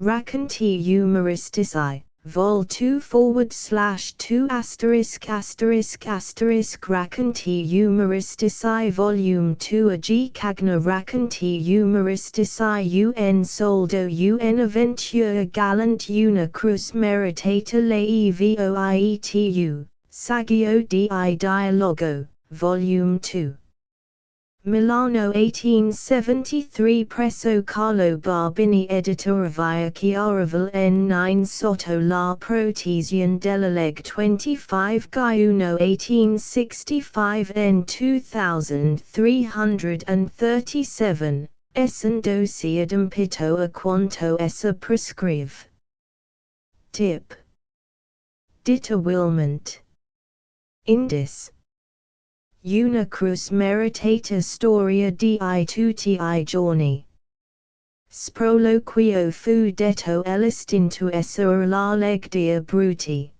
Racconti umoristici, Vol 2 /2 **** Racconti umoristici Volume 2 Achille Cagna Racconti umoristici un soldo un avventura galante una cruz meritata le voietu, Saggio di Dialogo, Volume 2. Milano 1873 Presso Carlo Barbini Editor via Chiaraval N9 Sotto la protezione della Leg 25 Giugno 1865 N 2337, essendo sia adempito a quanto essa prescrive. Tip. Dittabilmente. Indis. Una cruz meritata storia di tutti I giorni. Sproloquio fu detto l'istinto essere la legdia bruti.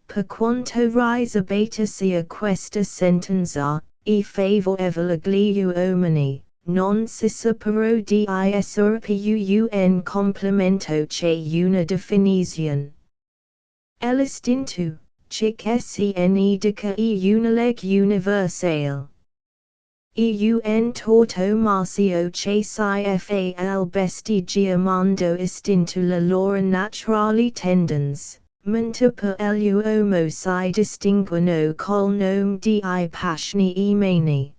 Per quanto riservata sia questa sentenza, e favorevole agli uomini, non si sa però di essere più un complemento che una definizione. L'istinto, chic sen indica una leg universale. Un torto marcio che si fa al bestiggiamento istinto la loro naturali tendens, mentre per l'uomo si distinguono col nome di passioni e mani.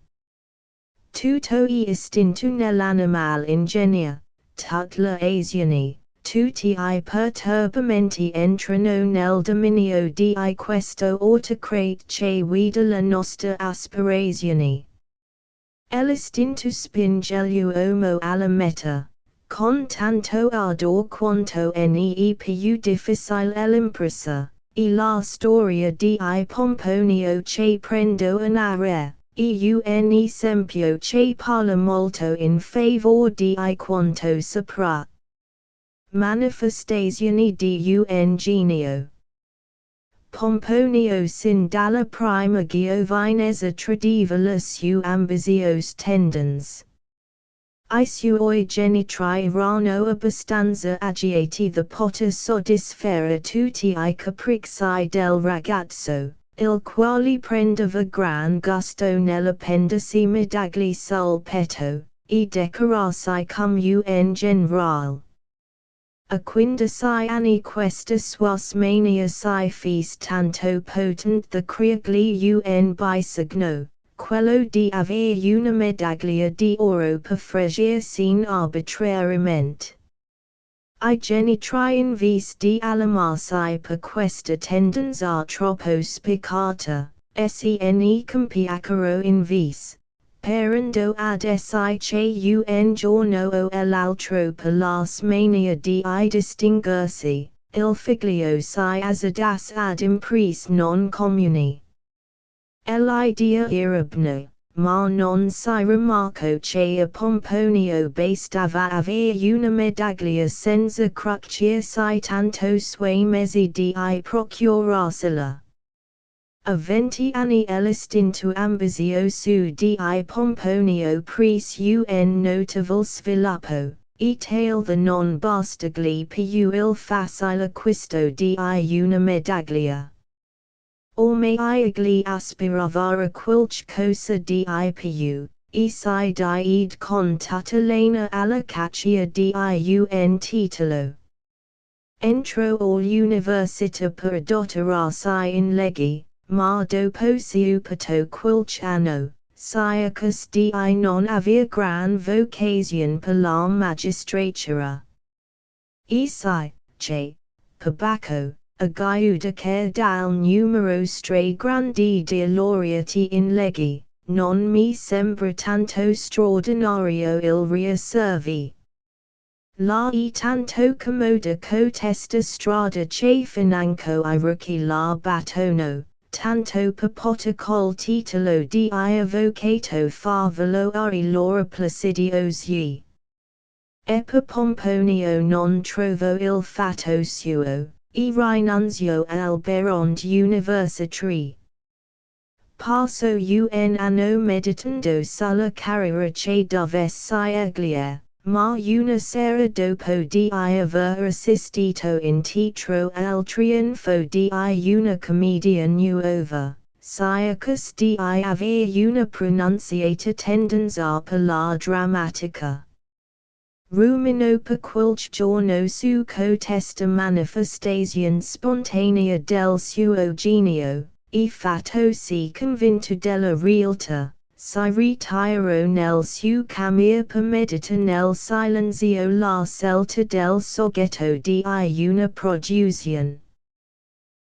Tutto istinto nell'animal ingegna, tutte le azioni, tutti I perturbamenti entrano nel dominio di questo autocrate che guida la nostra aspirazione. L'istinto spinge l'uomo alla meta, con tanto ardor quanto ne più difficile l'impresa, e la storia di Pomponio che prendo a narrare, un esempio che parla molto in favore di quanto sopra. Manifestazioni di un genio. Pomponio sin dalla prima giovinezza tradiva le sue ambiziose tendens. I suoi genitori erano abbastanza agiati da poter soddisfare tutti I capricci del ragazzo, il quale prendeva gran gusto nell'appendersi medaglie sul petto, e decorarsi come un generale. A 15 anni questa sua smania si fece tanto potente da creargli un bisogno, quello di avere una medaglia di oro per fregarsi arbitrariamente. I genitori invece di allarmarsi per questa tendenza troppo spiccata, se compiacquero invece, perendo ad essi che un giorno o l'altro per la smania di distinguersi, il figlio si azzardasse ad imprese non comuni. L'idea era buona, ma non si rimarcò che a Pomponio bastava avere una medaglia senza crocchiersi tanto sui mezzi di procurarsela. A 20 anni l'istinto ambizioso di Pomponio prese un notevole sviluppo, e tale non bastargli più il facile acquisto di una medaglia. Ormai egli aspirava a qualcosa di più, e si diede con tutta lena alla caccia di un titolo. Entrò all'università per dottorarsi in legge, ma dopo subito qualche anno, si accuse di non aver gran vocazione per la magistratura. E che, per bacco, a giudicare dal numero grande di laureati in legge, non mi sembra tanto straordinario il riservi. La è tanto comoda cotesta strada che financo I ricchi la battono, tanto per poter col titolo di avvocato far valore I loro placidiosi. E per Pomponio non trovo il fatto suo, e rinunzio al baron universitari. Passo un anno meditando sulla carriera che dovesse seguire, Ma una sera dopo di aver assistito in teatro al trionfo di una commedia nuova, circus di avere una pronunciata tendenza per la drammatica. Rumino per qualche giorno su questa manifestazione spontanea del suo genio, e fattosi convinto della realtà, si ritirò nel suo camera per meditare nel silenzio la scelta del soggetto di una produzione.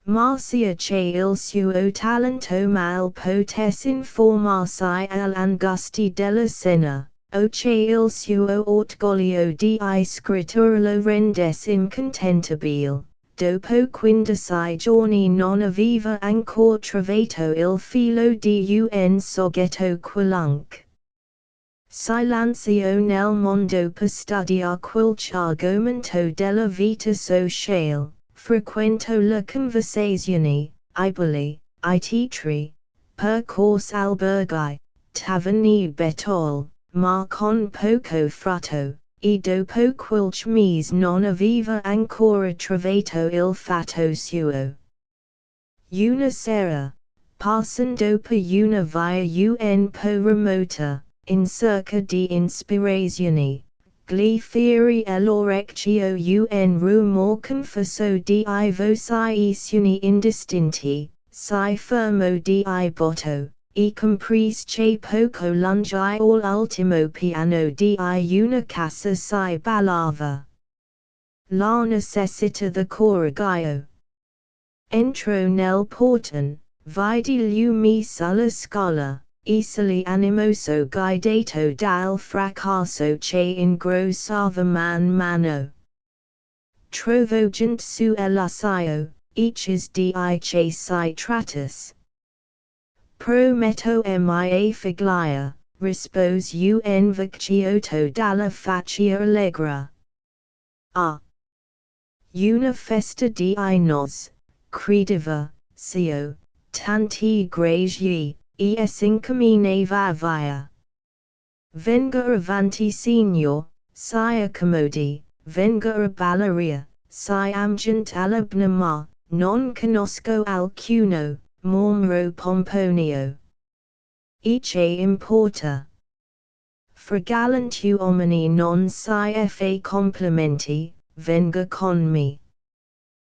Ma sia che il suo talento mal potesse informarsi all'angusti della scena, o che il suo orgoglio di scrittura lo rendesse incontentabile. Dopo 15 giorni non aveva ancora trovato il filo di un soggetto qualunque. Silenzio nel mondo per studiare qualche argomento della vita sociale, frequento le conversazioni, I bulli, I teatri, percorsi alberghi, taverne betole, ma con poco frutto. E dopo qualche mese non aveva ancora trovato il fatto suo. Una sera, passando per una via un po' remota, in cerca di ispirazione, gli fieri all'orecchio un rumor confuso di voci indistinti, si fermò di botto. E comprese che poco lungi all'ultimo piano di una casa si ballava. La necessità the coraggio. Entrò nel portone, vide lumi sulla scala, easily animoso guidato dal fracasso che ingrossava man mano. Trovo gente sull'uscio, each di che si trattasse. Prometto mia figlia, rispose un vecchiotto dalla faccia allegra. Ah! Una festa di nozze, credeva, zio, tanti gragi, e s'incaminava via. Venga avanti signor, si accomodi, venga a balleria, si amgent all'abna ma, non conosco alcuno. Mormro Pomponio. E che importa? Fragalant uomini non si fa complimenti, venga con me.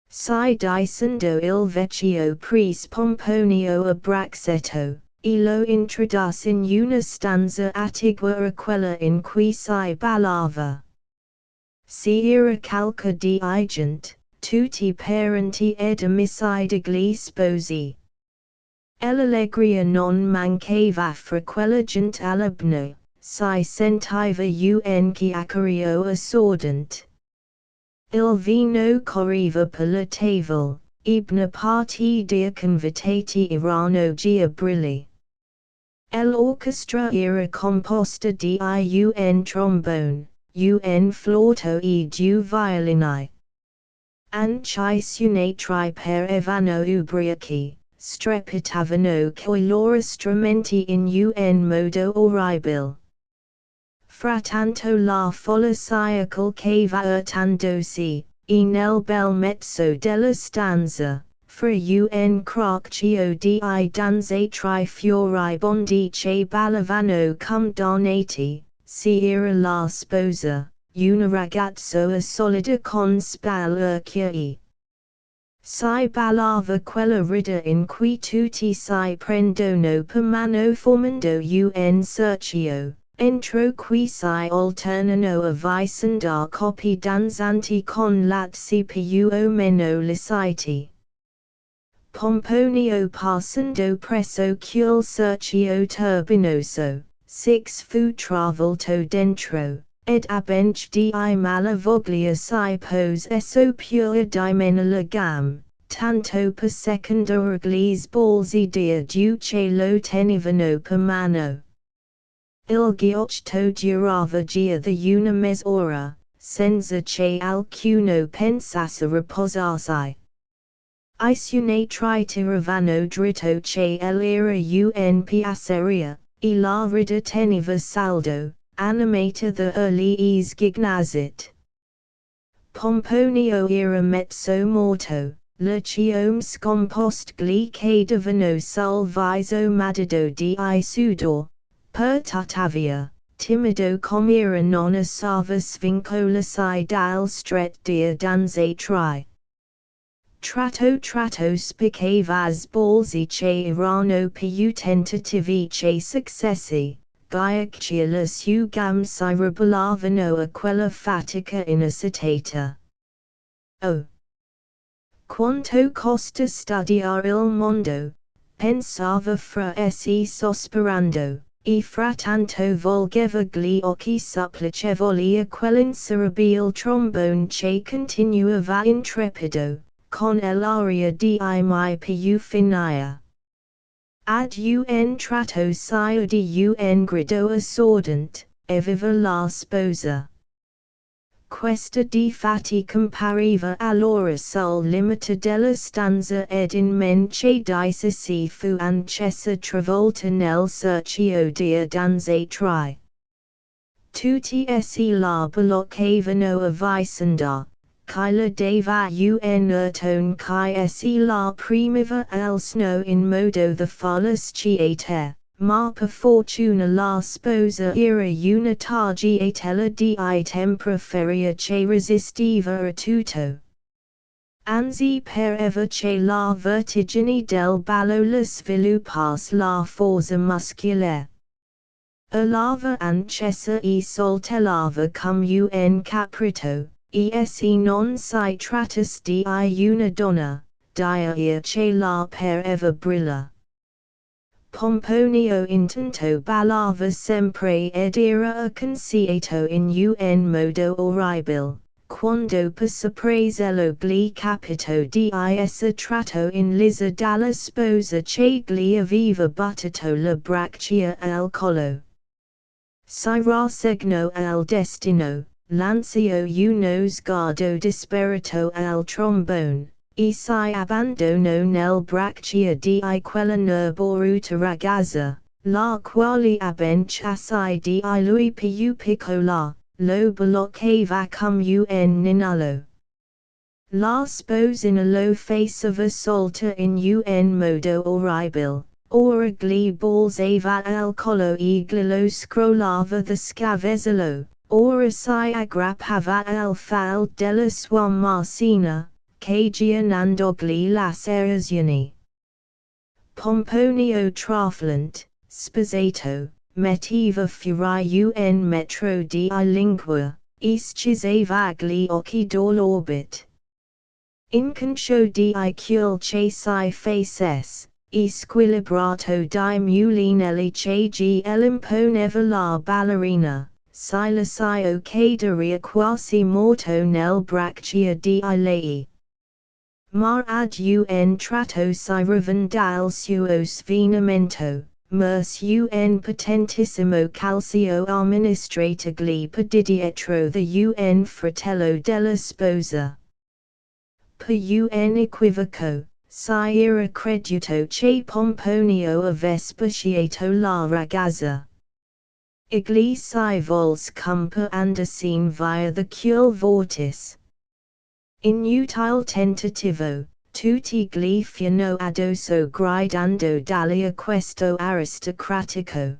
Si dicendo il vecchio pris Pomponio a braccetto, e lo introdusse in una stanza attigua a quella in cui si ballava. Si era calca di gente, tutti parenti ed amici degli sposi. L'allegria non mancava fra quella gente all'abno, si sentiva un chiacchierio assordante. Il vino correva per la tavola, una parte dei convitati erano già brilli. L'orchestra era composta di un trombone, un flauto e due violini. Anche suonatori parevano ubriachi. Strepitavano coi loro strumenti in un modo orribile. Frattanto la folla si accolcava urtandosi, e nel bel mezzo della stanza, fra un crocchio di danze tra furibondi che ballavano come donnati, si era la sposa, una ragazza solida con spalle archiae. Si ballava quella rida in cui tutti si prendono per mano formando un cerchio, entro cui si alternano a vicenda coppie danzanti con lazzi più o meno liciti. Pomponio passando presso quel cerchio turbinoso, six fu travolto dentro. Ed abench di malavoglia si pose esso pure di mena legame, tanto per secondare gli sbalzi di che lo tenevano per mano. Il ghiotto durava già da una mezz'ora, senza che alcuno pensasse riposarsi. I suonatori tiravano dritto che l'era un piaceria, e la rida teneva saldo. animator the early gignazit. Pomponio era mezzo morto, Luciom scompost gli cadavano sul viso madido di sudor, per tuttavia, timido com'era non osava svincolarsi dal stret dia danze tri. Tratto spiccavas balzi che erano più tentativi che successi, ghiaccia le sue gambe si rebellavano a quella fatica inasitata. Oh! Quanto costa studiare il mondo, pensava fra sé sospirando, e frattanto volgeva gli occhi supplicevoli a quell'inseribile trombone che continuava intrepido, con l'aria di mai più finire. Ad un tratto si udì un grido assordante, evviva la sposa. Questa difatti compariva allora sul limite della stanza ed in men che dice si fu ancessa travolta nel cerchio dia danze tri. Tutti essi la bloccavano a vicenda, che la dava un urtone che essi la primiva al snow in modo da farla sciate. Ma per fortuna la sposa era una tagliatella di tempra feria che resistiva a tutto. Anzi pareva che la vertigine del ballo le sviluppasse la forza muscolare. Urlava ancessa e saltellava come un caprito, e essi non si trattasse di una donna, d'aria che la pareva brilla. Pomponio intanto ballava sempre ed era acconciato in un modo orribile, quando per sorpresello gli capito di essere tratto in lizza dalla sposa che gli aveva buttato le braccia al collo. Si rassegnò al destino, lanciò uno sguardo disperato al trombone, e si abbandonò nel braccia di quella nerboruta ragazza, la quale abbencia assai di lui più piccola, lo bloccava come un ninello. La sposina lo faceva salta in un modo orribile, ora gli balzava al collo e glielo scrollava da scavezzolo, ora si aggrappava al fal della sua marsina, cagionandogli las erazioni. Pomponio traflant, sposato, metteva fuori un metro di lingua, e scisava gli occhi dall'orbit. Inconscio di quel che si facesse, e squilibrato di mulinelli che l'imponeva la ballerina, si lasciò cadere quasi morto nel braccia di lei. Ma ad un tratto si rivan dal suo svenimento, merse un potentissimo calcio amministratogli per dietro da un fratello della sposa. Per un equivoco, si era creduto che Pomponio avesse baciato la ragazza. Egli si volse come per andarsene via the quel vortice. Inutile tentativo, tutti gli fiano addosso gridando dalle questo aristocratico.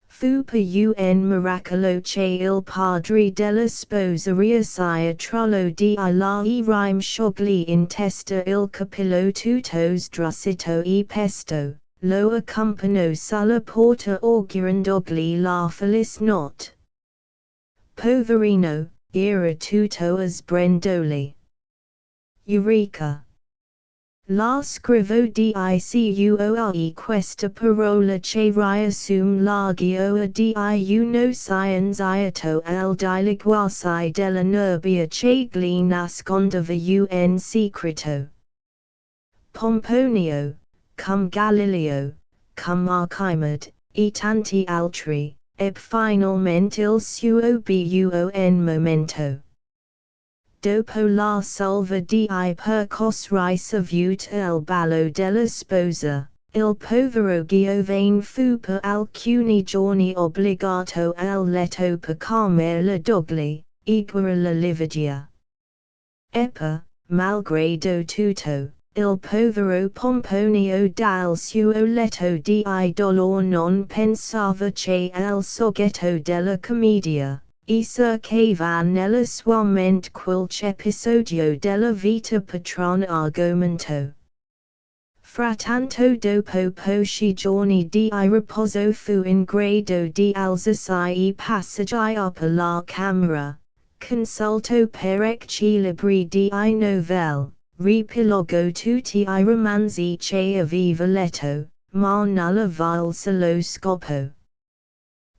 Fu per un miracolo che il padre della sposa riuscì trollo di la rime sciogli in testa il capello tutto sdrussito e pesto, lo accompagnò sulla porta augurandogli la felice notte. Poverino, era tutto sbrendoli. Eureka! La scrivo di cuore questa parola che riassum la gioia di uno scienziato al dileguarsi della nebbia che gli nascondeva un segreto. Pomponio, come Galileo, come Archimede, e tanti altri, eb finalmente il suo buon momento. Dopo la salva di percorsi ricevuta il ballo della sposa, il povero giovane fu per alcuni giorni obbligato al letto per calmare dogli, iguara la lividia. Eppur, malgrado tutto, il povero Pomponio dal suo letto di dolor non pensava che al soggetto della commedia, e cercava nella sua mente qualche episodio della vita patrona argomento. Frattanto dopo pochi giorni di riposo fu in grado di alzarsi e passeggiare per la camera, consulto parecchi libri di novelle, riepilogo tutti I romanzi che aveva letto, ma nulla valse lo scopo.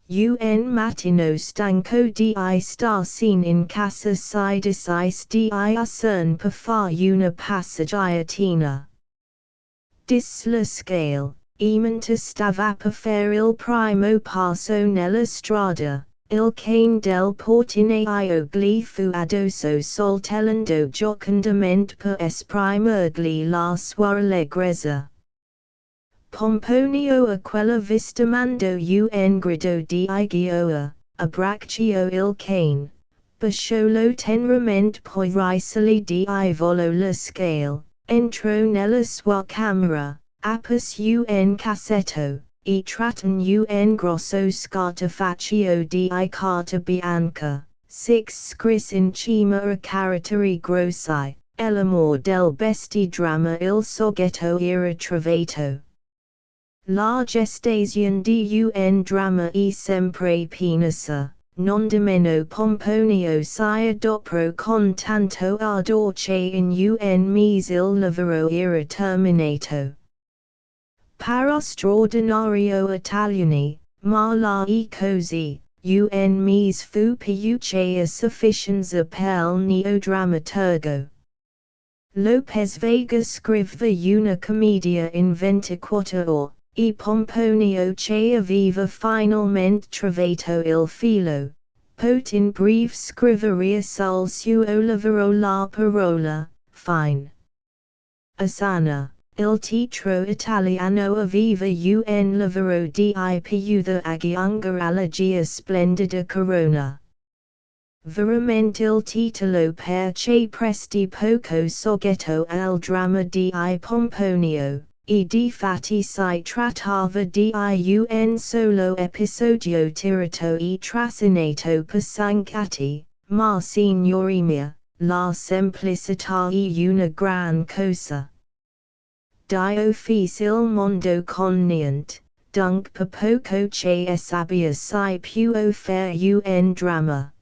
Un mattino stanco di starsene in casa si decise di uscire per fare una passeggiatina. Sulla scala, mentre stava per fare il primo passo nella strada, il cane del portinaio gli fu addosso saltellando giocondamente per esprimergli la sua allegrezza. Pomponio a quella vista mandò un grido di gioia, abbracciò il cane, baciolo teneramente poi risale di volò la scala. Entrò nella sua camera, aprise un cassetto, e trattenne un grosso scartafaccio di carta bianca, scrisse in cima a caratteri grossi, l'amor del bestidramma il soggetto era trovato. La gestazione di un dramma è sempre penosa. Non di meno Pomponio si adoprò con tanto ardor che in un mese il lavoro era terminato. Para straordinario Italiani, ma la così, un mese fu più che a sufficienza per il neodrammaturgo. Lopez Vega scrive una commedia in 24 ore, e Pomponio che aveva finalmente trovato il filo, pot in breve scriveria sul suo lavoro la parola, fine. Asana, il teatro italiano aveva un lavoro di piuta aggiungere alla gia splendida corona. Veramente il titolo perché presti poco soggetto al dramma di Pomponio. E difatti si trattava di un solo episodio tirato e trascinato per sancati, ma signori mia, la semplicità è una gran cosa. Dio fece il mondo con niente, dunque per poco che sabbia si può fare un dramma.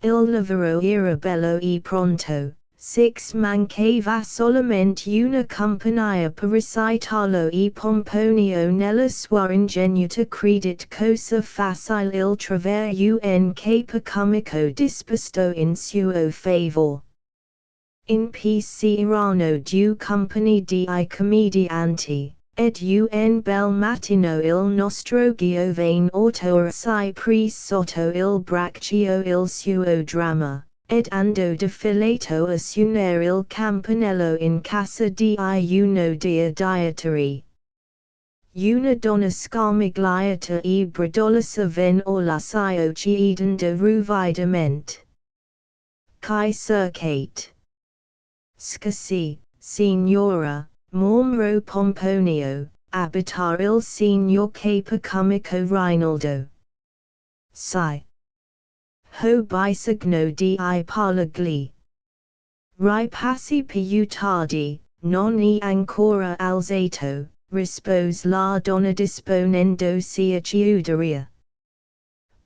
Il lavoro era bello e pronto. Mancava solamente una compagnia per recitarlo e Pomponio nella sua ingenuità credit cosa facile il trovare un capo comico disposto in suo favore. In PC erano due compagnie di commedianti, ed un bel mattino il nostro giovane autore si prese sotto il braccio il suo dramma. Ed andò defilato a suonare il campanello in casa di uno dei dietari. Una donna scarmigliata e bradolosa venne alla sua chiedendo ruvidamente. Chi cercate? Scusate, signora, mormorò Pomponio, abitar il signor capo comico Rinaldo. Sì. Ho bisogno di parlargli. Ripassi più tardi, non è ancora alzato, rispose la donna disponendosi a chiudere.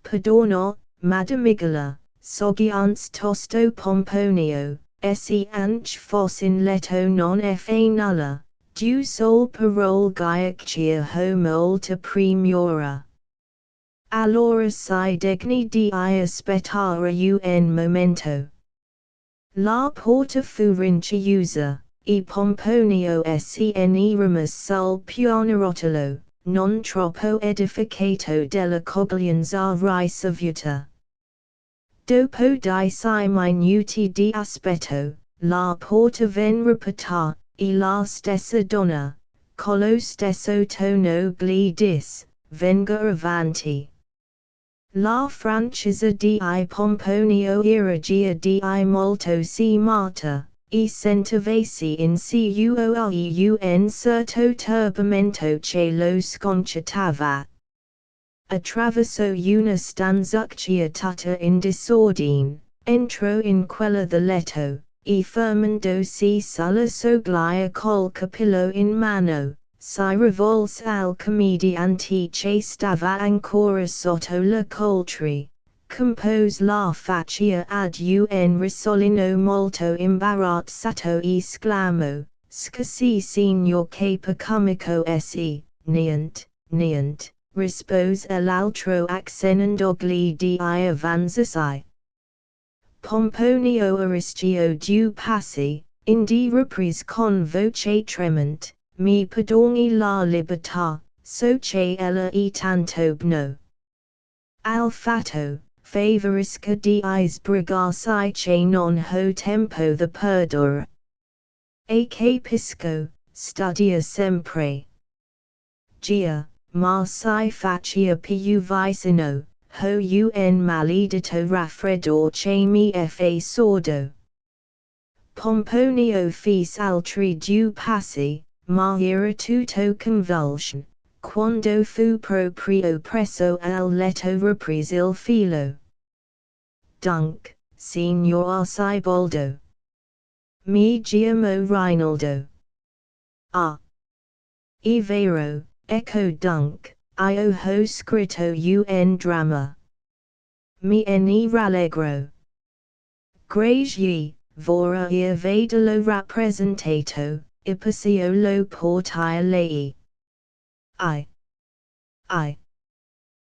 Perdono, madamigola, soggiunse tosto Pomponio, se anche fosse in letto non fa nulla, due sol parole ghiaccia ho molta premura. Allora si degni di aspettare un momento. La porta fu rinchiusa, e Pomponio se ne rimise sul pianerottolo, non troppo edificato dell'accoglienza ricevuta. Dopo di 6 minuti di aspetto, la porta venne ripetuta, e la stessa donna, collo stesso tono glidis, venga avanti. La francesa di Pomponio Iragia di molto si mata, e sentivasi in cuoreun certo turbamento che lo sconcertava. Attraverso una stanzuccia tutta in disordine, entrò in quella del letto, e fermandosi sulla soglia col capello in mano, si rivolse al commediante che stava ancora sotto la coltre, compose la faccia ad un risolino molto imbarazzato e sclamò, "Scusi signor capo comico se, niente, rispose l'altro accennandogli di avanzarsi. Pomponio Aristio due passi, indi riprese con voce tremante, mi perdoni la libertà, so che ella è tanto bno. Al fatto, favorisca di sbrigarsi che non ho tempo da perdere. E capisco, studia sempre. Gia, ma si faccia più vicino, ho un maledetto raffreddore che mi fa sordo. Pomponio fece altri due passi, ma era tutto convulsion, quando fu proprio presso al letto riprese il filo. Dunque, signor Arcibaldo. Mi chiamo Rinaldo. Ah. È vero, ecco dunque, io ho scritto un dramma. Me ne rallegro. Grazie, vorrei vederlo rappresentato, e passio lo portai a lei. I.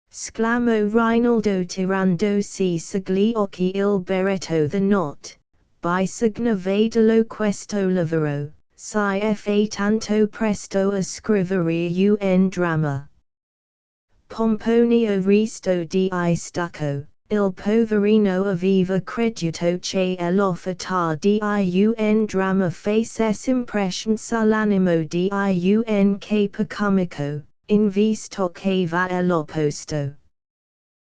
Sclamò Rinaldo tirandosi sugli occhi il berretto the notte, bisogna vederlo questo lavoro. Si fa tanto presto a scrivere un dramma. Pomponio resto di stucco, il poverino aveva creduto che l'offerta di un dramma facesse impression sull'animo di un capo comico, in visto che va all'opposto.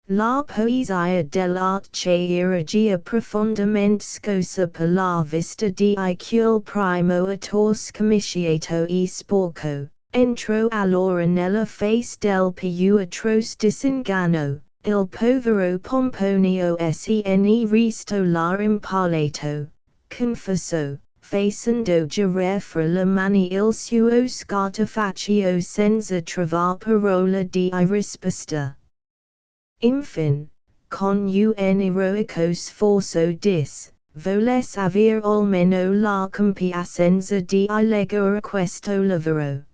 La poesia dell'arte che era già profondamente scossa per la vista di quel primo attore scommisciato e sporco, entrò allora nella face del più atroce disinganno, il povero Pomponio ne resto là impalato, confessò, facendo girar fra le mani il suo scartafaccio senza trovar parola di risposta. Infine, con un eroico sforzo volesse avere almeno la compiacenza di leggere questo lavoro.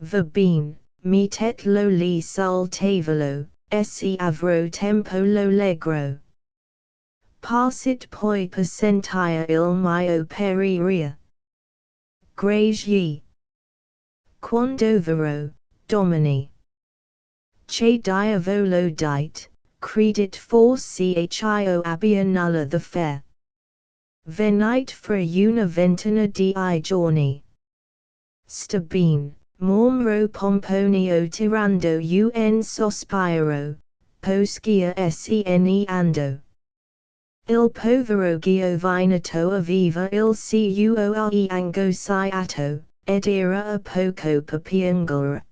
Va bene, mettetelo lì sul tavolo, e se avrò tempo lo leggerò. Passit poi per sentire il mio parere. Grazie. Quando verrò, domani. Che diavolo dite, credit forse io abbia nulla da fare. Venite fra una ventina di giorni. Sta bene, mormorò Pomponio tirando un sospiro, poscia ne ando. Il povero giovanotto aveva il cuore angosciato, ed era a poco per piangere.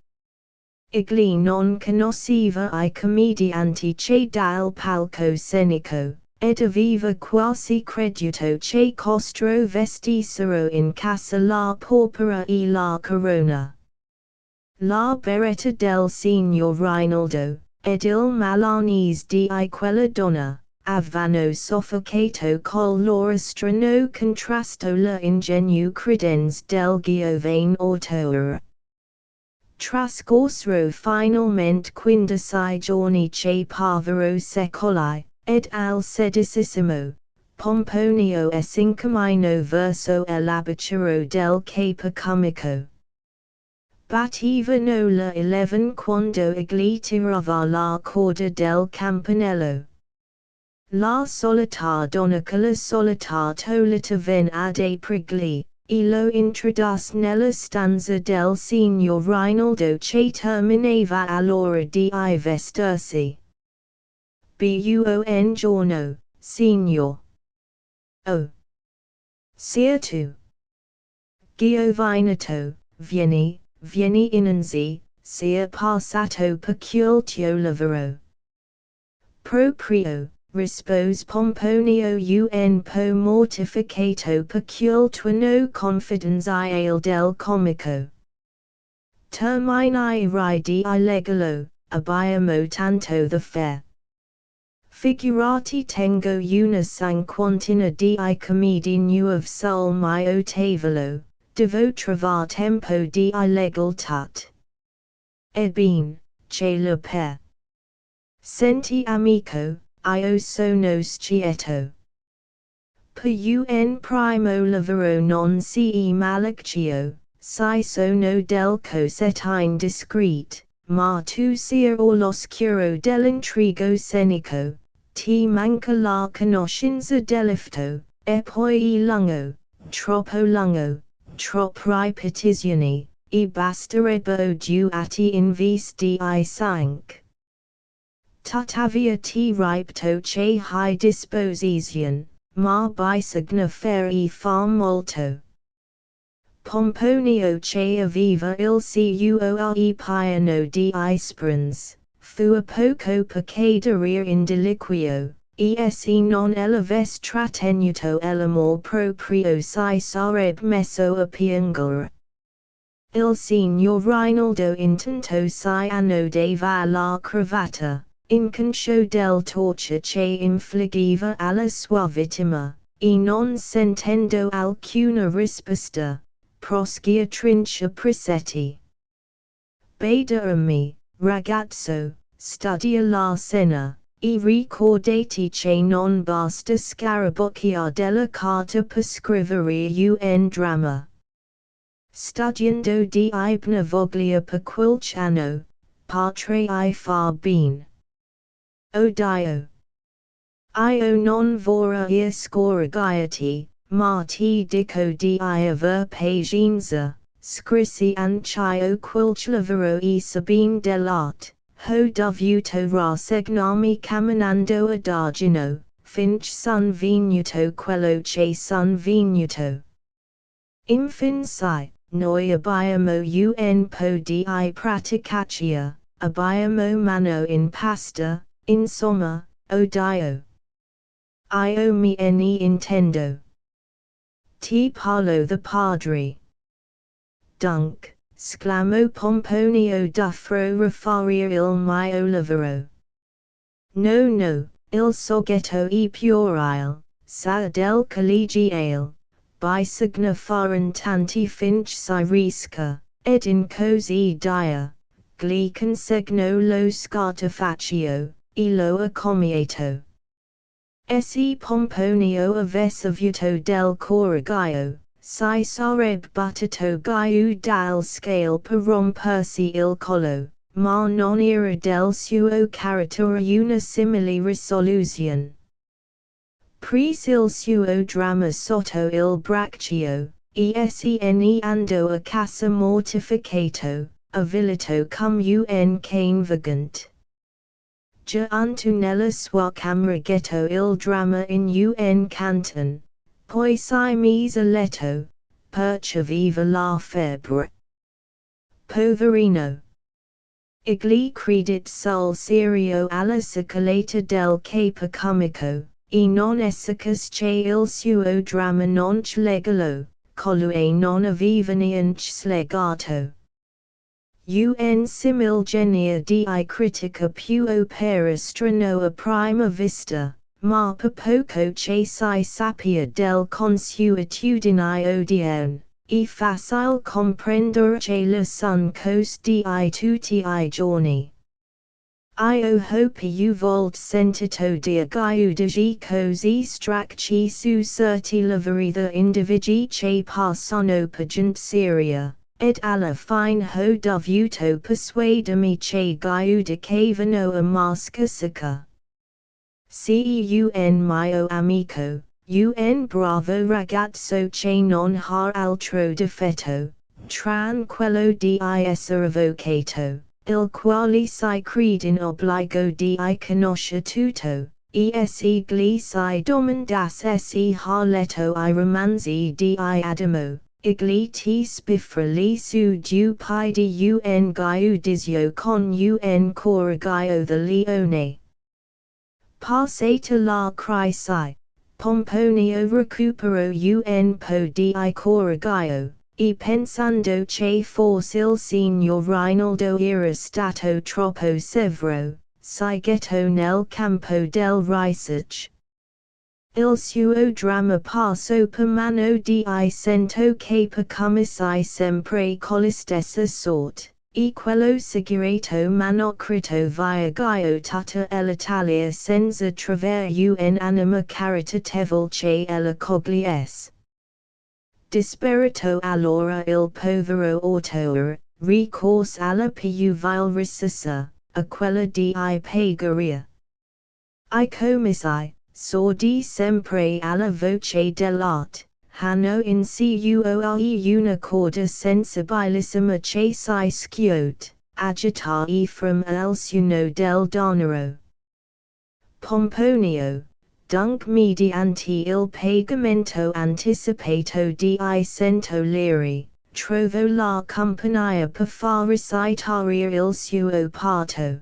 Egli non conosceva I commedianti che dal palcoscenico, ed aveva quasi creduto che costoro vestissero in casa la porpora e la corona. La berretta del signor Rinaldo, ed il malanese di quella donna, avevano soffocato col loro strano contrasto la ingenue credenza del giovane autore. Trascorsero finalmente 15 giorni che povero secoli, ed al XVI, Pomponio s'incamminò verso l'apertura del capo comico. Battevano le 11 quando egli tirava la corda del campanello. La solita donna che la solita tolita ven ad aprirgli, lo introduce nella stanza del signor Rinaldo che terminava all'ora di vestirsi. Buon giorno, signor. Oh. Sia tu. Giovanito, vieni innanzi, sia passato pecultio lavoro. Proprio, rispose Pomponio un po' mortificato pecul tuo confidenziale del comico. Termini ridi legalo, abbiamo tanto da fare. Figurati tengo una cinquantina di commedie nuove sul mio tavolo, devo trovar tempo di legal tut. Ebbene, c'è la per. Senti amico, io sono schietto. Per un primo lavoro non si malaccio, si sono del cosettine discreet, ma tu sia all'oscuro dell'intrigo scenico, ti manca la conoscenza dell'ifto, e poi troppo lungo, troppe ripetizioni, e basterebbe due atti in vece di cinque. Tuttavia ti ripto che hai disposizione, ma bisogna fare fa molto. Pomponio che aveva il cuore pieno di speranze, fu a poco perché in deliquio, e se non l'avesse trattenuto l'amor proprio si sarebbe messo a piangere. Il signor Rinaldo intanto si annodava la cravatta, inconscio del torture che infliggiva alla sua vittima, e non sentendo alcuna risposta, proseguì trincia presetti. Badami, ragazzo, studia la scena, e ricordati che non basta scarabocchiare della carta per scrivere un dramma. Studiando di Ibnavoglia per qualche anno, potrei far bene. Oh Dio! Io non vorrei scoraggiarti, ma ti dico di aver pazienza, scrissi anch'io qualche lavoro e sabine dell'arte, ho dovuto rassegnarmi camminando adagino, finché son venuto quello che son venuto. Infine sai, noi abbiamo un po' di praticaccia, abbiamo mano in pasta, insomma, oh Dio! Io me ne intendo. Ti parlo da padre. Dunque, sclamò Pomponio dovrò rifare il mio lavoro. No, il soggetto è puerile, sa del collegiale, bisogna fare tanti finché si riesca, ed in così dia, gli consegno lo scartafaccio, e lo accomieto. Se Pomponio avesse avuto del coraggio, si sarebbe buttato giù dal scale per rompersi il collo, ma non era del suo carattere una simile risoluzione. Prese il suo dramma sotto il braccio, e se ne andò a casa mortificato, avvilito come un cane vagante. Giunto nella sua camera gettò il dramma in un canton, poi si mise a letto, perché aveva la febbre. Poverino! Egli credette sul serio alla scaletta del capo comico, e non essicas che il suo dramma non legalo, colui non aveva neanche slegato. Un simil genere di critica più opera strano a prima vista, ma per poco che si sappia del consuetudine odione, è facile comprendere che le son cose di tutti I giorni. Io ho più volte sentito dire di così stracci su certi lavori da individui che possono pagant seria. Ed alla fine ho dovuto persuadermi che giudicavano a mascasica. Se un mio amico, un bravo ragazzo che non ha altro difetto, tranquillo di essere avvocato, il quale si crede in obbligo di conoscere tutto, egli si domandasse se ha letto I romanzi di Adamo, egli ti spiffrali su due piedi un giudizio con un coraggio the leone. Passata la crisi, Pomponio recupero un po di coraggio, e pensando che forse il signor Rinaldo era stato troppo severo, si gettò nel campo del ricerch. Il suo dramma passo per mano di sento che per come si sempre con la stessa sorte, e quello segreto manoscritto via tutta l'Italia senza traver un anima caritatevole che ella cogliesse. Disperato allora il povero autore, ricorse alla più vile risorsa, a quella di pagaria. I commissai, sordi sempre alla voce dell'arte, hanno in cuore una corda sensibilissima che si schiude, agita from il suono del danaro. Pomponio, dunque mediante il pagamento anticipato di 100 lire, trovo la compagnia per far recitare il suo parto.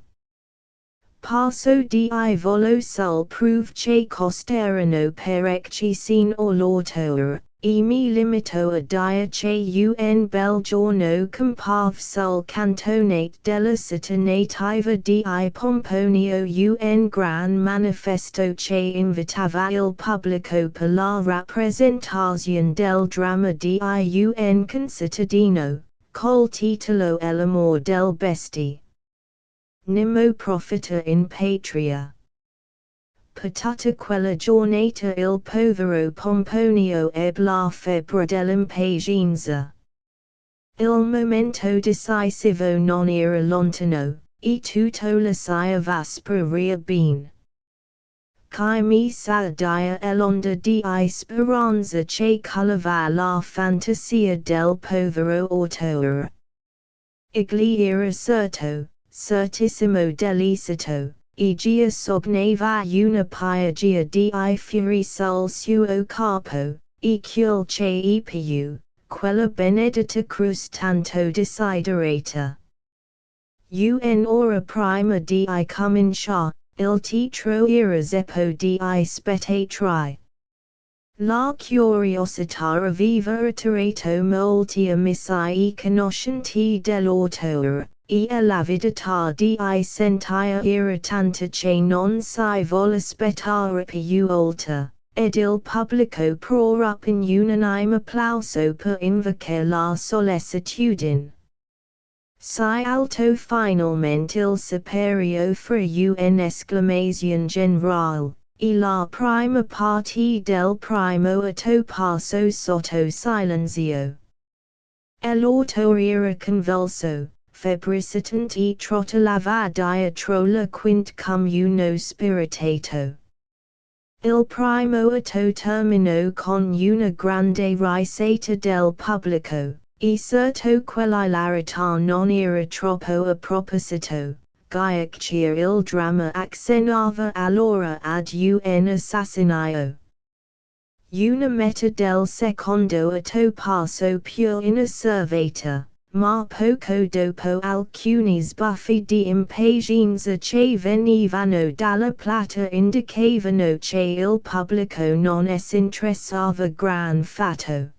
Passo di volo sul prove che costerano parecchissimo l'autore, e mi limito a dire che un bel giorno comparve sul cantonate della città nativa di Pomponio un gran manifesto che invitava il pubblico per la rappresentazione del dramma di un concittadino, col titolo L'amor del bestie. Nemo profita in patria. Per tutta quella giornata il povero Pomponio ebbe la febbre dell'impatienza. Il momento decisivo non era lontano, e tutto le avasperia bene. Che mi sa dia l'onda di speranza che colava la fantasia del povero autore. Egli era certissimo delicito, e già sognava una piagia di fiori sul suo capo, e quel che più, quella benedetta cruz tanto desiderata. Ora prima di cominciare, il titolo era zeppo di spettacoli. La curiosità aveva attirato molti amici e conoscenti dell'autore, e l'avidità di sentire era tanta che non si volle aspettare più oltre, ed il pubblico proruppo in unanime applauso per invocare la sollecitudine. Si alto finalmente il superiore fra un'esclamazione generale, e la prima parte del primo atto passò sotto silenzio. L'autore era convulso, febbricitante e trottolava dietro la quinte come uno spiritato. Il primo atto terminò con una grande risata del pubblico, e certo quell'ilarità non era troppo a proposito, ghiacciar il dramma accennava allora ad un assassinio. Una metà del secondo atto passò più inosservata, ma poco dopo alcuni sbuffi di impatienza che venivano dalla platea indicavano che il pubblico non s'interessava gran fatto.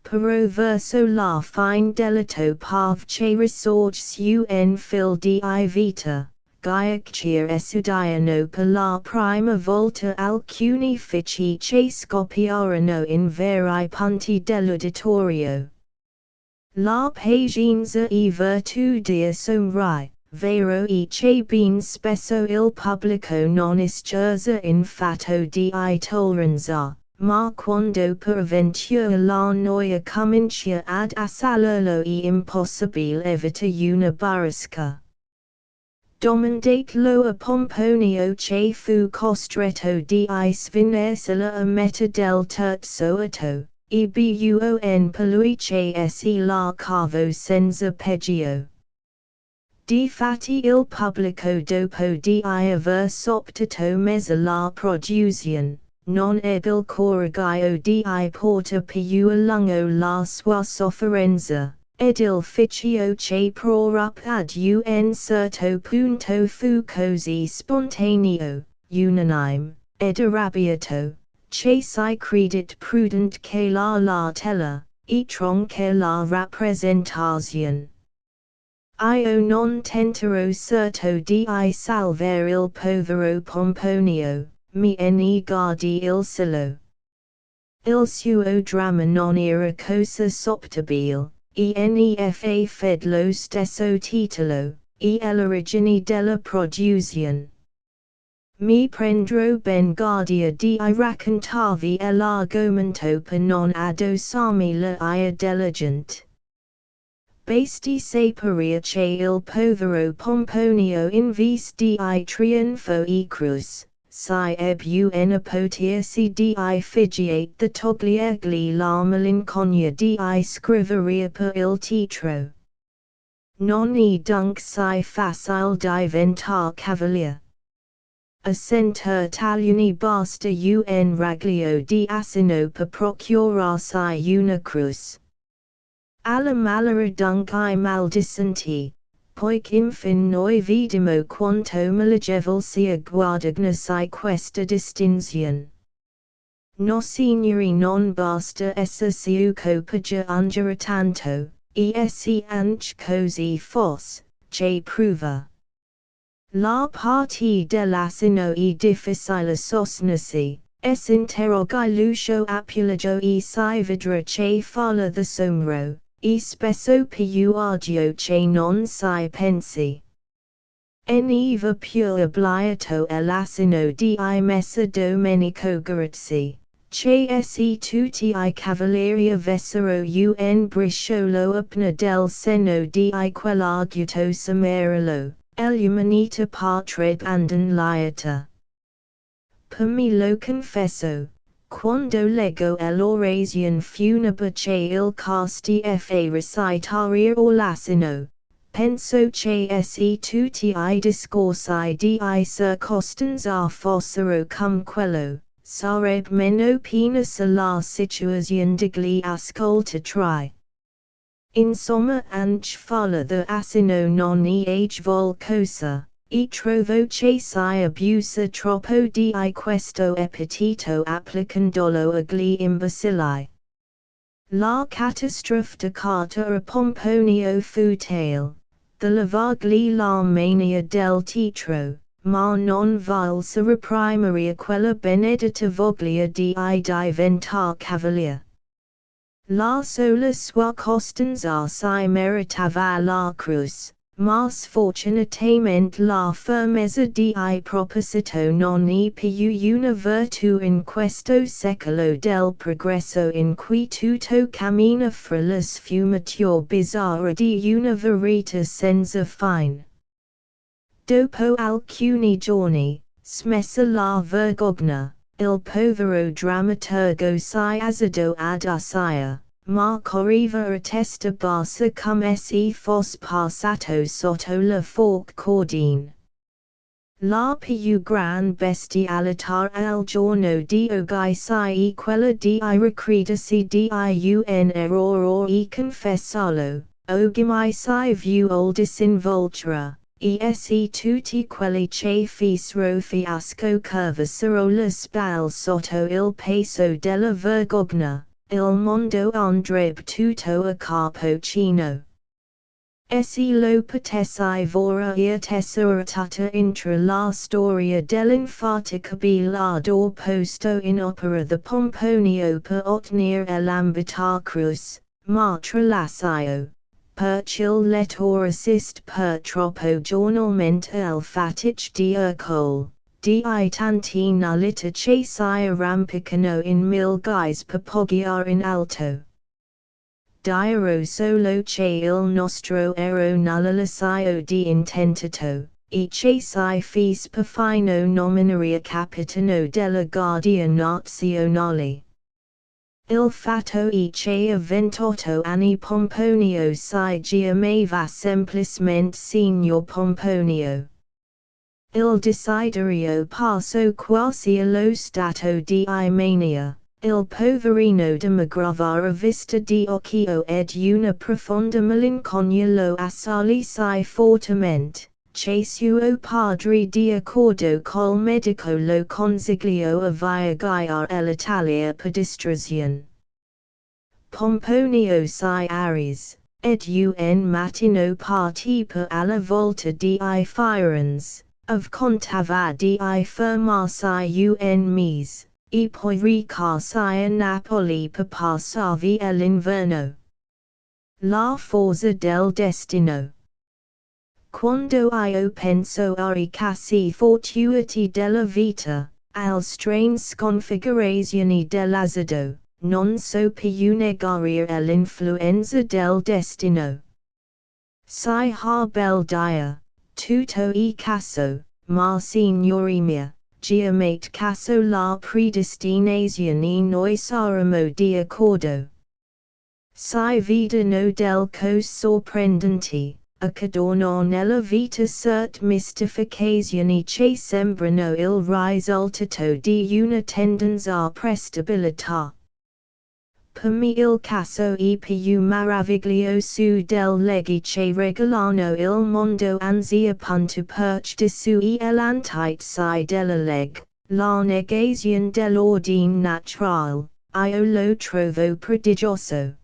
Però verso la fine dell'atto parve che risorgesse un fil di vita, ghiacciar esudiano per la prima volta alcuni ficci che scoppiarono in veri punti dell'uditorio. La pazienza e virtù di sonrai, vero e che ben spesso il pubblico non scherza in fatto di tolleranza. Ma quando per ventura la noia comincia ad assalirlo è impossibile evitare una burrasca. Domandate loa pomponio che fu costretto di svinersela a metà del terzo atto, e buon per lui che se la cavo senza peggio. Difatti il pubblico dopo di aver soptato mezza la produzione, non ebbe il coraggio di porta più a lungo la sua sofferenza, ed il ficcio che prorop ad un certo punto fu così spontaneo, unanime, ed arrabbiato, che si credit prudent che la tela, e tronche la rappresentazione. Io non tenterò certo di salvare il povero Pomponio, mi ne guardi il solo. Il suo dramma non era cosa soptabile, fa fed lo stesso titolo, l'origine della produzione. Mi prendrò ben guardia di raccontarvi l'argomento per non addossarmi la ira diligente. Basti sapere che il povero Pomponio in vis di trionfo e cruz, si ebbe una potersi di figiate the togliergli la malinconia di scrivere per il titolo. Non è dunque si facile diventar cavalier. A cent'Italiani basta un raglio di asino per procurarsi una cruz. Alla malera dunque I maldicenti, poiché infin noi vediamo quanto malagevole sia guadagnarsi questa distinzione. No signori non basta essersi ucopagia angere tanto, se anche così fosse, che prova. La parte dell'asino è difficile sostenersi, interroga l'uscio apulagio si vedrà che falla the sombro. Spesso più agio che non si pensi. Neva più obbligato l'asino di messa domenico Garazzi, che se tutti I cavalieri avessero un briciolo appena del seno di quell'arguto samerlo, l'umanità potrebbe andar lieta. Per me lo confesso. Quando leggo l'orazione funebre che il casti fa recitare l'asino, penso che se tutti I discorsi di circostanza fossero come quello, sarebbe meno penosa la situazione degli ascoltatori. Insomma anche falla the asino non è volcosa. Trovo che si abusa troppo di questo epiteto applicandolo agli imbecilli. La catastrofe decata a Pomponio fu tale, da levargli la mania del titolo, ma non valse reprimere quella benedetta voglia di diventar cavalier. La sola sua costanza si meritava la cruz. Ma sfortunatamente la fermezza di proposito non è più una virtù in questo secolo del progresso in cui tutto cammina fra la sfumatura bizzarra di una verità senza fine. Dopo alcuni giorni, smessa la vergogna, il povero drammaturgo si azzardò ad uscire. Ma correva a testa bassa come se fosse passato sotto la forca cordine. La più gran bestialità al giorno di oggi si quella di ricredersi di un errore e confessarlo, oggi si vuol disinvoltura, se tutti quelli che fecero fiasco curvassero le spalle sotto il peso della vergogna. Il mondo andrebbe tutto a capo chino. Se lo potessi vorrei tesseratata intra la storia dell'infaticabilità posto in opera the Pomponio per ottenere l'ambita cruz, ma tralascio, perché il lettore assiste per troppo giornalmente il fatic di Ercole. Di tanti nullità che si arrampicano in mil guise per poggiare in alto. Dirò solo che il nostro ero nulla lascio di intentato, Ice si fis perfino nominaria capitano della Guardia Nazionale. Il fatto che avventotto anni Pomponio si chiamava semplicemente Signor Pomponio. Il desiderio passo quasi allo stato di mania. Il poverino dimagravava vista di occhio ed una profonda malinconia lo assalì fortemente, che suo padre di accordo col medico lo consigliò a viaggiare all'Italia per distrazione. Pomponio si aris, ed un mattino partì per alla volta di Firenze, of contava di fermarsi un mese. E poi recarsi a Napoli per passarvi l'inverno. La forza del destino. Quando io penso ai casi fortuiti della vita, alle strange sconfigurazioni dell'azzardo, non so più negare l'influenza del destino. Si ha bel dia, tutto e caso, ma signori mia. Giamate caso la predestinazione noi saremo di accordo. Si vedono del cose sorprendenti, accadono nella vita certe mystificazioni che sembrano il risultato di una tendenza prestabilità. Per me il caso è più meraviglioso del legge che regalano il mondo anzi appunto perché di sui l'antitesi della legge, la negazione dell'ordine naturale, io lo trovo prodigioso.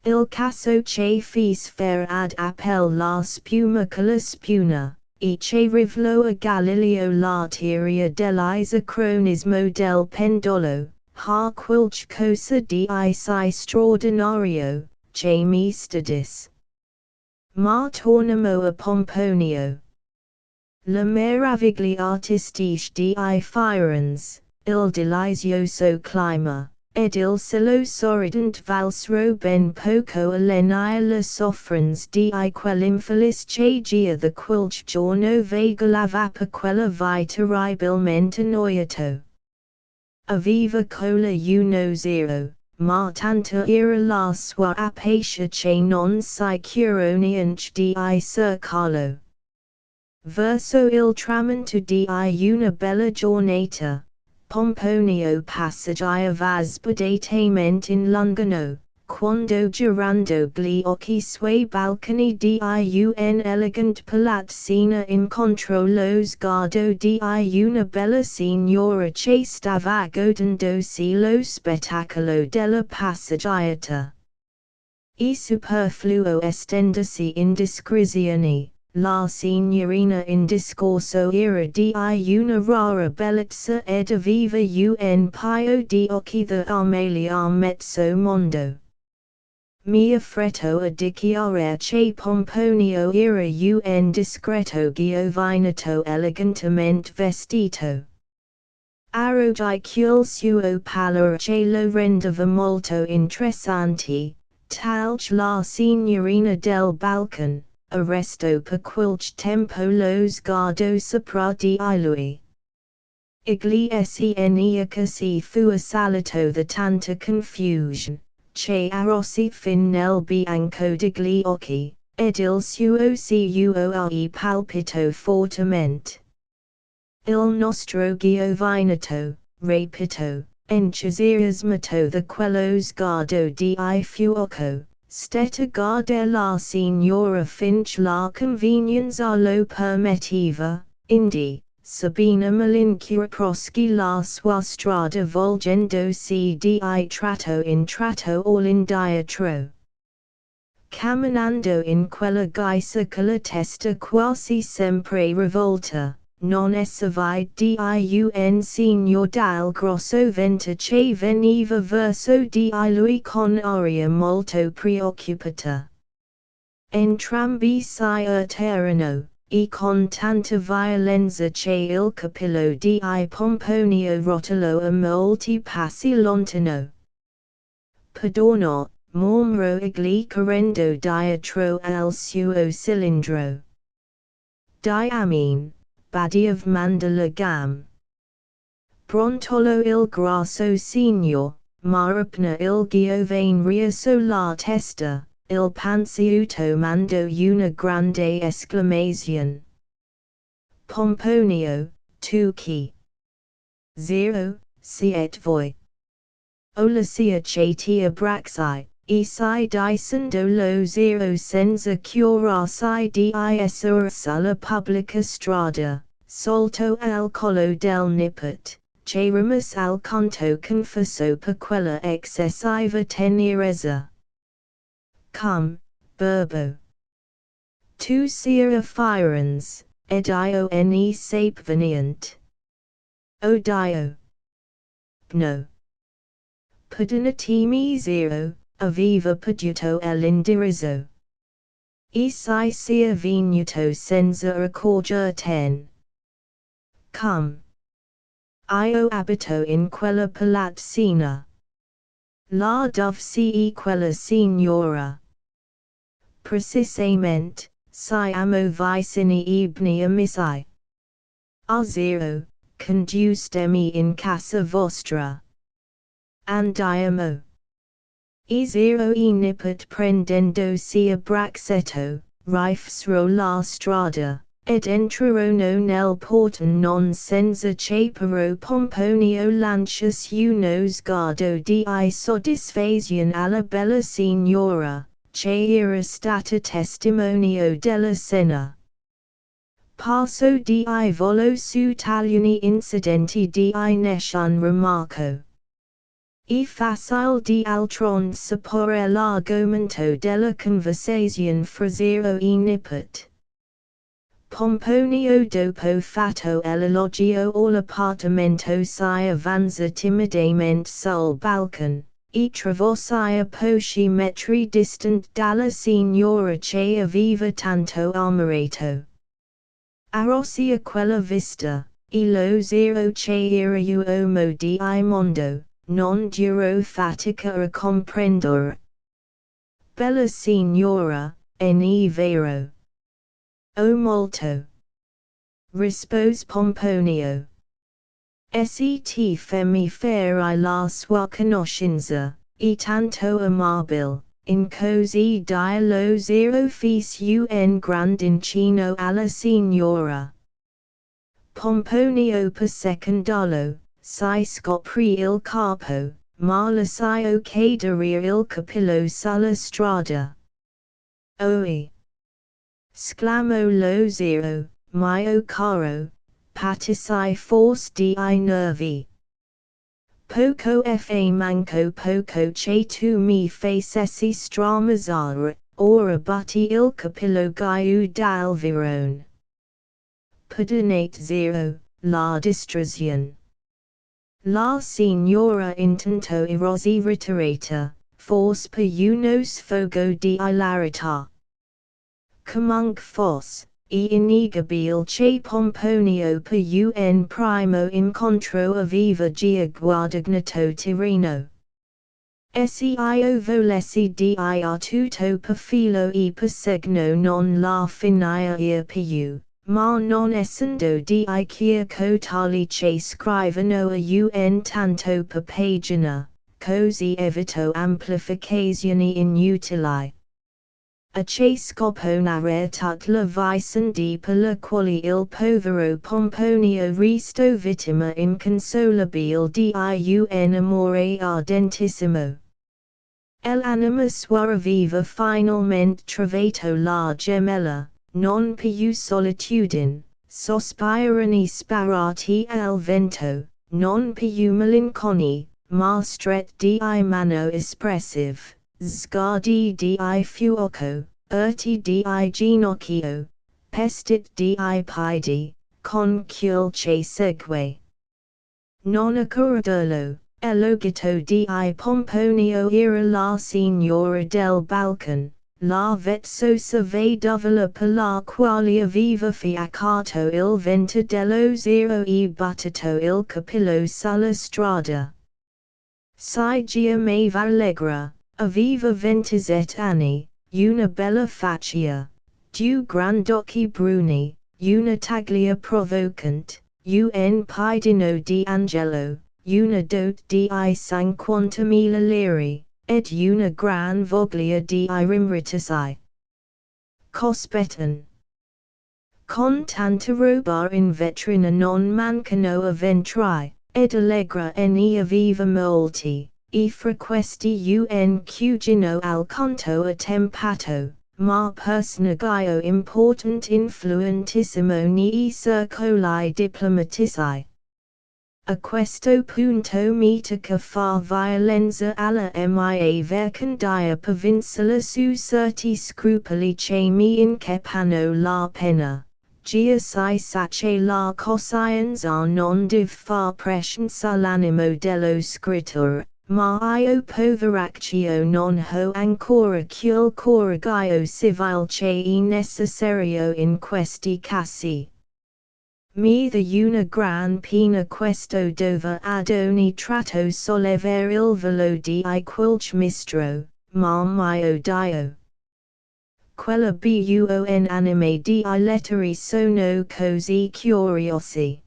Il caso che fis fare ad appel la spuma che la spuna, e che rivelò a Galileo la teoria dell'isocronismo del pendolo. Ha qualche cosa di straordinario, che mi studis. Ma torniamo a Pomponio. La meraviglia artistica di Firenze, il delizioso clima, ed il cielo sorridente valsero ben poco a lenire le soffranze di quell'infelice gia da qualche giorno vagolava per quella vai terribilmente annoiato. Aveva cola uno zero, ma tanta era la sua apatia che non si curò neanche di cercarlo. Verso il tramonto di una bella giornata, Pomponio passeggiava speditamente in lungano, quando girando gli occhi sui balconi di un elegante palazzina incontrò lo sguardo di una bella signora che stava godendosi lo spettacolo della passeggiata. E superfluo estendersi in discrezione. La signorina in discorso era di una rara bellezza ed aveva un paio di occhi da amelia mezzo mondo. Mi affretto a dichiarare che Pomponio era un discreto giovanetto elegantemente vestito. Arroghi il suo pallore che lo rendeva molto interessante, talche la signorina del balcone. Arresto per qualche tempo lo sguardo sopra di lui. Igli sceniaca si fu assalito da tanta confusion, che arrossi fin nel bianco degli occhi, ed il suo cuore palpitò fortemente. Il nostro giovanetto, repito, entusiasmato da quello sguardo di fuoco. Stette guarda la signora finch la convenienza lo permetteva, indi, Sabina malincuroproschi la sua strada volgendosi di tratto in tratto all'indietro. Camminando in quella guisa che la testa quasi sempre rivolta. Non esseva di un signor dal grosso vento che veniva verso di lui con aria molto preoccupata. Entrambi si erano, e con tanta violenza che il capello di Pomponio rotolò a molti passi lontano. Perdono, mormorò egli correndo dietro al suo cilindro. diamine, badi of mandala gam. Brontolo il grasso signor, marapna il giovane riaso la testa, il pansiuto mando una grande exclamazione. Pomponio, tuki. 0, siet voi. Olacia chatia braxi, esai dicendo lo 0 senza curasi disur sulla publica strada, solto al collo del nipot. Cheramus al conto confisso per quella excessiva tenerezza. Cum, burbo. Tu sia affirens, ed io ne sapeveniant. O dio. Pno. Pudinatimi 0, aviva puduto l'indirizzo. Esai sia venuto senza accorger 10. Cum. Io abito in quella palazzina. La dove see quella signora. Precisamente, siamo vicini ibni amici. A 0, congiustemi in casa vostra. Andiamo. E 0 e nipot prendendo sia braccetto, rifsro la strada. Ed entrarono nel porton non senza chaparro Pomponio lancius uno sguardo di soddisfazione alla bella signora, che era stata testimonio della scena. Passo di volo su taluni incidenti di nessun remarco. E facile di altron supporre l'argomento della conversazione fra 0 e nipot. Pomponio dopo fatto l'elogio all'appartamento si avanza timidamente sul balcone, e traversa pochi metri distant dalla signora che aveva tanto ammirato. Arrosi a quella vista, e lo 0 che era uomo di mondo, non durò fatica a comprendere. Bella signora, è vero. O molto. Rispose Pomponio. Set femi feri la sua conoscenza, e tanto amabil, in così dia lo 0 fis un grandincino alla signora. Pomponio per secondalo, si scoprì il capo, ma lasciò cadere il capello sulla strada. Oi! Sclamò lo 0, mio caro, patisci forse di nervi. Poco fa manco poco che tu mi facessi stramazzare, ora butti il capello giù dal virone. Pudinate 0, la distrazione. La signora intanto erosi ritirata, forse per uno sfogo di ilarità. Comunque fosse, è innegabile che Pomponio per un primo incontro aveva già guadagnato terreno. Se io volessi dir tutto per filo e per segno non la finire più, ma non essendo di che tali che scrivono a un tanto per pagina, così evito amplificazioni inutili. A che scopo narrare tutta la vicenda per la quale il povero Pomponio resto vittima inconsolabile di un amore ardentissimo. L'anima sua aveva finalmente trovato la gemella, non più solitudine, sospironi sparati al vento, non più malinconi, ma stret di mano espressive. Sguardi di fuoco, urti di ginocchio, pestit di piedi, con quel che segue. Non accurato, elogito di Pomponio era la signora del balcone, la vezzosa vedova per la quale aveva fiaccato il vento dello 0 e buttato il capello sulla strada. Si giamava allegra. Aveva 27 anni, una bella faccia, due grand'occhi bruni, una taglia provocant, un pidino di angelo, una dote di cinquantamila liri, ed una gran voglia di rimritasai. Cospetan. Con tanta roba in vetrina non mancano avventri, ed allegra enia viva molti, e fra questi un cugino al conto attempato, ma personaggio important influentissimo nei circoli diplomatici. A questo punto mitica fa violenza alla mia vecandia provinciale su certi scrupoli che mi inceppano la pena. Gia si sace la coscienza non deve far prescienza l'animo dello scrittore, ma io poveraccio non ho ancora quel coraggio civile che è necessario in questi casi. Mi da una gran pena questo dove ad ogni tratto sollevare il velo di qualche mistro, ma mio Dio. Quella buon anime di lettere sono così curiosi.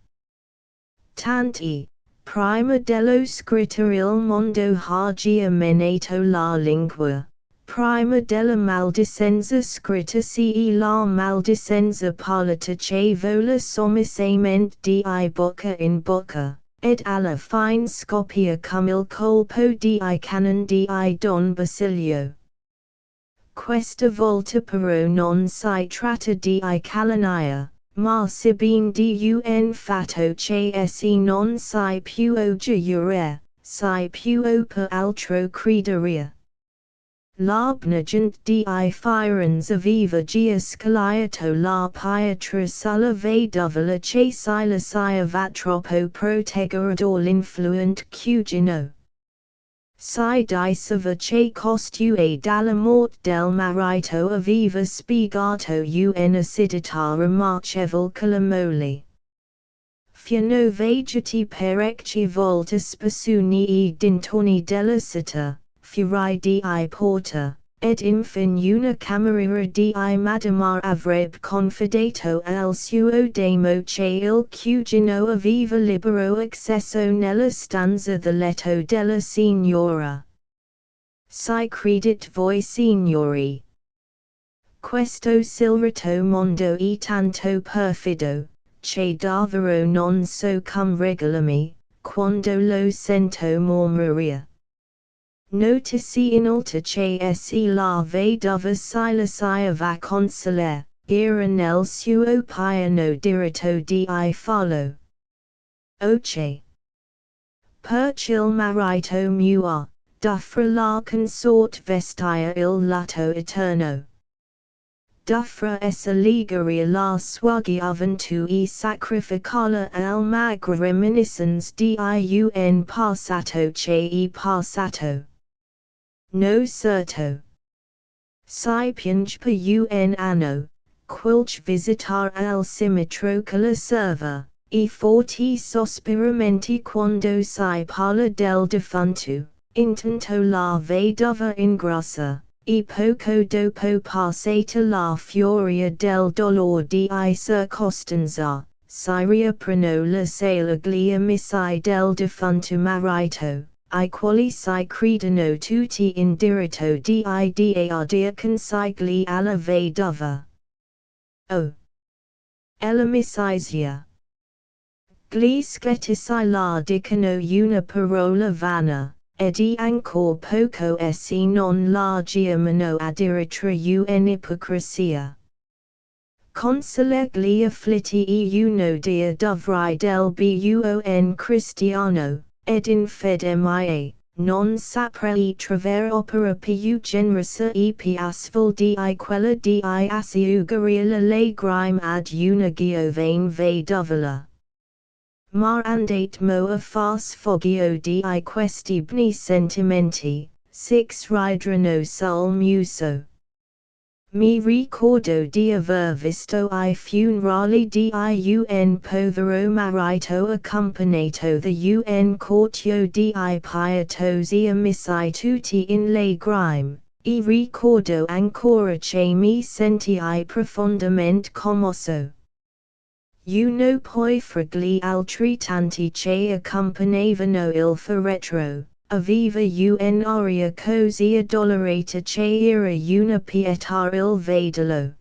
Tanti, prima dello scrittore il mondo ha già menato la lingua, prima della maldicenza scritta e la maldicenza parlata che vola sommessamente di bocca in bocca, ed alla fine scoppia come il colpo di canon di Don Basilio. Questa volta però non si tratta di calunnia, ma sebbene di un fatto che essi non si può giurare, si può per altro credere. L'abnegante di Firenze aveva già scagliato la pietra sulla vedova che si lasciava troppo proteggere dall'influente cugino. Si diceva che costui dalla morte del marito aveva spiegato un'acidità remarcevole con la moglie. Fiano vegeti parecchie volte spesso nei dintorni della città, fuori di porta, ed infine una cameriera di Madamar avrebbe confidato al suo demo che il cugino aveva libero accesso nella stanza da letto della signora. Si credit voi signori. Questo silrato mondo è tanto perfido, che davvero non so come regolarmi, quando lo sento mormorare. Notisi inoltre che essi la vedova si lasciava consolare, era nel suo piano diritto di farlo. Oce. Perch il marito mua, d'uffra la consort vestia il lato eterno. D'uffra essa ligare la sua gioventù e sacrificarla al magre reminiscence di un passato che è passato. No certo. Si piange per un anno, quilch visitar al cimitro che la serva, e forti sospiramenti quando si parla del defunto, intanto la vedova ingrassa, e poco dopo passata la furia del dolor di circostanza, si riaprono le salaglie missai del defunto marito. I quali si credono tutti in diritto di dar consigli alla vedova. Oh! Ella misisia. Gli sclettici la dicono una parola vana, ed ancor poco essi non la chiamano addirittura un'ipocrisia. Consoler gli afflitti e uno dia dovrai del buon cristiano. Ed in fede mia, non saprei trovare opera più generosa e piacevole di quella di asciugare la lagrime ad una giovane vedovola. Ma andate mo a far sfoggio di questi bni sentimenti, six ridrano sul muso. Mi ricordo di aver visto I funerali di un povero marito accompagnato da un corteo di pietosi amici tutti in lagrime, e ricordo ancora che mi sentii profondamente commosso. uno poi fragli altri tanti che accompagnavano il feretro, aveva un'aria così addolorata che era una pietà il vederlo.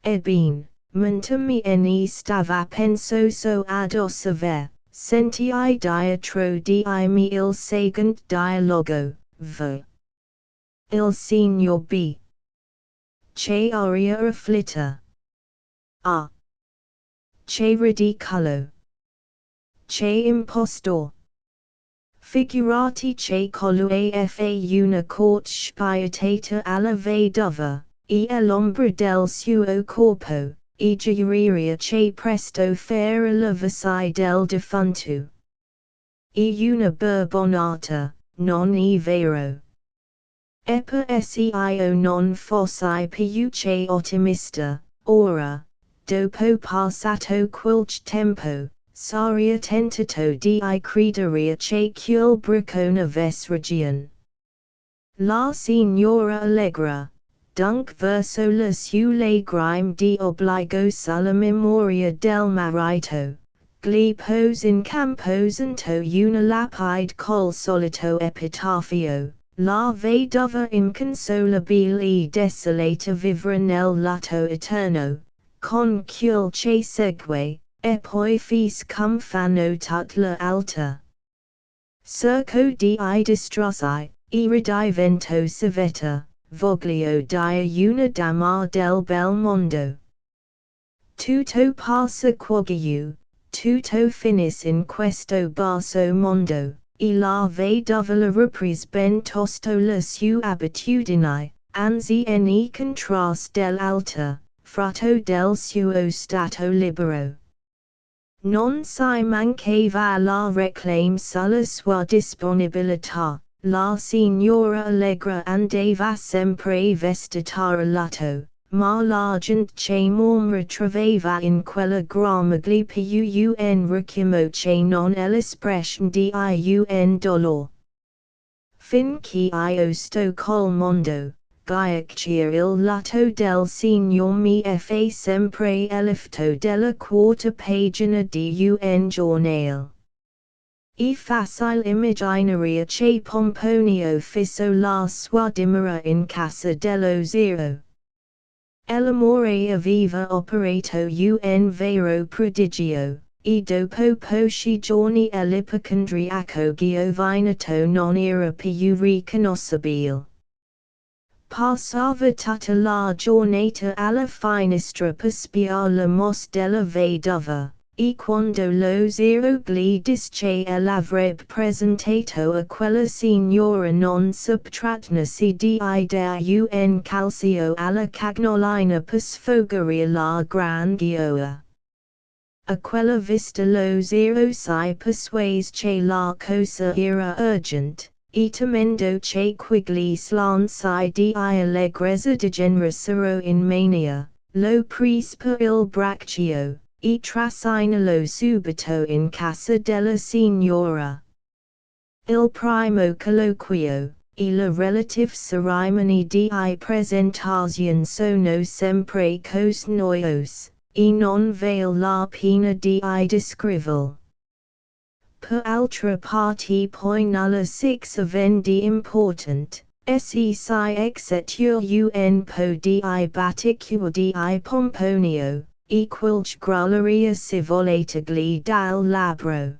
Ebbene, mentre mi stava pensoso ad osservare, sentii dietro di me il seguente dialogo, il signor B. Che aria afflitta. Ah! Che ridicolo. Che impostor. Figurati che colui fa una corte spietata alla vedova, e l'ombra del suo corpo, e giuria che presto farà la Versailles del defunto. E una burbonata, non è vero. E per io non fossi più che ottimista, ora, dopo passato qualche tempo, saria tentato di credere che quel briccone avesse ragione. La signora Allegra, dunque verso la sue grime di obbligo sulla memoria del marito, gli pose in camposanto una lapide col solito epitaffio. La vedova inconsolabile e desolata vivrà nel lato eterno, con quel che segue, e poi fis cum fanno tutta l'alta. Cerco di distrussi, e ridivento civetta, voglio dire una dama del bel mondo. Tutto passa quagiù, tutto finis in questo basso mondo. E la vedova la reprise ben tosto la sue abitudini, anzi ne contrast dell'alta, frutto del suo stato libero. Non si mancava la reclame sulla sua disponibilità, la signora Allegra andava sempre vestita a lato, ma la gente che non ritrovava in quella gramiglia più un richiamo che non l'espressione di un dolore. Finché io sto col mondo, ghiacciare il lato del signor mi fa sempre l'effetto della quarta pagina di un giornale. E facile immaginare che Pomponio fisso la sua dimora in casa dello zero. L'amore aveva operato un vero prodigio, e dopo pochi giorni l'ipocondriaco giovinato non era più riconoscibile. Passava tutta la giornata alla finestra per spiare la mos della vedova, e quando lo zero gli disse che l'avrebbe presentato a quella signora non subtrattenasi di dare un calcio alla cagnolina per sfogare la gran gioia. A quella vista lo zero si persuase che la cosa era urgente, e temendo che quegli slanci di allegrezza degenerassero in mania, lo prese per il braccio, e trascinalo subito in casa della signora. Il primo colloquio, e la relative cerimonia di presentazione sono sempre cose noiose, e non vale la pena di descriverli. Per altra parte poi nulla succede di importante, se si exetur un po di batticure di Pomponio, e quilch grolleria si volete gli dal labbro.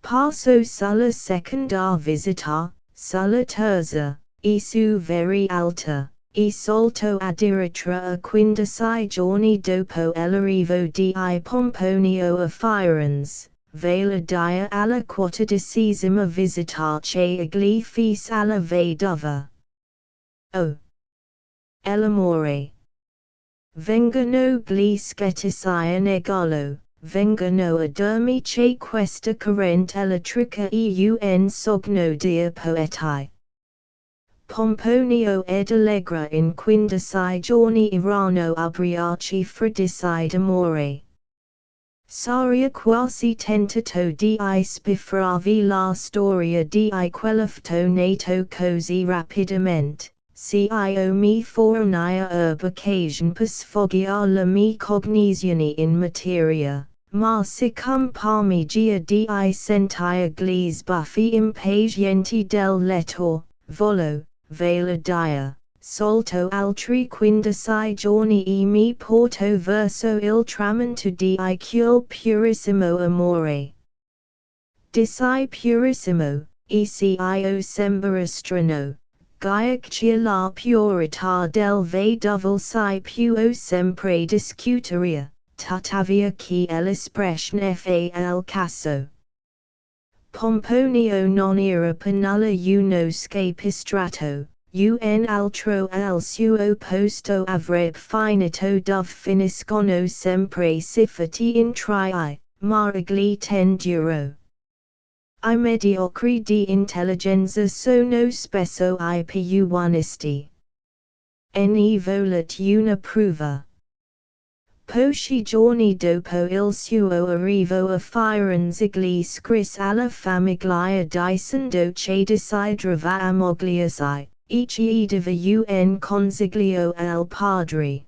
Passo sulla seconda visita, sulla terza, e su very alta, e solto addirittura a 15 giorni dopo l'arrivo di Pomponio a Firenze. Vela dia alla 14ª visita che egli fis alla vedova. Oh! L'amore! Vengono gli scettici a negarlo, vengono a dirmi che questa corrente elettrica è un sogno di poeti. Pomponio ed Allegra in 15 giorni erano ubriachi fradici d'amore. Saria quasi tentato di spiffarvi la storia di quell'effetto nato così rapidamente, cio mi foronia urbication pasfogia la mi cognitioni in materia, ma sicum parmigia di sentia glis buffi impatienti del lettor, volo, vela dia, solto altri 15 giorni e mi porto verso il tramonto di quel purissimo amore. Disai purissimo, cio sembra strano, Gaiaccia la purità del vedovil si può sempre discuteria, tuttavia che l'espressione fa il caso. Pomponio non era penale uno scapistrato, un altro al suo posto avrebbe finito dove finiscono sempre siffatti in tri, ma egli tenduro. I mediocri di intelligenza sono spesso I più onesti. Ne volet una prova. Pochi giorni dopo il suo arrivo a Firenze egli scrisse alla famiglia dicendo che desiderava ammogliarsi, e chiedeva un consiglio al padre.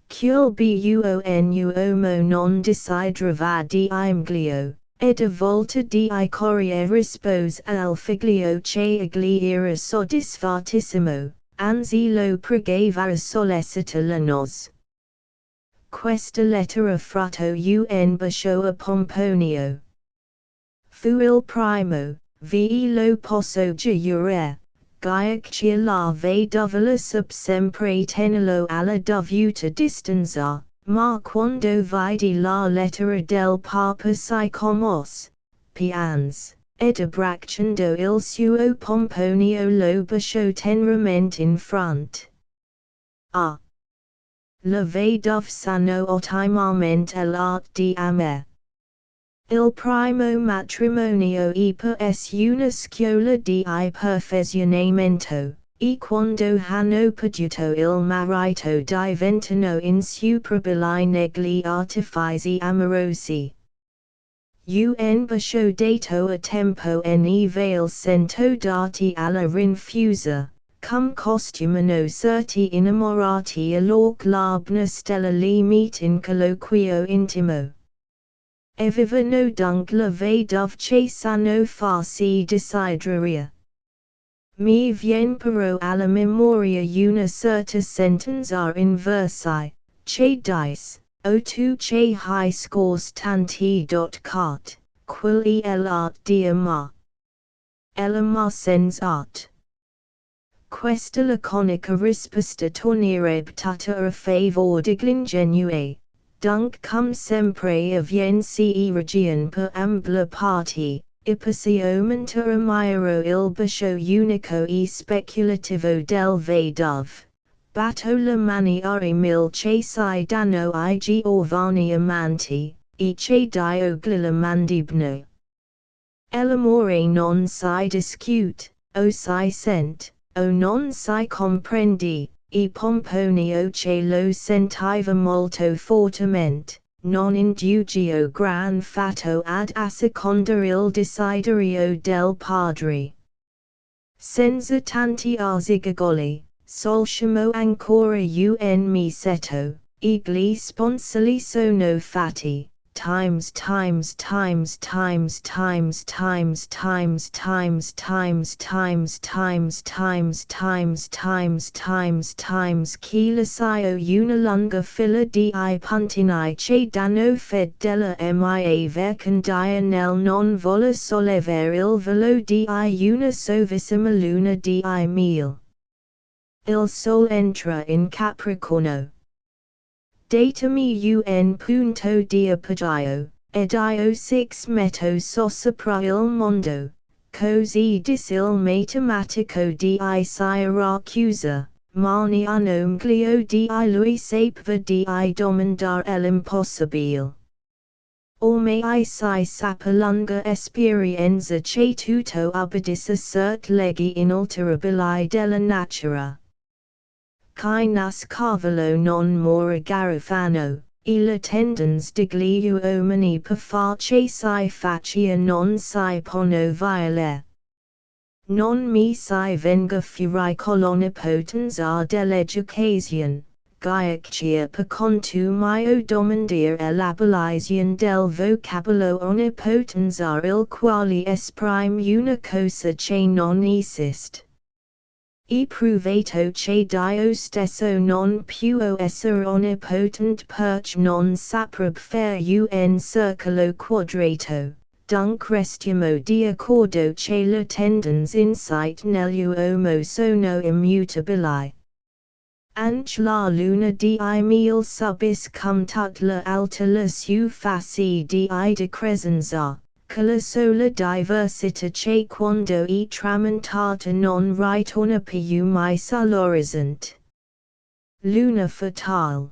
Quel buon uomo non desiderava di imglio. Ed a volta di corriere rispose al figlio che egli era soddisfattissimo, anzi lo pregava a sollecita la nos. Questa lettera frutto un bacio a Pomponio. Fu il primo, vi lo posso giurare, Gaiaccia la vedovila sub sempre tenelo alla dovuta distanza. Ma quando vidi la lettera del Papa si commos, pians, ed abbracciando il suo Pomponio lo baciò teneramente in fronte. Ah! La vedova sanno ottimamente l'art di amare. Il primo matrimonio es una scuola di perfezionamento. E quando hanno potuto il marito diventano insuperabili negli artifici amorosi. Un bacio dato a tempo ne vale cento dati alla rinfusa, cum costumano certi innamorati allorc l'abna stella li meet in colloquio intimo. E vivano dunque la vedova che sanno farsi desiderare. Mi vien però alla memoria una certa sentenza in versi, che dice, o tu che hai scors tanti cat, quili l'art di ama. L'ama senz'art. Questa laconica risposta tornerebbe tutta a favor dell'ingenue, dunque cum sempre avvien si region per ambla parti. Ipasiomento amiro il bacio unico e speculativo del vedov, batto la mani mil che si danno I Giovanni amanti, e che dio glila mandibno. L'amore non si discute, o si sent, o non si comprendi, e Pomponio che lo sentiva molto fortemente. Non indugio gran fatto ad assecondare il desiderio del padre. Senza tanti arzigogoli, solscimo ancora un mesetto, e gli sponsali sono fatti, times che lascio una lunga fila di puntini che danno fede della mia vecandia nel non voler sollevare il velo di una sovissima luna di mil. Il sol entra in Capricorno. Datami un punto di appoggio, ed io 6 metto sopra il mondo, così dice il matematico di Siracusa, ma non glio di lui sapeva di domandar l'impossibile. Ormai si sappa lunga esperienza che tutto obbedisce cert leggi inalterabili della natura. Chi nascavalo non mora garofano, e le tendens degli uomini per far che si faccia non si pono violare. non mi si venga fuori colonipotens a dell'education, Gaiaccia per conto mio domandare l'abilization del vocabolo onipotens a il quale esprime una cosa che non esiste. E provato che dio stesso non può essere onnipotent perché non saprebbe fare un circolo quadrato. Dunque restiamo d'accordo che le tendenze insite nell'uomo sono immutabili. Anche la luna di mille subis cum tut la alta la sue face di decrescenza, che la sola diversità che quando è tramontata non ritorna più mai sull'orizzonte. Luna fatale.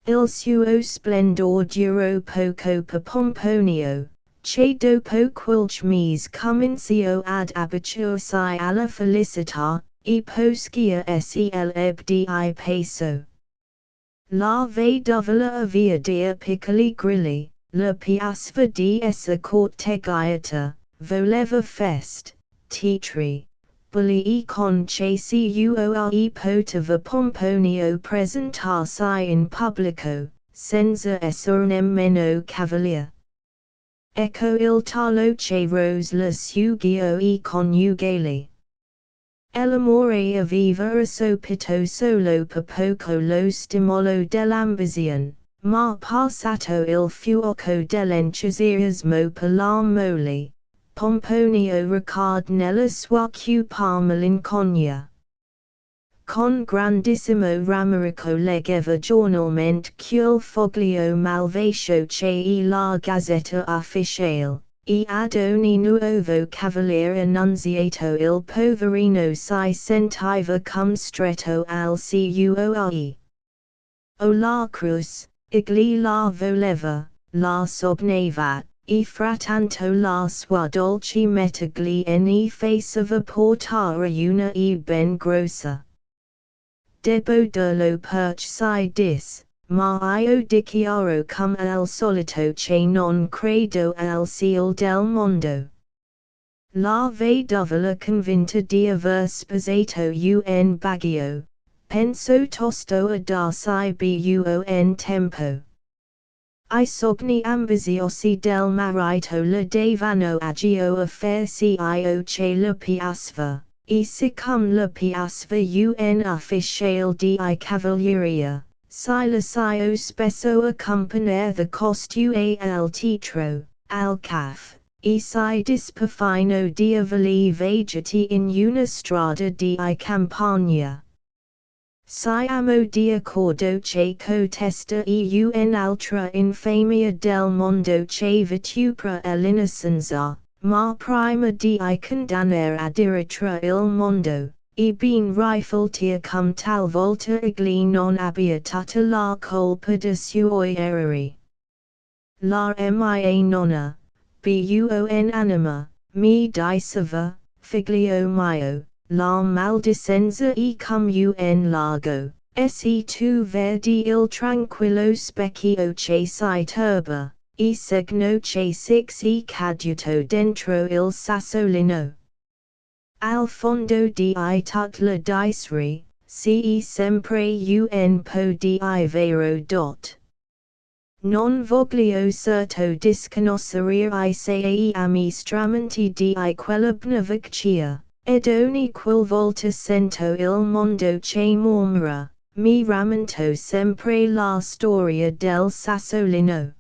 Il suo splendor durò poco per Pomponio, che dopo qualche mese cominciò ad abituarsi alla felicità, e poscia s'eleb di peso. La vedova aveva dei piccoli grilli, la piaceva di essere corteggiata, voleva fest, teatri, bulli e concessi e poteva Pomponio presentarsi in pubblico, senza essere nemmeno cavalier. Ecco il talo che rose la sugio e coniugali. L'amore aveva assopito solo per poco lo stimolo dell'ambizione, ma passato il fuoco dell'entusiasmo per la moglie, Pomponio ricade nella sua cupa malinconia. Con grandissimo rammarico leggeva giornalmente quel foglio malvagio che la gazzetta ufficiale. E ad ogni nuovo cavaliere annunziato il poverino si sentiva cum stretto al cuore. O la cruz, egli la voleva, la sognava, e frattanto la sua dolce metagli ne faceva portare una e ben grossa. Debo dirlo perché si dis. Ma io dichiaro come al solito che non credo al ciel del mondo. La vedova convinta di aver sposato un baggio, penso tosto a darsi buon tempo. I sogni ambiziosi del marito le davano agio a farsi io che le piaceva, e siccome le piaceva un ufficiale di cavalleria. Silasio spesso accompagnare the costue al teatro, al caff, e si dispafino di avali vagati in una strada di campagna. Siamo di accordo che cotesta è un'altra infamia del mondo che vitupera l'innocenza, ma prima di condannare addirittura il mondo. E ben rifletir cum talvolta egli non abbia tutta la colpa de suoi errori. La mia nonna, buon anima, mi diceva, figlio mio, la maldicenza e cum un lago, se tu vedi il tranquillo specchio che si turba, e segno che si caduto dentro il sassolino. Al fondo di tut la dicerie, si sempre un po di vero dot. Non voglio certo disconoscere I sei amministramenti di quella beneficia, ed ogni qualvolta sento il mondo che mormora, mi rammento sempre la storia del sassolino.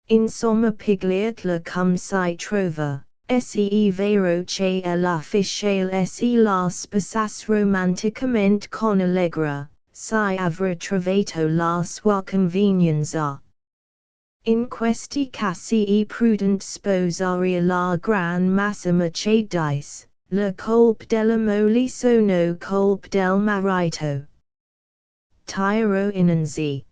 Insomma pigliatela cum si trova. Se vero che l'ufficiale se la spasas romanticamente con allegra, si avrà trovato la sua convenienza. In questi casi è prudent sposare la gran massima che dice, la colpa della moglie sono colpa del marito. Tiro innanzi.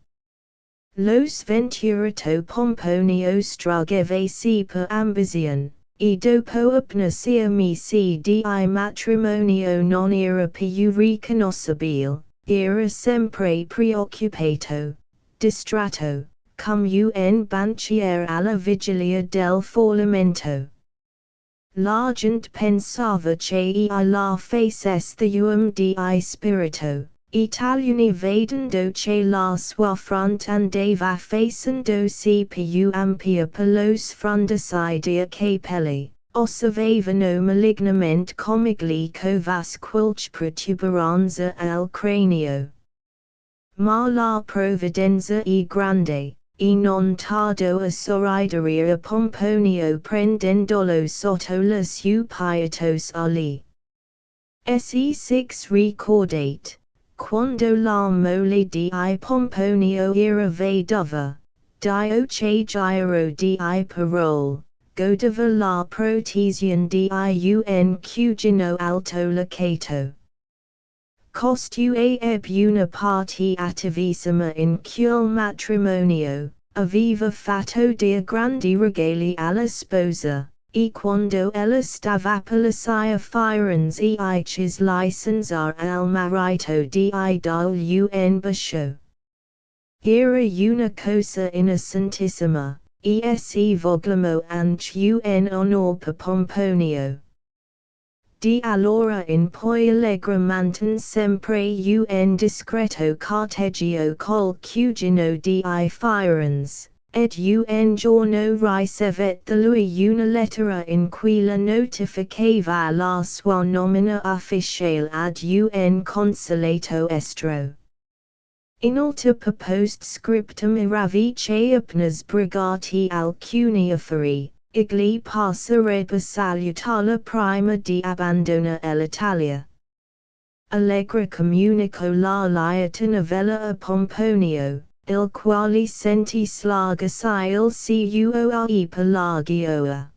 Lo sventurato Pomponio strugavasi per ambizione. E dopo abnegarsi di matrimonio non era più riconoscibile, era sempre preoccupato, distratto, come un banchiere alla vigilia del fallimento. L'argent pensava che la facesse di spirito, Italiani vedendo che la sua fronte andava facendosi più ampia per lo sfrondarsi dei capelli, osservavano malignamente comically covas qualche protuberanza al cranio. Ma la provvidenza grande, e non tardo a sorridere a Pomponio prendendolo sotto le sue pietosi ali. Se6 ricordate, quando la mole di Pomponio era vedova, dio che giro di parole, godeva la protezione di un cugino alto locato. Costui una parte attivissima in quel matrimonio, aveva fatto dei grandi regali alla sposa, e quando ella stava per lasciare Firenze I cis licenzar al marito di dargli un bacio. Era una cosa innocentissima, se vogliono anche un onor per Pomponio. Di allora in poi Allegra manten sempre un discreto corteggio col cugino di Firenze, ed un giorno ricevette da lui una lettera in cui la notificava la sua nomina ufficiale ad un consolato estero. Inoltre per postscriptum iravice appena sbrigati alcuni affari, Igli passerebbe salutarla prima di abbandonare l'Italia. Allegra comunicò la lieta novella a Pomponio, il quale sentì slagarsi il cuore per la gioia.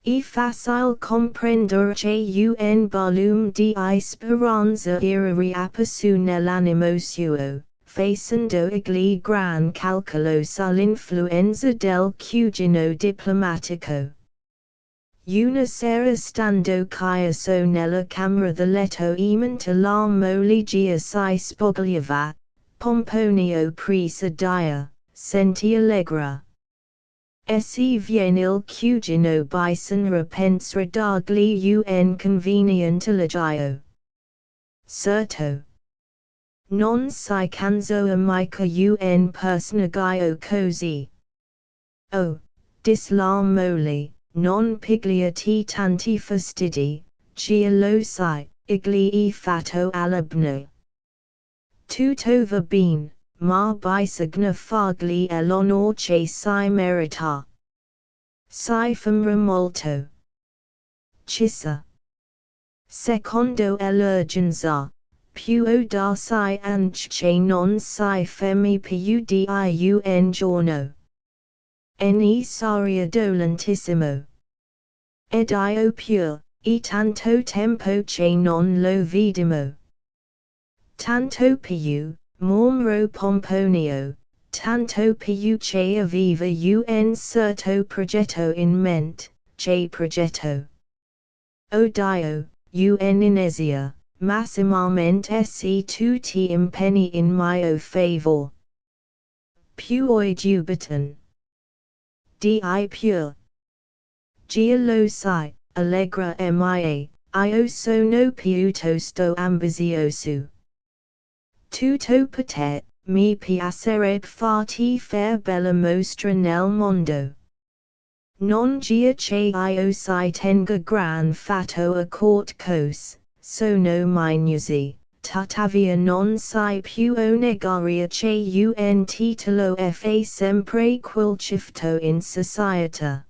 E facile comprendere che un volume di speranza era riapparso nell'animo suo, facendo egli gran calcolo sull'influenza del cugino diplomatico. Una sera stando chiuso nella camera da letto mentre la moglie si spogliava, Pomponio prese dia, sentì allegra. Se viene il cugino bison repensare dargli un conveniente elogio. Certo. Non si canzo amica un personaggio così. Oh, dis la moglie, non pigliati tanti fastidi, che lo sai, igli fatto all'abno. Tutto va bene, ma bisogna fargli l'onor che si merita. Si famra molto. Chissà. Secondo l'urgenza, più audarsi anche che non si fermi più di un giorno. Ne saria dolentissimo. Ed io pure, e tanto tempo che non lo vedimo. Tanto più, mormorò Pomponio, tanto più che aveva un certo progetto in mente, che progetto. O Dio, un'inezia, massimamente se tu ti impegni in mio favor. Puoi dubitare. Di pure. Gia lo sai, allegra mia, io sono piuttosto ambizioso. Tutto per te, mi piacerebbe farti fare bella mostra nel mondo. Non gia che io si tenga gran fatto a court cose, sono mignosi, tuttavia non si può negare che un titolo fa sempre quel cifto in società.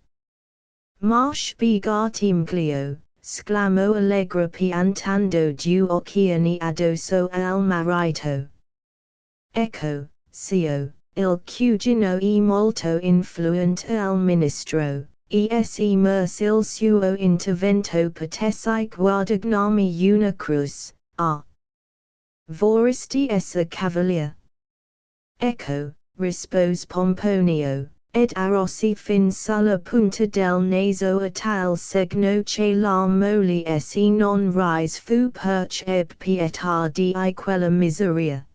Ma spiegatimelo, sclamò allegra piantando due occhioni addosso al marito. Ecco, zio, il cugino è molto influente al ministro, se merce il suo intervento potessi guadagnarmi una cruz, vorresti essere cavalier? Ecco, rispose Pomponio, ed arrossi fin sulla punta del naso a tal segno che la moglie se non rise fu perché ebbe pietà di quella miseria.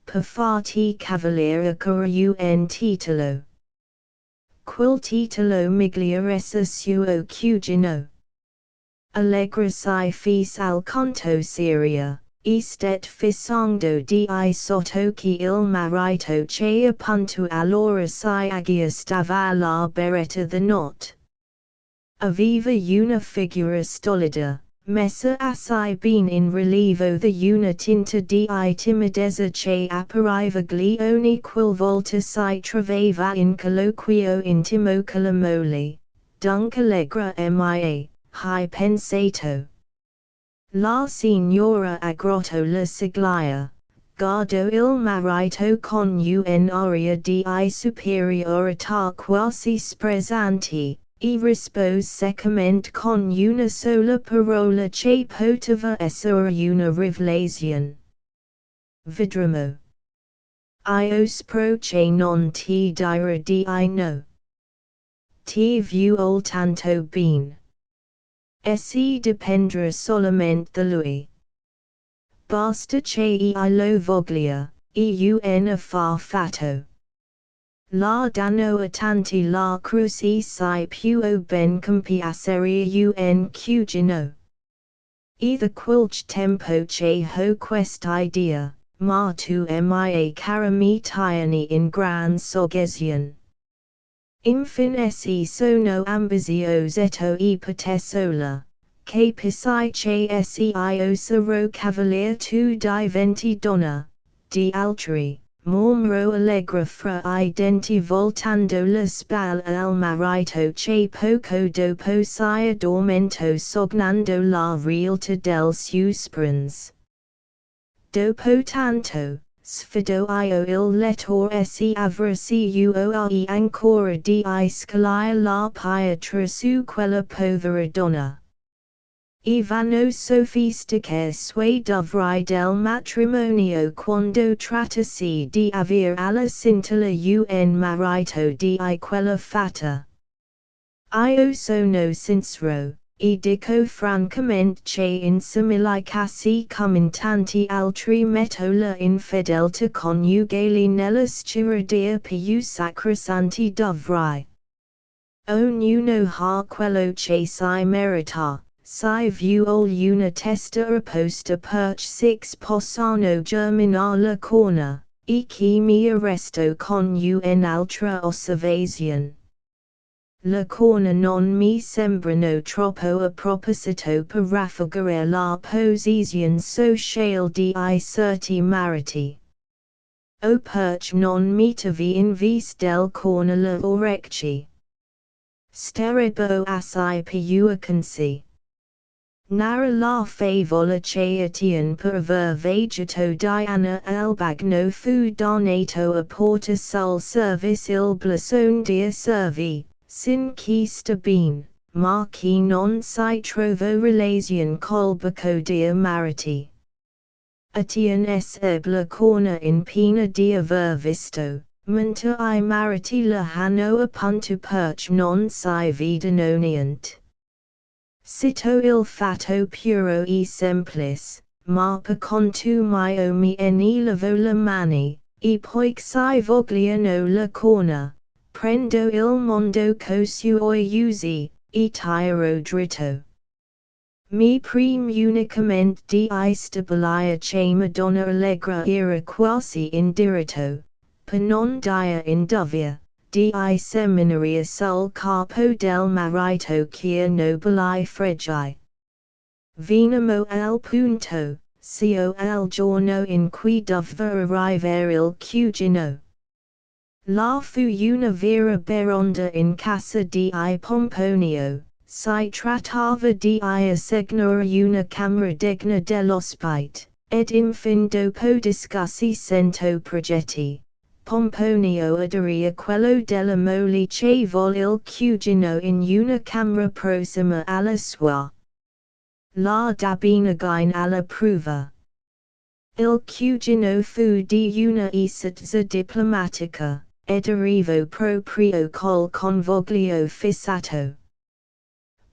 Per farti cavaliere occorre un titolo. quil titolo miglioressa suo cugino. Allegra si fis al conto seria, estet fissando di sotto che il marito che appunto allora si agia stava la beretta the not. Aveva una figura stolida, messa assai ben in rilievo the una tinta di timidezza che appariva gli ogni qual volta si trovava in colloquio intimo con la moglie, dunque allegra mia, hai pensato. La signora aggrotto la siglia, guardo il marito con un'aria di superiorità quasi sprezzante, e rispose seccamente con una sola parola che poteva essere una rivelazione. Vedremo. Io spero che non ti dirà di no. Ti vuol tanto bene. Se dipendrà solamente da lui. Basta che lo voglia, un fa fatto. La danno a tanti la cruci si può ben compiacere un cugino. Da qualche tempo che ho quest'idea, ma tu mia cara mi tieni in gran soggezione. Infine sono ambiziosetto e patesola, che pisi che io sarò cavalier tu diventi donna, di altri. Mormoro allegra fra I denti voltando la spalla al marito che poco dopo si addormento sognando la realtà del suo sprins. Dopo tanto, sfido io il lettore se avrà ancora di scagliare la pietra su quella povera donna. Vanno sofisticare sui doveri del matrimonio quando trattasi di aver alla scintilla un marito di quella fatta. Io sono sincero, e dico francamente che in simili casi come in tanti altri metto la infedeltà coniugale nella scirodia più sacrosanti doveri. Ognuno ha quello che si merita. Si vuol una testa apposta perch six possano germinar la corna, e che mi arresto con un'altra osservazione. Le corna non mi sembrano troppo a proposito per raffigurare la posizione sociale di certi mariti. O perch non mettavi in vis del corna le orecchie. Starebo assai più consi. Nara la favola che atian per aver vegeto Diana albagno fu donato a porta sul service il blasone dia servi, sin che sta ben, ma che non si trovo relazione col becco dia mariti. Atian la corna in pena di aver visto, mentre I mariti la hanno appunto perch non si vedono niente. Cito il fatto puro e semplice, ma per conto mio mi lavo le mani, e poi si vogliono la corna, prendo il mondo co suoi usi, e tiro dritto. Mi preme unicamente di stabilire che Madonna Allegra era quasi in diritto, per non dire in dovere, di seminare sul capo del marito che nobili fregi. Venimo al punto, cio al giorno in cui doveva arrivare il cugino. La fu una vera beronda in casa di Pomponio, si trattava di assignare una camera degna dell'ospite, ed infine dopo discussi cento progetti. Pomponio aderì a quello della moglie che vol il cugino in una camera prossima alla sua. La dabinaggine alla prova. Il cugino fu di una esattezza diplomatica, ed arrivò proprio col convoglio fissato.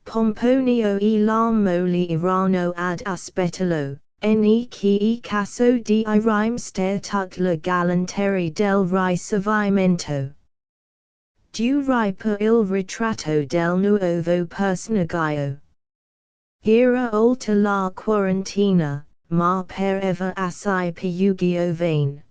Pomponio e la moglie erano ad aspettarlo. Che caso di rimster tut la galanteria del ricevimento. Durai per il ritratto del nuovo personaggio. Era oltre la quarantina, ma pareva assai più giovane.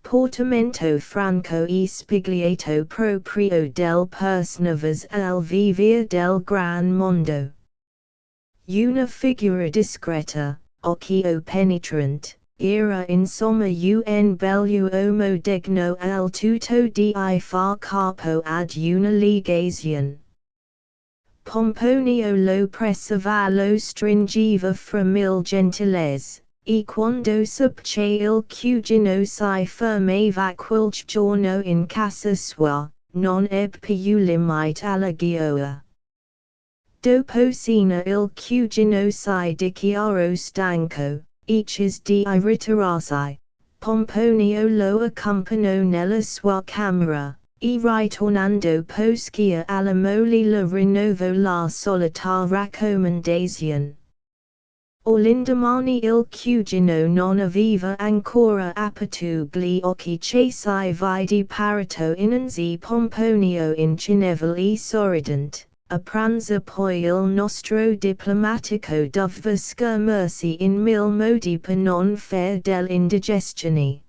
Portamento franco e spigliato proprio del personaggio al vivere del gran mondo. Una figura discreta, occhio penetrante, era insomma un bell'uomo degno al tutto di far capo ad una legazione. Pomponio lo pressava lo stringeva fra mille gentilezze, e quando subce il cugino si fermava qualche giorno in casa sua, non ebbe più limite alla gioia. Dopo cena il cugino si dichiarò stanco, each di ritirarsi. Pomponio lo accompagnò nella sua camera, e ritornando poscia alla moglie le rinnovò la solita raccomandazione. All'indomani il cugino non aveva ancora aperto gli occhi che si vide parato innanzi Pomponio incinevole e sorridente. A pranzo poi il nostro diplomatico doveva schermarsi in mille modi per non fare dell'indigestione.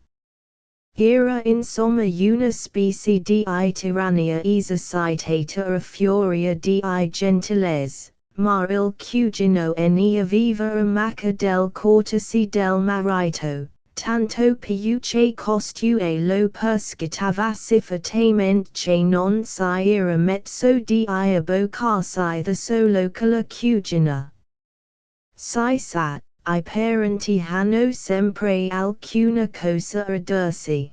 Era insomma una specie di tirannia esercitata a furia di gentilezze, ma il cugino ne aveva a macchia del cortesi del marito, tanto più che costui lo perseguitava siffatamente che non si era messo di abboccarsi da solo che la cugina. Si sa, I parenti hanno sempre alcuna cosa a dirsi.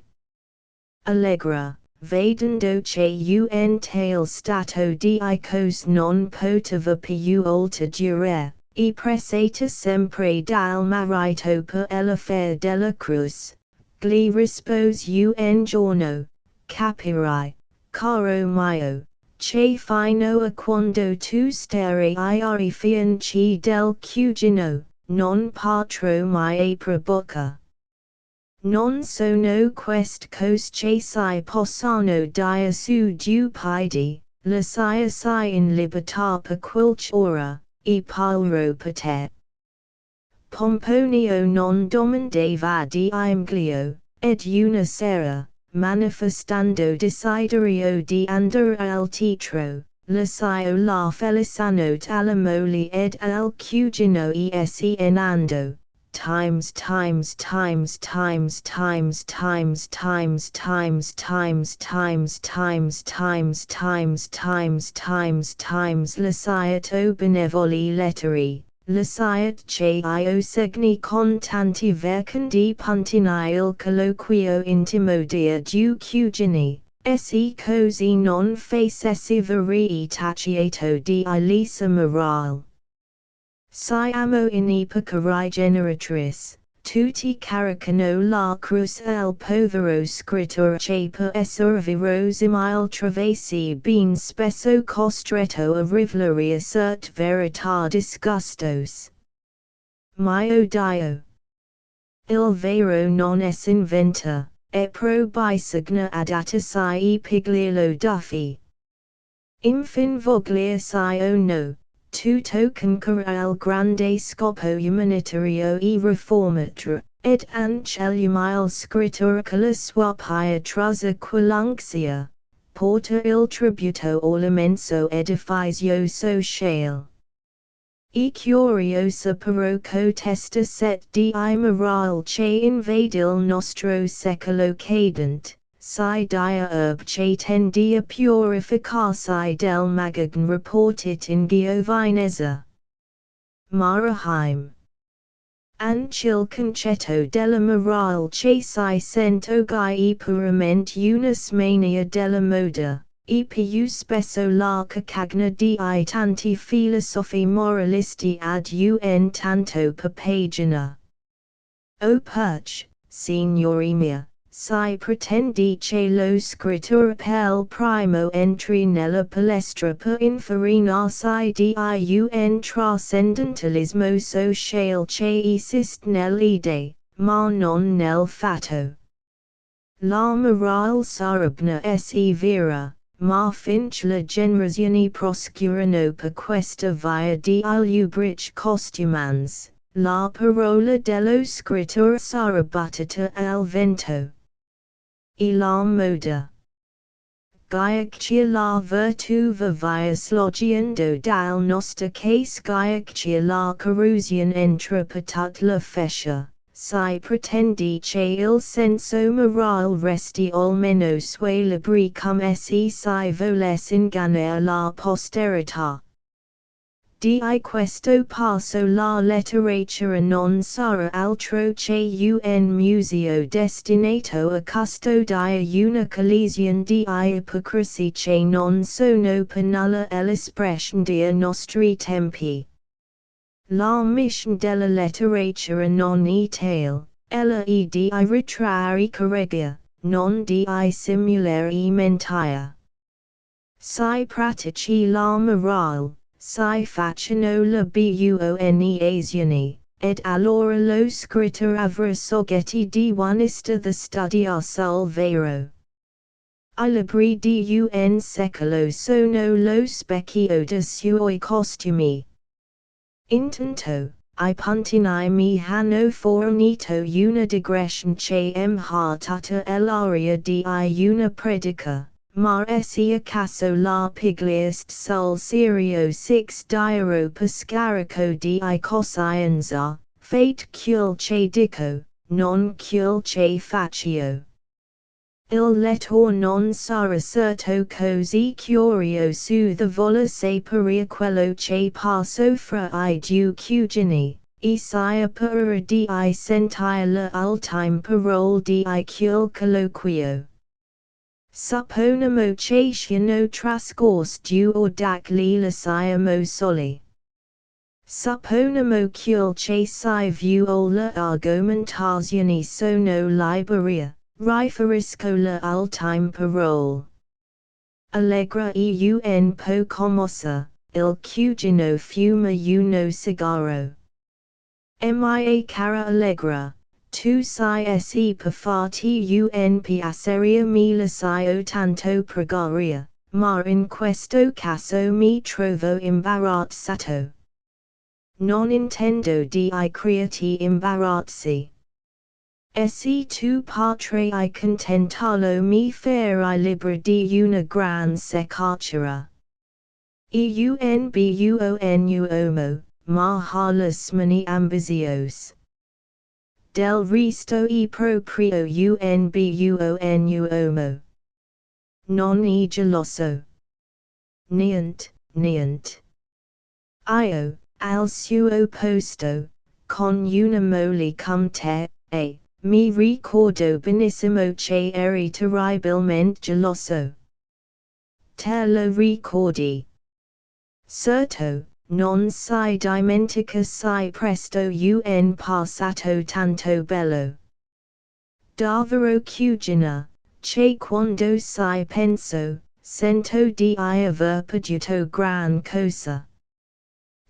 Allegra, vedendo che un tal stato di cose non poteva più oltraggiare, e pressata sempre dal marito per l'affare della cruz, gli rispose un giorno, capirai, caro mio, che fino a quando tu starai ai fianchi del cugino, non potrò mai aprir bocca. Non sono queste cose che si possono dire su due piedi, lasciarsi in libertà per qualche ora, e pauro per te. Pomponio non domandava di imglio, ed una sera, manifestando desiderio di andare al teatro, lasciò la felicanotte alla moglie ed al cugino e scenando. Times lasciato benevoli lettere, lasciat che io segni con tanti vercandi puntini il colloquio intimo dia due cugini, se così non facessi vari tacciato di Lisa morale. Siamo in epoca rigeneratrice, tutti caricano la cruz al povero scrittore che per essere verosimile travessi ben spesso costretto a rivelare certe verità disgustose. Mio Dio! Il vero non es inventa, e pro bisogna adattarsi e pigliarlo duffi. Infin vogliersi o no. Tutto concorre al grande scopo umanitario e riformatore, ed anch'egli scrittore che la sua pietrosa qualunque porta il tributo all'immenso edificio sociale. E curiosa però cotesta set di morale che invade il nostro secolo cadente. Si dia che tendi a purificarsi del magagn reportit in Giovinezza. Marahime. Anche il concetto della morale che si sente oggi puramente una smania della moda, e più spesso la cagna di tanti filosofi moralisti ad un tanto per pagina. O perch, signori mia. Si pretende che lo scrittore per primo entri nella palestra per infarinarsi di un trascendentalismo sociale che esiste nell'idea, ma non nel fatto. La morale sarebbe vera, ma finch la generazione proscurano per questa via di lubric costumans, la parola dello scrittore sarà buttata al vento. E la moda. Gaiaccia la virtuva via slogiando dal nostro case gaiaccia la corruzione entra patat la fescia, si pretendi che il senso morale resti almeno sui libri come se si volesse ingannare la posterità. Di questo passo la letteratura non sarà altro che un museo destinato a custodire una collezione di ipocrisie che non sono per nulla l'espressione dei nostri tempi. La mission della letteratura non è tale, ella è di ritrarre correggia, non di simulare mentire. Si pratici la morale, si facciano le buone ed allora lo scrittore avrà soggetti di onesta the studiar sul vero. I libri di un secolo sono lo specchio de suoi costumi. Intanto, I puntini mi hanno fornito una digressione che tutta l'aria di una predica. Ma esse acaso la pigliast sul serio six diaro per scarico di coscienza, fate quel che dico, non quel che faccio. Il lettore non sarà certo così curioso da voler sapere quello che passo fra I due cugini, e si appura di sentire le ultime parole di quel colloquio. Supponemo che siano trascorsi 2 ore le siamo soli. Supponemo quel che si vuole argomentazioni sono libera, riferisco le ultime parole. Allegra e un po' commossa, il cugino fuma uno sigaro. Mia cara Allegra, tu sei per farti un piacere me lascio tanto pregare, ma in questo caso mi trovo imbarazzato. Non intendo di crearti imbarazzi. Se tu potrai contentarlo mi farai libero di una gran seccatura. Un buon uomo, ma ha las mani ambitiose. Del resto e proprio un buon uomo. Non è geloso. Niente. Io, al suo posto, con una moglie come te, mi ricordo benissimo che eri terribilmente geloso. Te lo ricordi? Certo, non si dimentica si presto un passato tanto bello. Davvero cugina, che quando si penso, sento di aver perduto gran cosa.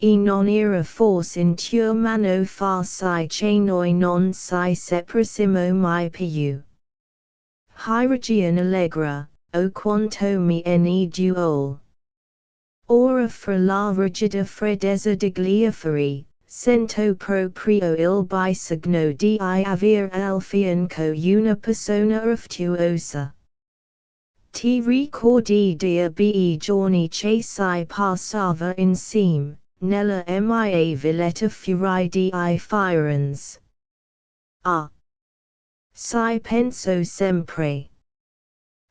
E non era forse in tua mano far si che noi non si separissimo mai più. Hai ragione Allegra, o quanto mi ne duole. Ora fra la rigida freddezza degli affari, sento proprio il bisogno di aver al fianco una persona affettuosa. Ti ricordi dei giorni che si passava insieme, nella mia villetta fuori di Firenze? Ah! Si penso sempre.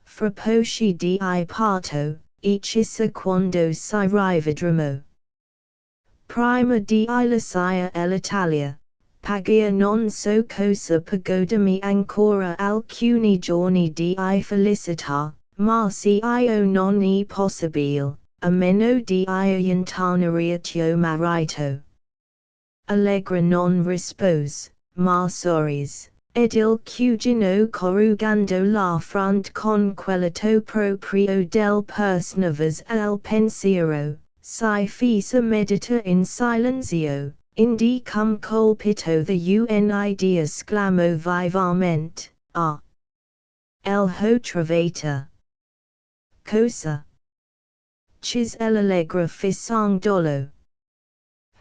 Fra pochi di parto, e chissà quando si rivedremo. Prima di lasciare l'Italia, paglia non so cosa per godermi ancora alcuni giorni di felicità, ma se io non è possibile, a meno di aiutare tuo marito. Allegra non rispose, ma sorrise, ed il cugino corrugando la fronte con quell'atto proprio del personaggio al pensiero, si fece medita in silenzio, indi cum colpito da un'idea esclamò vivamente, ah! El ho trovata. cosa. Cis l'allegra fissang dolo.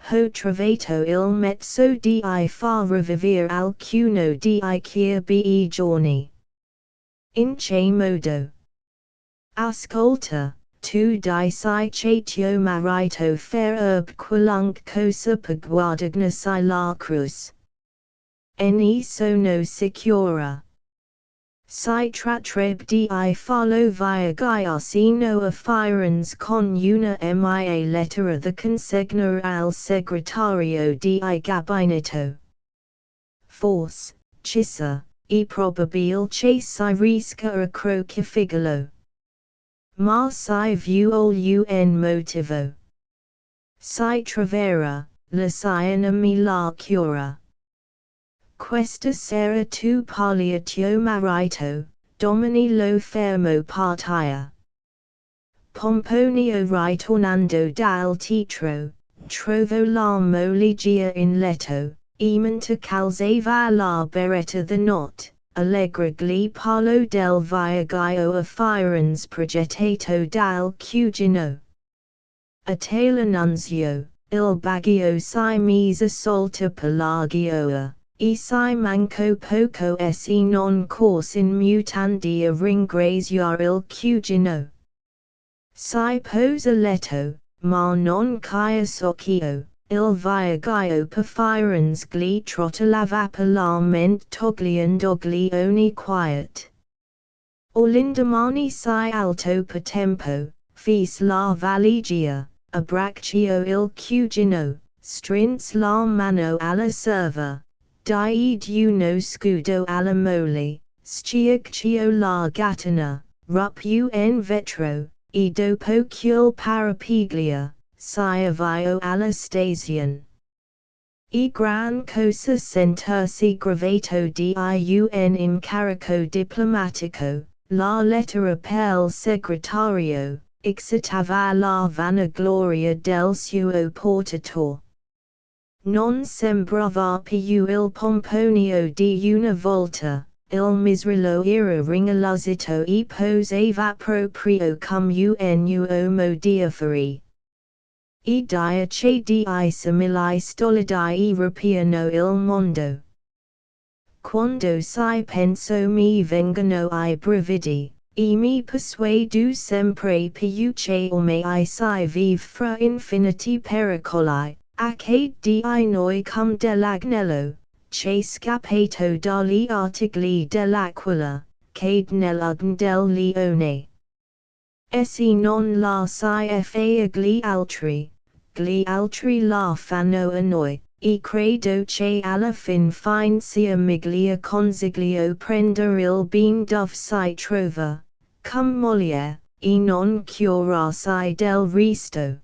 Ho trovato il mezzo di far rivivere alcuno di quei bei giorni. In che modo? Ascolta, tu dici che tuo marito farebbe qualunque cosa per guadagnarsi la cruz. Ne sono sicura. Si tratrebbe di farlo viaggiare a Firenze con una mia lettera da consegnare al segretario di gabinetto. Forse, chissà, è probabile che si riesca a crocifiggerlo. Ma si vuole un motivo. Si troverà, la siana mi la cura. Questa sera tu parli a tuo marito, domani lo fermo partia. Pomponio ritornando dal teatro, trovo la moglie in letto, mentre calzava la berretta the notte, allegri parlo del viaggio a Firenze progettato dal cugino. A te l'annunzio, il baggio si mise sotto Pelagioa. Si manco poco se non corse in mutandi a ringraziare il cugino. Si posa letto, ma non caia socchio, il viaggio per Firenze gli trottolava per la mente togliendogli ogni quiet. L'indomani si alto per tempo, fece la valigia, abbracciò il cugino, strinse la mano alla serva. Diede uno scudo alla moglie, schiacciò la gattina, ruppe un vetro, dopo quel parapiglia, si avviò alla station. Gran cosa sentirsi gravato di un incarico diplomatico, la lettera per segretario, excitava la vanagloria del suo portatore. Non sembrava più il pomponio di una volta, il misrilo era ringalluzzito e posava proprio come un uomo di affari. Dice di simili stolidi ripiano il mondo. Quando si penso mi vengono I brividi, mi persuado sempre più che ormai si vive fra infiniti pericoli. Che di noi come dell'agnello, che scappato dagli artigli dell'aquila, che nell'ugn del leone. Se non la si fa gli altri la fanno a noi, credo che alla fin sia miglior consiglio prendere il ben dove si trova, come moglie, non curarsi del resto.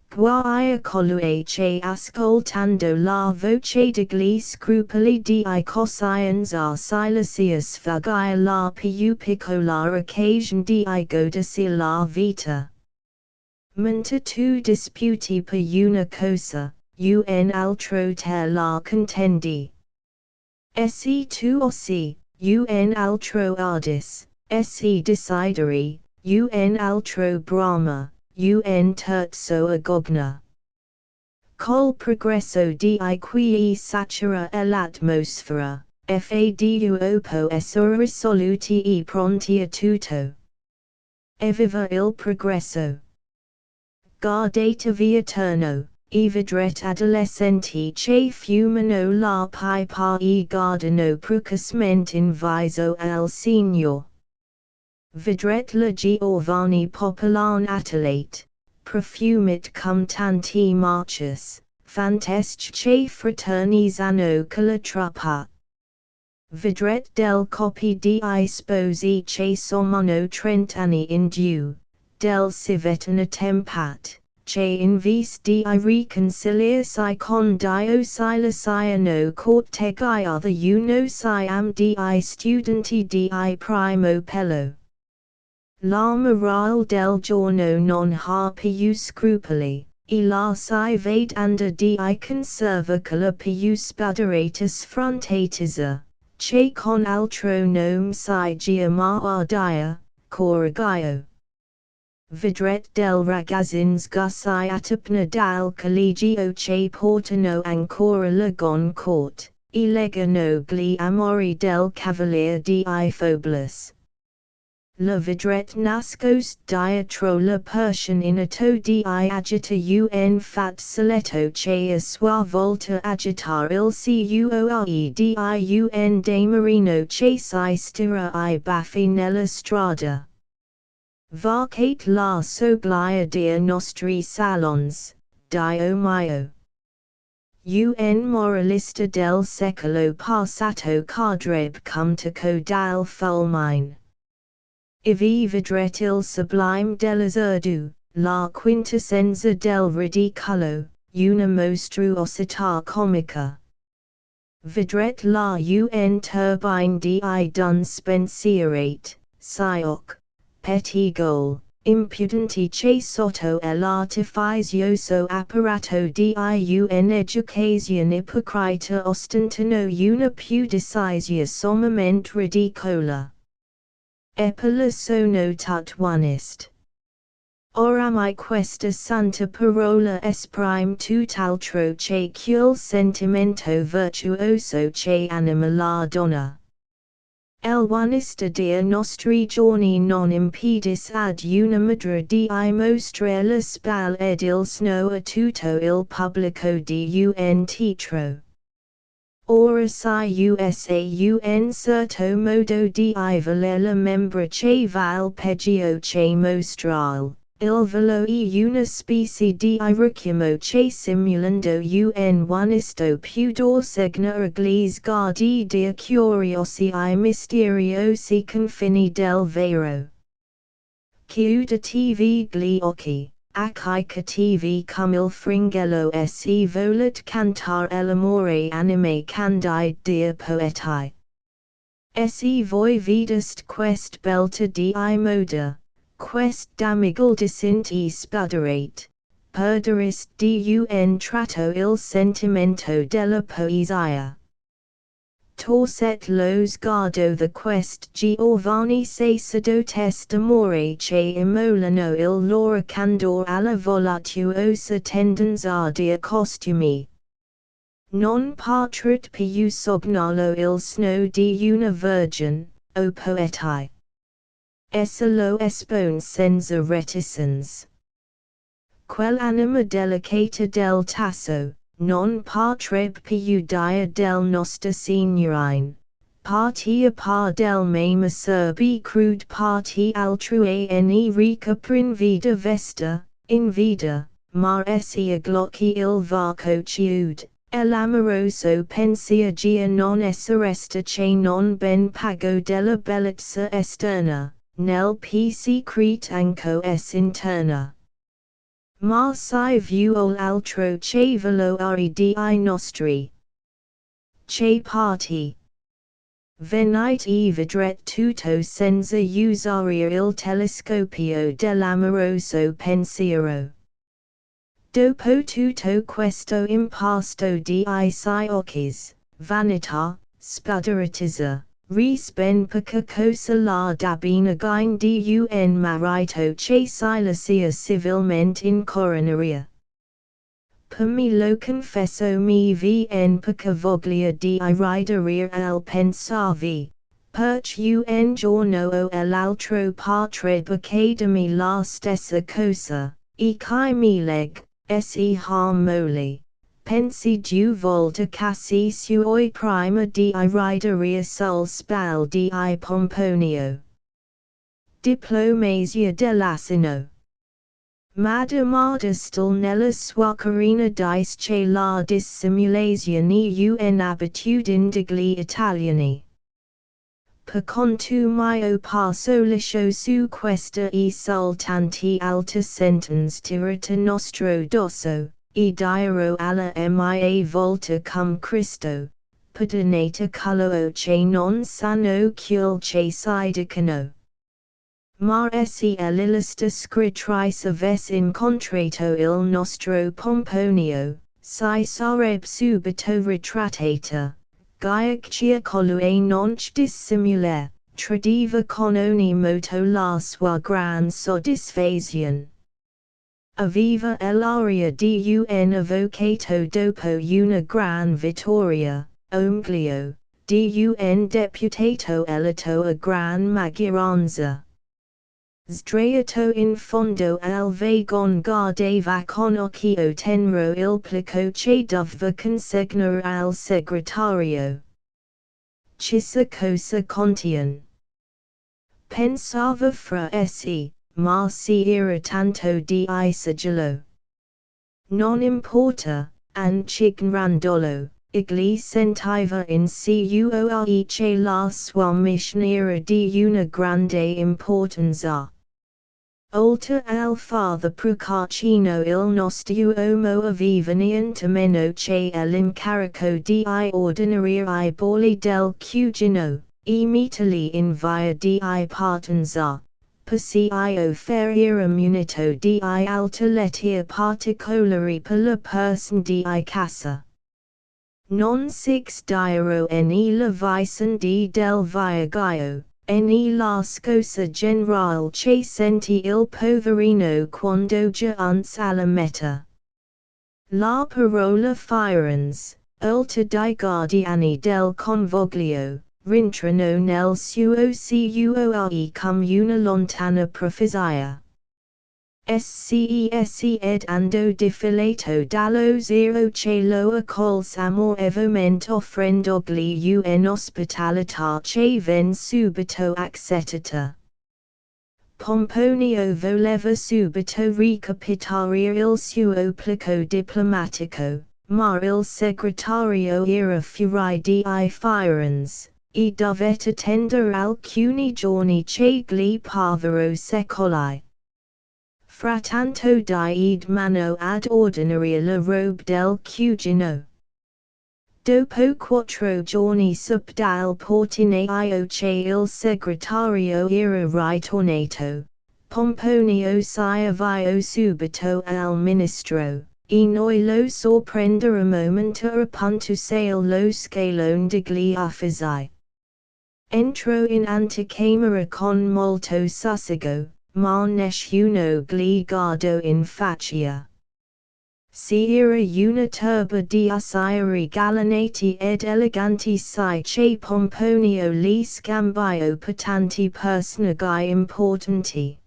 Guai colui che ascoltando la voce degli scrupoli di coscienza silenzia sfugge la più piccola occasione di godersi la vita. Mentre tu disputi per una cosa, un altro te la contendi. Se tu ossi, un altro ardis, se decideri, un altro brama. Un terzo agogna. Col progresso di qui satura l'atmosfera, fado può essere risoluti e pronti a tutto. Evviva il progresso! Guardatevi attorno, vedrete adolescenti che fumano la pipa e guardano precocemente in viso al Signor. Vedrete la giovane popolare athlete, profumit come tanti marchas, fantastici fraternizzano con la truppa. Vedrete del copy di sposi che sono 30 anni in giù, del civetano tempat, che in vista di riconciliarsi con Dio si lasciano corteggiare uno siamo di studenti di primo pelo. La morale del giorno non ha più scrupoli, la si vede andare di conserva che la più spuderata sfrontatezza, che con altro nome si chiama ardire, correggio. Vedret del ragazzins gussi attapna dal collegio che portano ancora la gon court, e legano gli amori del cavalier di Phobos. La vedret nascost dietro la Persian inato di agita un fat soletto che a sua volta agitar il cuore di un damerino che si stira I baffi nella strada. Varcate la soglia dei nostri salons, Dio mio. Un moralista del secolo passato cadreb cumtico dal fulmine. Ivi vedret il sublime dell'azzurdo, la quintessenza del ridicolo, una mostruosità comica. Vedret la un turbine di d'un spensierate, sioc, pettigol, impudenti che sotto l'artificioso apparato di un'educazione ipocrita ostentano una pudicizia sommamente ridicola. Eppure sono tutt'onest. Oramai questa santa parola esprime tutt'altro che quel sentimento virtuoso che anima la donna. El onesta dei nostri giorni non impedis ad una madre di mostrare la spalla ed il seno a tutto il pubblico di un teatro. Ora si usa un certo modo di voler la membra che val peggio che mostrare, il velo e una specie di richiamo che simulando un onesto pudor segna agli sguardi di curiosi I misteriosi confini del vero. Chiudete gli occhi. I cattivi come il fringello si volet cantar l'amore anime candide dir poeti. Si voi videst quest belta di moda, quest damigel decint e spuderate, perderist di un tratto il sentimento della poesia. Torset lo sguardo the quest Giovanni se sedotest amore che immolano il loro candor alla voluttuosa tendenza dia costumi. Non partrit più sognalo il snow di una virgin, o poeti. Essa lo espone senza reticence. Quell'anima delicata del tasso, non partreb più dia del Nostra Signorine, partia par del meme serbi crude parti altrui ne recaprin vida vesta, in vida, mar essia glocchi il varco ciude, l'amoroso pensia gia non esseresta che non ben pago della bellezza esterna, nel pc crete anco es interna. Ma si vuol altro che valori di nostri. Che parti. Venite e vedret tutto senza usare il telescopio dell'amoroso pensiero. Dopo tutto questo impasto di occhi, vanità, spudoratezza, rispen poca cosa la dabinagine di un marito che si lascia civilmente in coronaria. Per me lo confesso mi vien poca voglia di ridere al pensavi, perch un giorno o l'altro potrebbe chiedermi la stessa cosa, e che mi leg, se harmoli. Pensi giù volta casi suoi prima di ridere sul spal di Pomponio. Diplomasia dell'asino. Madamada stil nella sua carina dice la dissimulazione un'abitudine degli italiani. Per conto mio passo liscio su questa e soltanti alta sentence tirata nostro dosso. E dirò alla mia volta cum Cristo, perdonate coloro che non sanno quel che si dicono. Ma se l'illista scrittrice avesse incontrato il nostro Pomponio, si sarebbe subito ritrattata, gaiaccia colui non dissimula, tradiva con ogni moto la sua gran soddisfazione. Aviva l'aria di un avvocato dopo una gran vittoria, omglio, di un deputato eletto a gran maggioranza. Sdraiato in fondo al vagon guardava con occhio tenero il plico che doveva consegnare al segretario. Chissà cosa contiene. Pensava fra essi, ma si era tanto di sigillo. Non importa, anchignorandolo, egli sentiva in cuore che la sua missione era di una grande importanza. Oltre al fatto procacino il nostro uomo aveva niente meno che l'incarico di ordinare I bolli del cugino, e metterli in via di partenza, passi offerire munito di alta lettia particolari per la person di casa. Non six diero la vicenda del viaggio. La scossa generale che senti il poverino quando giunse alla meta. La parola Firenze, ultra dai guardiani del convoglio, rintrano nel suo cuore come una lontana profezia. Scese ed ando difilato dallo zero che lo accolse amorevolmente offrendogli un'ospitalità che ven subito accettata. Pomponio voleva subito recapitare il suo plico diplomatico, ma il segretario era fuori di Firenze, e dovette attendere alcuni giorni che gli parvero secoli. Frattanto died mano ad ordinare la robe del cugino. Dopo 4 giorni sub dal portinaio che il segretario era ritornato, Pomponio si avviò subito al ministro, e noi lo sorprenderemo appunto lo scalone degli uffici. Entrò in anticamera con molto sossego, ma nessuno gli guardò in faccia. Si era una turba di assai galanati ed eleganti sai che Pomponio li scambiò per tanti personaggi importanti.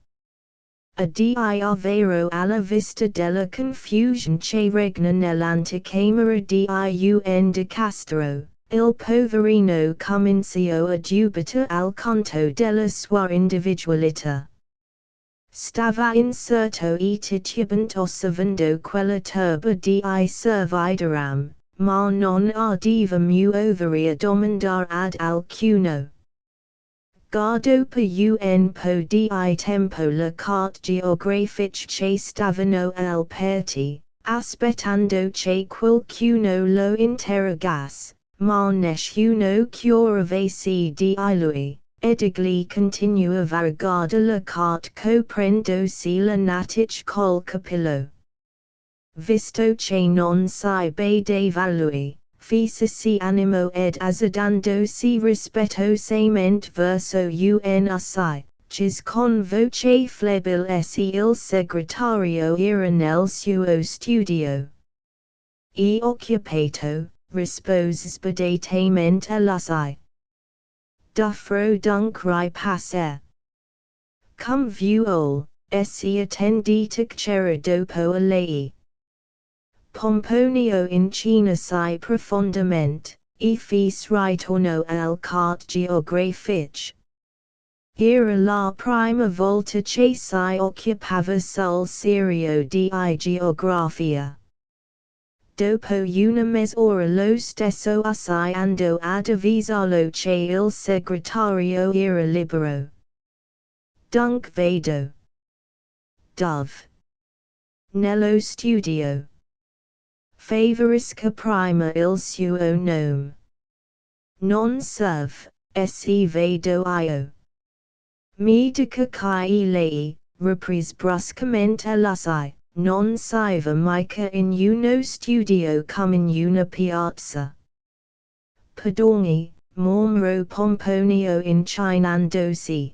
A vero alla vista della confusion che regna nell'anticamera di un de Castro, il poverino cominciò a dubitare alquanto della sua individualità. Stava incerto e titubante osservando quella turba di servitoram, ma non ardeva muovere a domandare ad alcuno. Guardò per un po' di tempo le carte geografiche che stavano aperti, aspettando che qualcuno lo interrogasse, ma nessuno chiedevasi di lui. Ed egli continuava a guardare la carte coprendosi la natic col capello. Visto che non si vedeva lui, fissasi animo ed azzardandosi rispettosamente verso un assai, cis con voce flebile essi il segretario era nel suo studio. E occupato, rispose speditamente l'assai. Duffro dunk ripasse. Cum vuol, essi attendita c'era dopo a lei. Pomponio inchinasi profondamente, e fis ritorno al carte geografiche. Era la prima volta che si occupava sul serio di geografia. Dopo una mezz'ora lo stesso assai andò ad avvisarlo che il segretario era libero. Dunk vedo. Dove? Nello studio. Favorisca prima il suo nome. Non serve, se vedo io. Mi dica che lei, riprese bruscamente l'assai. Non si va mica in uno studio come in una piazza. Perdoni, Mormro pomponio in chinandosi.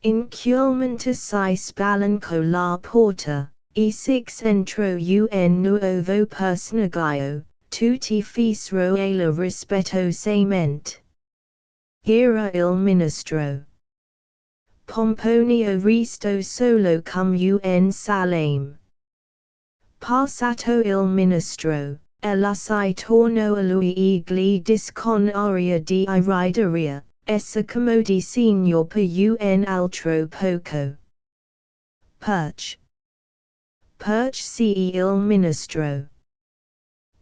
Inculmenta si spalanco la porta, e6 entro un nuovo personaggio, tutti fecero alla rispettosamente. Era il ministro Pomponio resto solo cum un salame. Passato il ministro, si tornò a lui e gli disse con aria di irideria, essa commodi signor per un altro poco. Perch sì il ministro.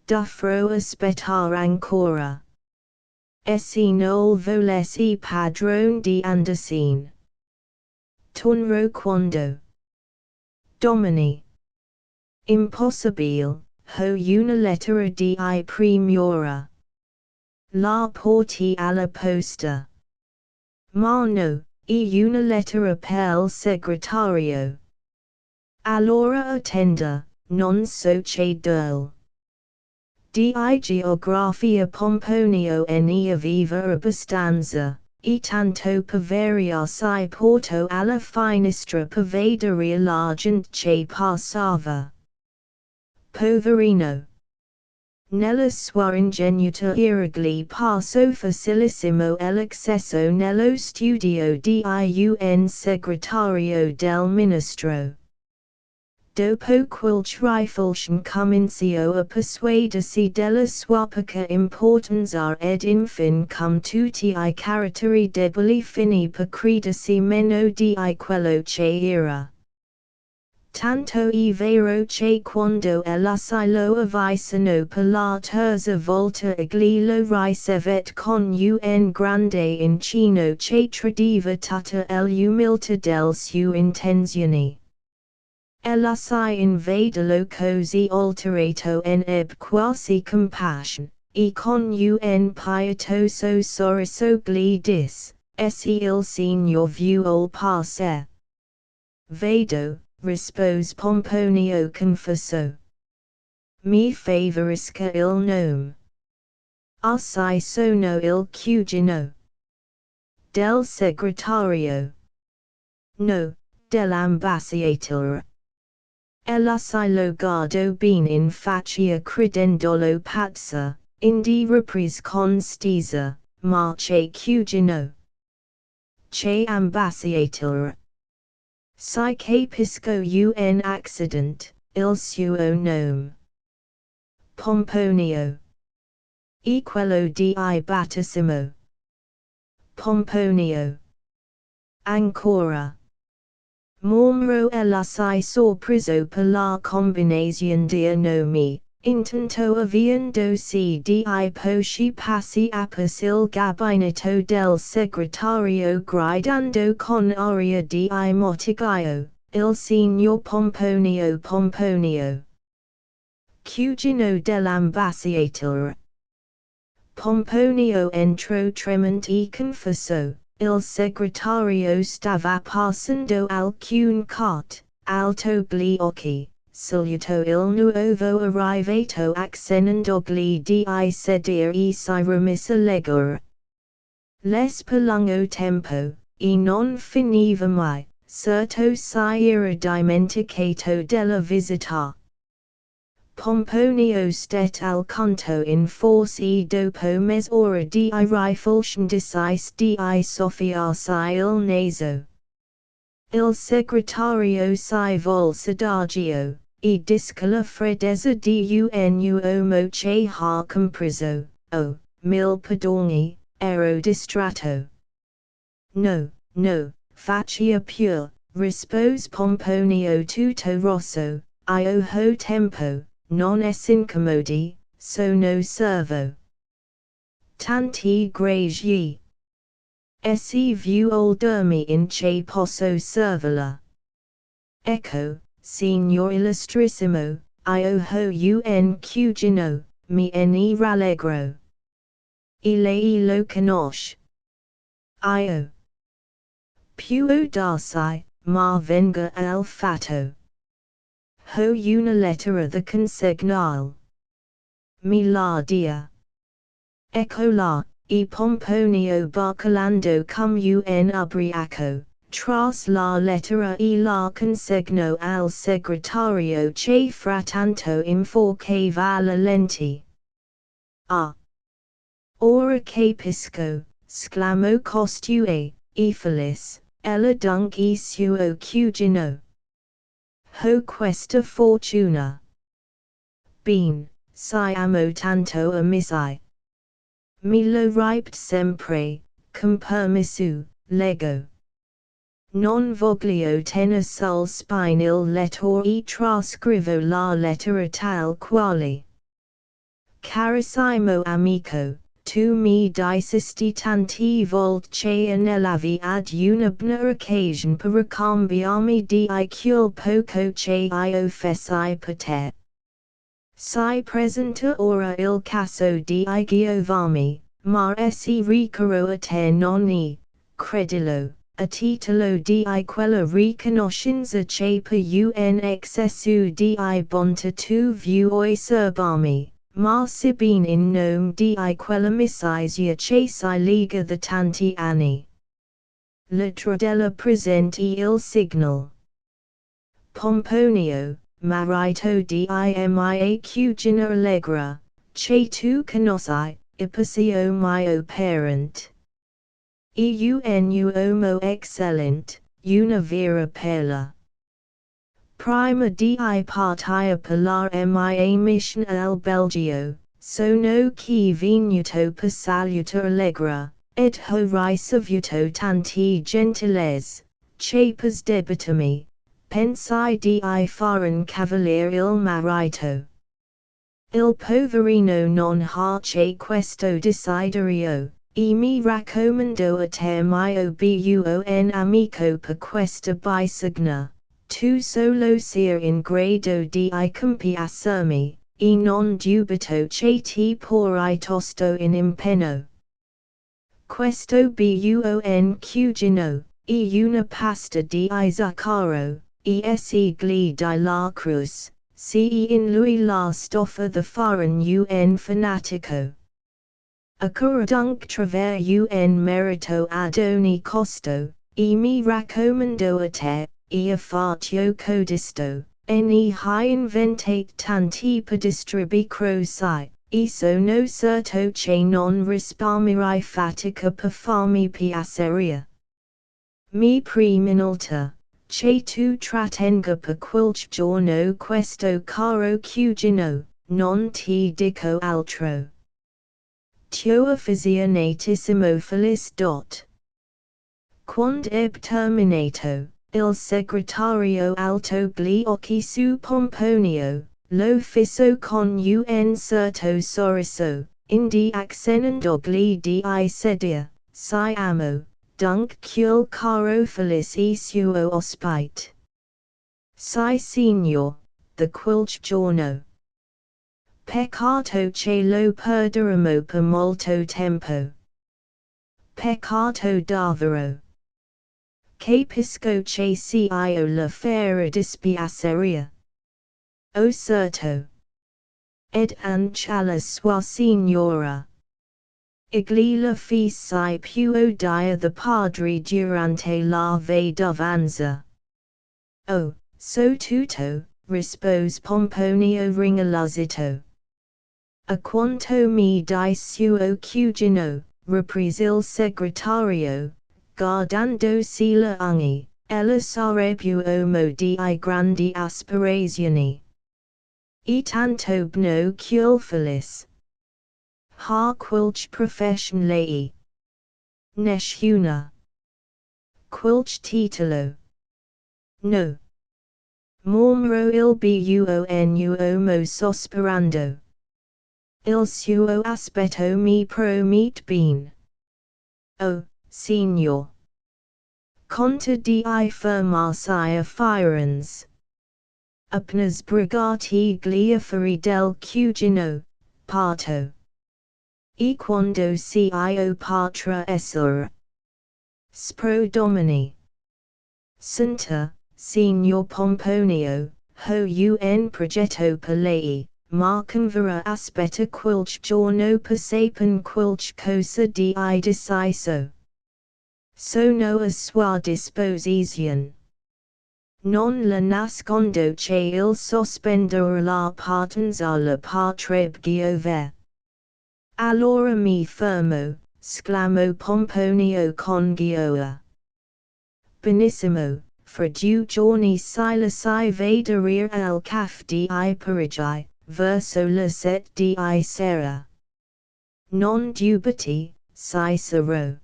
Dovrò aspettare ancora. Se non volessi padron di Andersin. Tornerò quando. Domini. Impossibile, ho una lettera di primora. La porti alla posta. Ma no, una lettera per il segretario. Allora attenda, non so che dirl. Di geografia Pomponio ne aveva abbastanza, e tanto per variarsi porto alla finestra per vedere la gente che passava. Poverino. Nella sua ingenuità gli passò facilissimo l'accesso nello studio di un segretario del ministro. Dopo quel trifle cominciò a persuadersi della sua poca importanza ed infine cum tutti I caratteri deboli finì per credersi meno di quello che era. Tanto è vero che quando si lo avvicinò per la terza volta egli lo ricevette con un grande incino che tradiva tutta l'umiltà del sue intenzioni. Si invadelo così alterato ebbe quasi compassion, e con un pietoso sorriso gli disse, se il signor vuol passare. Vedo, rispose Pomponio confuso. Mi favorisca il nome. Assai sono il cugino. Del segretario. No, dell'ambasciatore. Si lo guardo bene in faccia credendolo pazza, indi riprese con stizza, ma che cugino. Che ambasciatore. Si capisco un accident, il suo nome. Pomponio. E quello di battesimo. Pomponio. Ancora. Mormro si sorpreso per la combinazione di nomi, intanto avviandosi di pochi passi apres il gabinetto del segretario gridando con aria di mortigaio, il signor Pomponio Pomponio. Cugino dell'ambasciatore. Pomponio entrò tremante e confuso. Il segretario stava passando alcun cart, alto gli occhi, salutò il nuovo arrivato accennandogli di sedere e si rimise a leggere. Les per lungo tempo, e non finiva mai, certo si era dimenticato della visita. Pomponio stette al conto in forse e dopo mezz'ora di riflessione decise di soffiarsi il naso. Il segretario si volse adagio, e disse che la freddezza di un uomo che ha compreso, oh, mille perdoni, ero distratto. No, no, faccia pure, rispose Pomponio tutto rosso, io ho tempo. Non s'incomodi, sono servo. Tanti gragi. Se vuol dirmi in che posso servirla. Ecco, signor illustrissimo, io ho un cugino, me ne rallegro. E lei lo conosce. Io. Può darsi, ma venga al fatto. Ho una lettera da consegnarle. Mi la dia. Eccola, e Pomponio Barcolando cum un ubriaco, tras la lettera e la consegno al segretario che frattanto inforche vala lenti. Ora capisco, sclamo costue, e felice, ella dunc e suo cugino. Ho questa fortuna. Bene, si amo tanto amici. Mi lo ript sempre, con permissu, lego. Non voglio tenere sul spine il lettore e trascrivo la lettera tal quale. Carissimo amico, tu mi dicisti tanti volte nell'avi ad una buona occasione per ricambiarmi di quel poco che io feci per te. Si presenta ora il caso di Giovanni, ma si ricaro a te non credilo, a titolo di quella riconoscenza che per un eccesso di bonta tu vuoi serbarmi. Ma sebbene in nome di quell'amicizia che si lega da tanti anni. Lettera della presente il signal. Pomponio, marito di mia cugina allegra, che tu conosci, ipasio mio parent. Un uomo excellent, una vera perla. Prima di partia per la mia mission al Belgio, sono qui venuto per salutar allegra, et ho ricevuto tanti gentilezze, che per debitarmi, pensai di fare un cavaliere il marito. Il poverino non ha che questo desiderio, e mi raccomando a te mio buon amico per questa bisogna. Tu solo sia in grado di compiacermi, e non dubito che ti porrai tosto in impenno. Questo buon cugino, e una pasta di zucchero, e segli di la cruz, se in lui la stoffa the foreign un fanatico. Accura dunque traver un merito ad ogni costo, e mi raccomando a te. E fatio codisto, ne hi inventate tanti per distribuirsi, e sono certo che non risparmirai fatica per farmi piaceria. Mi preminolta, che tu trattenga per qualche giorno questo caro cugino, non ti dico altro. Tio affezionatissimo felice. Quando eb terminato. Il segretario alto gli occhi su Pomponio, lo fisso con un certo sorriso, indi accennandogli di sedia, si amo, dunque quel caro felice suo ospite. Si signor, da qualche giorno. Peccato che lo perderemo per molto tempo. Peccato davvero. Capisco che io la fera dispiaceria. O certo. Ed anche la sua signora. Igli la feci più odia the padre durante la vedovanza. Oh, so tutto, rispose Pomponio ringalluzzito. A quanto mi di suo cugino, riprese il segretario, guardandosi le unghie, ella sarebbe uomo di grandi aspirazioni. E tanto bno quel felice. Ha quilch profession lei. Nessuna. Quilch titolo. No. Mormro il buon uomo sospirando. Il suo aspetto mi promette bene. Oh, signor. Conta di fermarsi a Firenze. Appena sbrigati gli affari del cugino, parto. E quando io potrà essere? Spro domini. Senta, signor Pomponio, ho un progetto per lei, Marcanvera aspetta quilch giorno persapen quilch cosa di deciso. Sono a sua disposizione. Non la nascondo che il sospendere la partenza alla patria giove. Allora mi fermo, sclamò Pomponio con gioia. Benissimo, fra 2 giorni si vedere al caff di Parigi, verso le 7 di sera. Non dubiti, Cicero.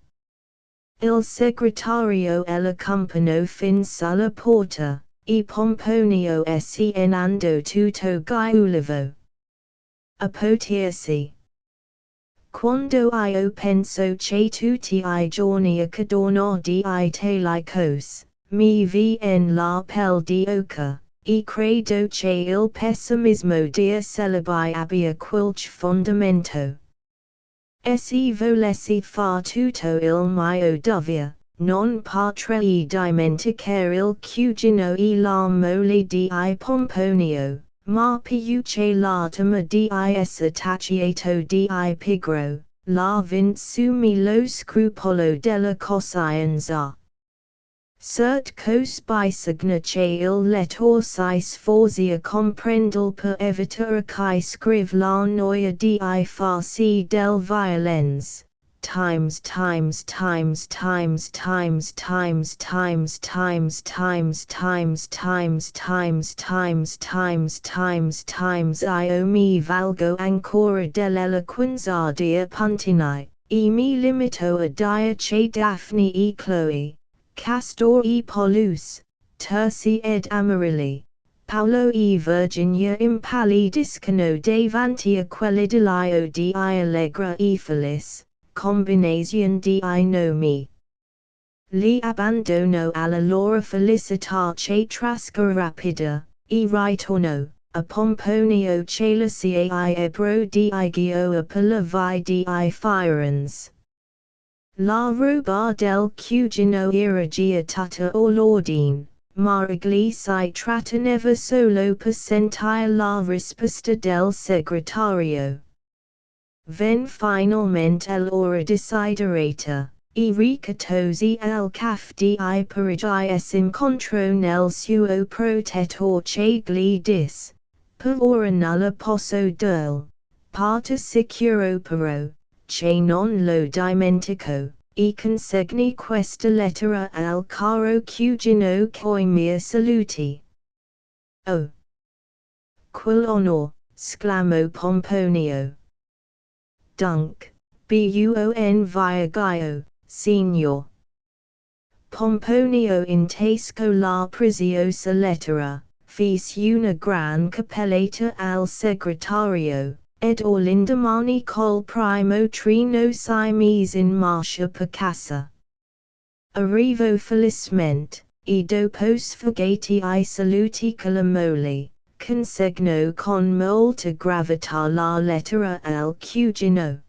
Il segretario l'accompagnò fin sulla porta, e Pomponio scenando tutto giulivo. A potersi. Quando io penso che tutti I giorni accadono di tali cose, mi vien la pelle di oca, e credo che il pessimismo dia celebi abbia qualche fondamento. Se volessi far tutto il mio dovere, non potrei dimenticare il cugino e la moglie di Pomponio, ma più che l'attima di tacciato di pigro, la vinsumi lo scrupolo della coscienza. Cert cos bisogna che il lettore si sforzi a comprendere per evitare che scriva la noia di farsi del violence. Times io mi valgo ancora dell'eloquenza di Puntini, e mi limito a dire che Daphne e Chloe, Castor e Pollux, Terzi ed Amarilli, Paolo e Virginia impallidiscono davanti a quell'idillio di allegra e felice, combinazione di nomi. Li abbandono alla loro felicità che trascorre rapida, e ritorno, a Pomponio che la sia ebro di gioia per la vie di Firenze. La roba del cugino era già all'ordine, ma egli si tratteneva solo per sentire la risposta del segretario. Ven finalmente l'ora desiderata, e ricatosi al caff di Parigi s'incontrò nel suo protettore che gli disse, per ora nulla posso dirle, parta sicuro però, che non lo dimentico, e consegni questa lettera al caro cugino coi miei saluti. Oh! Quell'onor, sclamò Pomponio. Dunk, bon via Gio, signor. Pomponio intesco la preziosa lettera, fece una gran cappellata al segretario, ed l'indomani col primo treno si mise in marcia per casa. Arrivo felicemente, e dopo sfogati I saluti che la moglie, consegnò con molta gravità la lettera al cugino.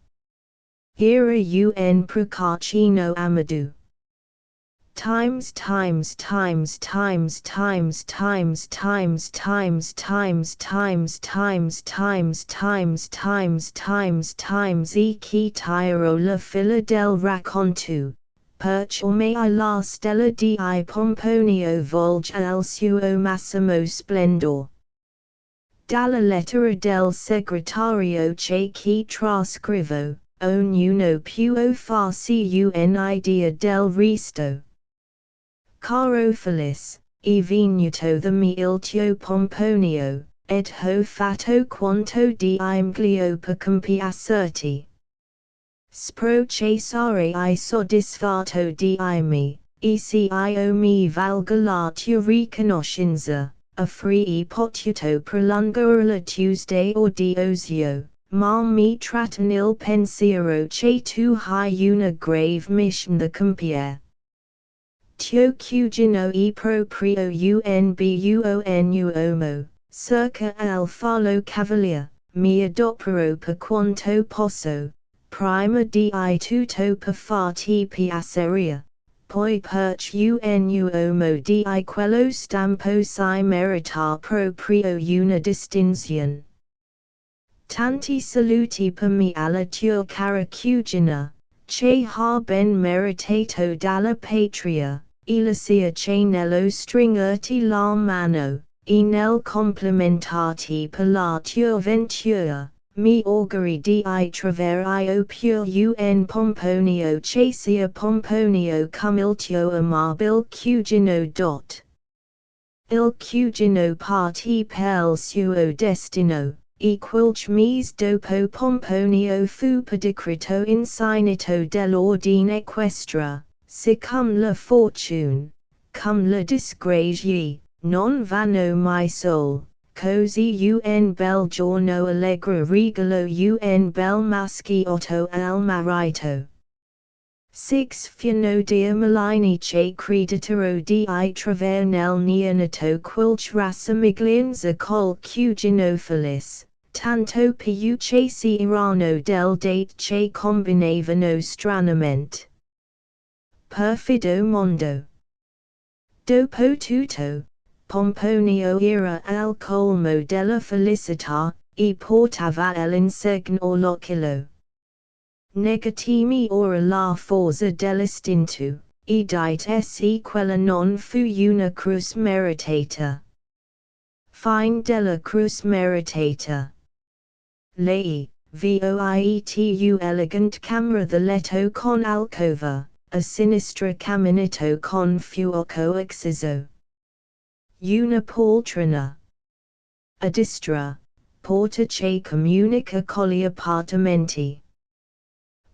Era un procaccino Amadou. Times e chi tiro la fila del racconto, perché ormai la stella di Pomponio volge al suo massimo splendor. Dalla lettera del segretario che chi trascrivo, ognuno può farsi un'idea del resto. Caro felice, è venuto da me il tuo Pomponio, ed ho fatto quanto di imglio per compiacerti. Spero che sarai soddisfatto di me, e se io mi valga la tua riconoscenza, avrei potuto prolungare la Tuesday o diozio, ma mi trattiene il pensiero che tu hai una grave mission da compiere. Tuo cugino è proprio un buon uomo, cerca al farlo cavalier, mi adoperò per quanto posso, prima di tutto per farti piacere, poi perché un uomo di quello stampo si merita proprio una distinzione. tanti saluti per mi alla tua cara cugina, che ha ben meritato dalla patria, sia che nello stringerti la mano, e nel complimentarti per la tua ventura. Mi auguri di troverio pur un pomponio che sia pomponio come il tuo amabil cugino. Il cugino parti per il suo destino, e quilch mese dopo pomponio fu pedicrito insignito dell'ordine equestre, siccome la fortune, come la disgrazie, non vanno mai sol. Così un bel giorno allegro regalo un bel maschiotto al marito. Six fiano dia malini che creditero di trover nel neonato quilch rassamiglianza col cugino felice, tanto più che si erano del date che combinavano stranamente. Perfido mondo. Dopo tutto, Pomponio era al colmo della felicità, e portava all'insegno l'oculo. Negatimi ora la forza dell'istinto, e dite se quella non fu una cruz meritata. Fine della cruz meritata. Lei, voietu elegant camera the letto con alcova, a sinistra caminito con fuoco acceso. Una poltrona. A destra, porta che comunica con gli appartamenti.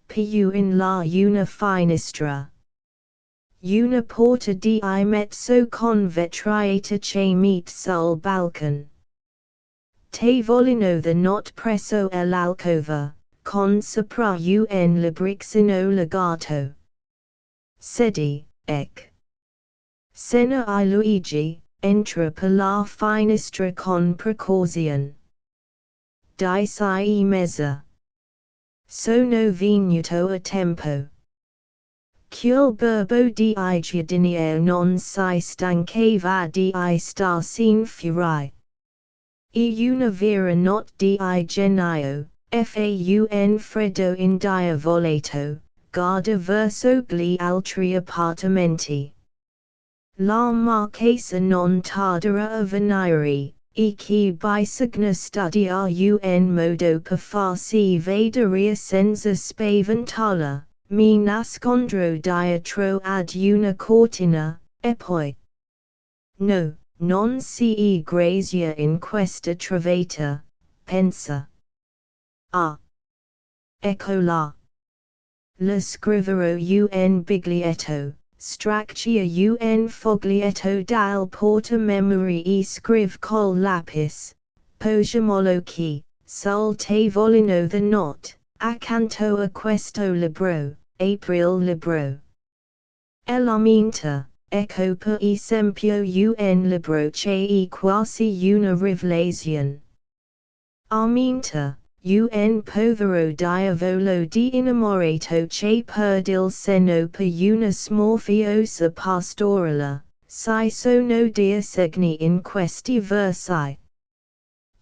Più in là una finestra. Una porta di mezzo con vetrata che mette sul balcon. Tavolino the not presso l'alcova, con sopra un libricino legato. Sedi, ec. Sena I Luigi. Entra per la finestra con precauzione. Di 6:30. Sono venuto a tempo. Quel burbo di giardiniere non si stancava di star sin fuori. E una vera notte di gennaio, fa freddo indiavolato, guarda verso gli altri appartamenti. La marchesa non tarderà a venire, e che bisogna studiare un modo per farsi vedere senza spaventarla, mi nascondrò dietro ad una cortina, e poi. No, non si grazia in questa trovata, pensa. Ah! Ecco là. Le scriverò un biglietto. Straccia un foglietto dal portamemory e scrive col lapis, poggiamolo qui, sul tavolino the notte, accanto a questo libro, April libro. E la minta, ecco per esempio un libro che quasi una rivelazione. A minta. Un povero diavolo di innamorato che perde il senno per una smorfiosa pastorella, si sono disegni in questi versi.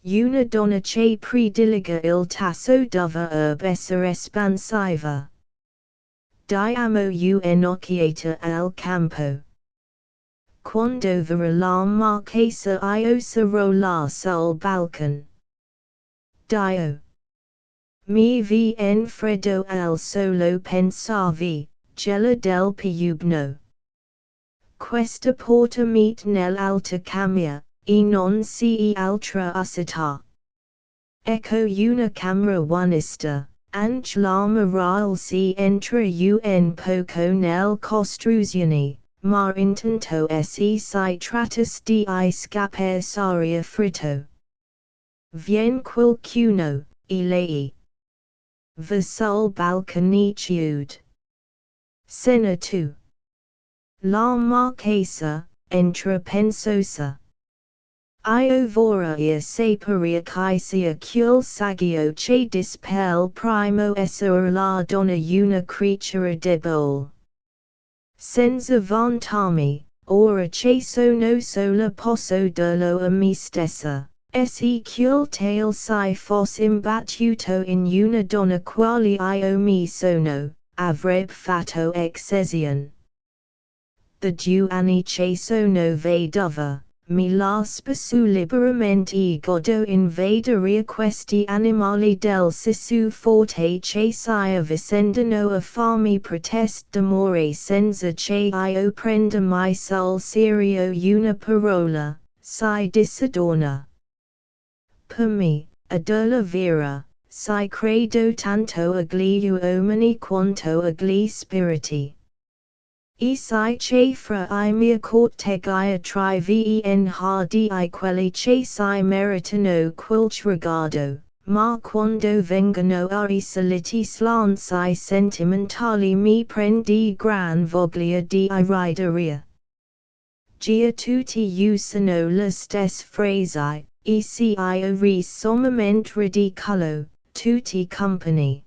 Una donna che prediliga il tasso d'uva essere espansiva. Diamo un'occhiata al campo. Quando verrà la marchesa io sarò là sul balcon. Dio. Mi vien freddo al solo pensavi, gela del piubno. Questa porta mette nell'alta camera, e non si altra uscita. Ecco una camera onesta, anche la morale si entra un poco nel costruzione, ma intanto si trattas di scappare s'aria fritto. Vien qualcuno, e lei. Sul balconicude. Sena tu. La marchesa, entra pensosa. Io vorrei sapere chi sia quel saggio che dispel primo essere la donna una creatura debole. Senza vantarmi, ora che sono sola posso dirlo a me stessa, Sequel tale si fos imbattuto in una donna quali io mi sono, avreb fatto exesion. The Giovanni che sono vedova, mi la sposo liberamente e godo in vedere questi animali del sisu forte che si avvicendano a farmi protest d'amore senza che io prenda mai sul serio una parola, si disadorna. Per me, adola vera, si credo tanto agli uomini quanto agli spiriti. E si che fra I mia corteggia tri ven hardi quelli che si meritano quilch riguardo, ma quando vengono ai soliti slanci sentimentali mi prendi gran voglia di ridere. Gia tutti usano le stesse frasi, e se io ri sommamente ridicolo, tutti company.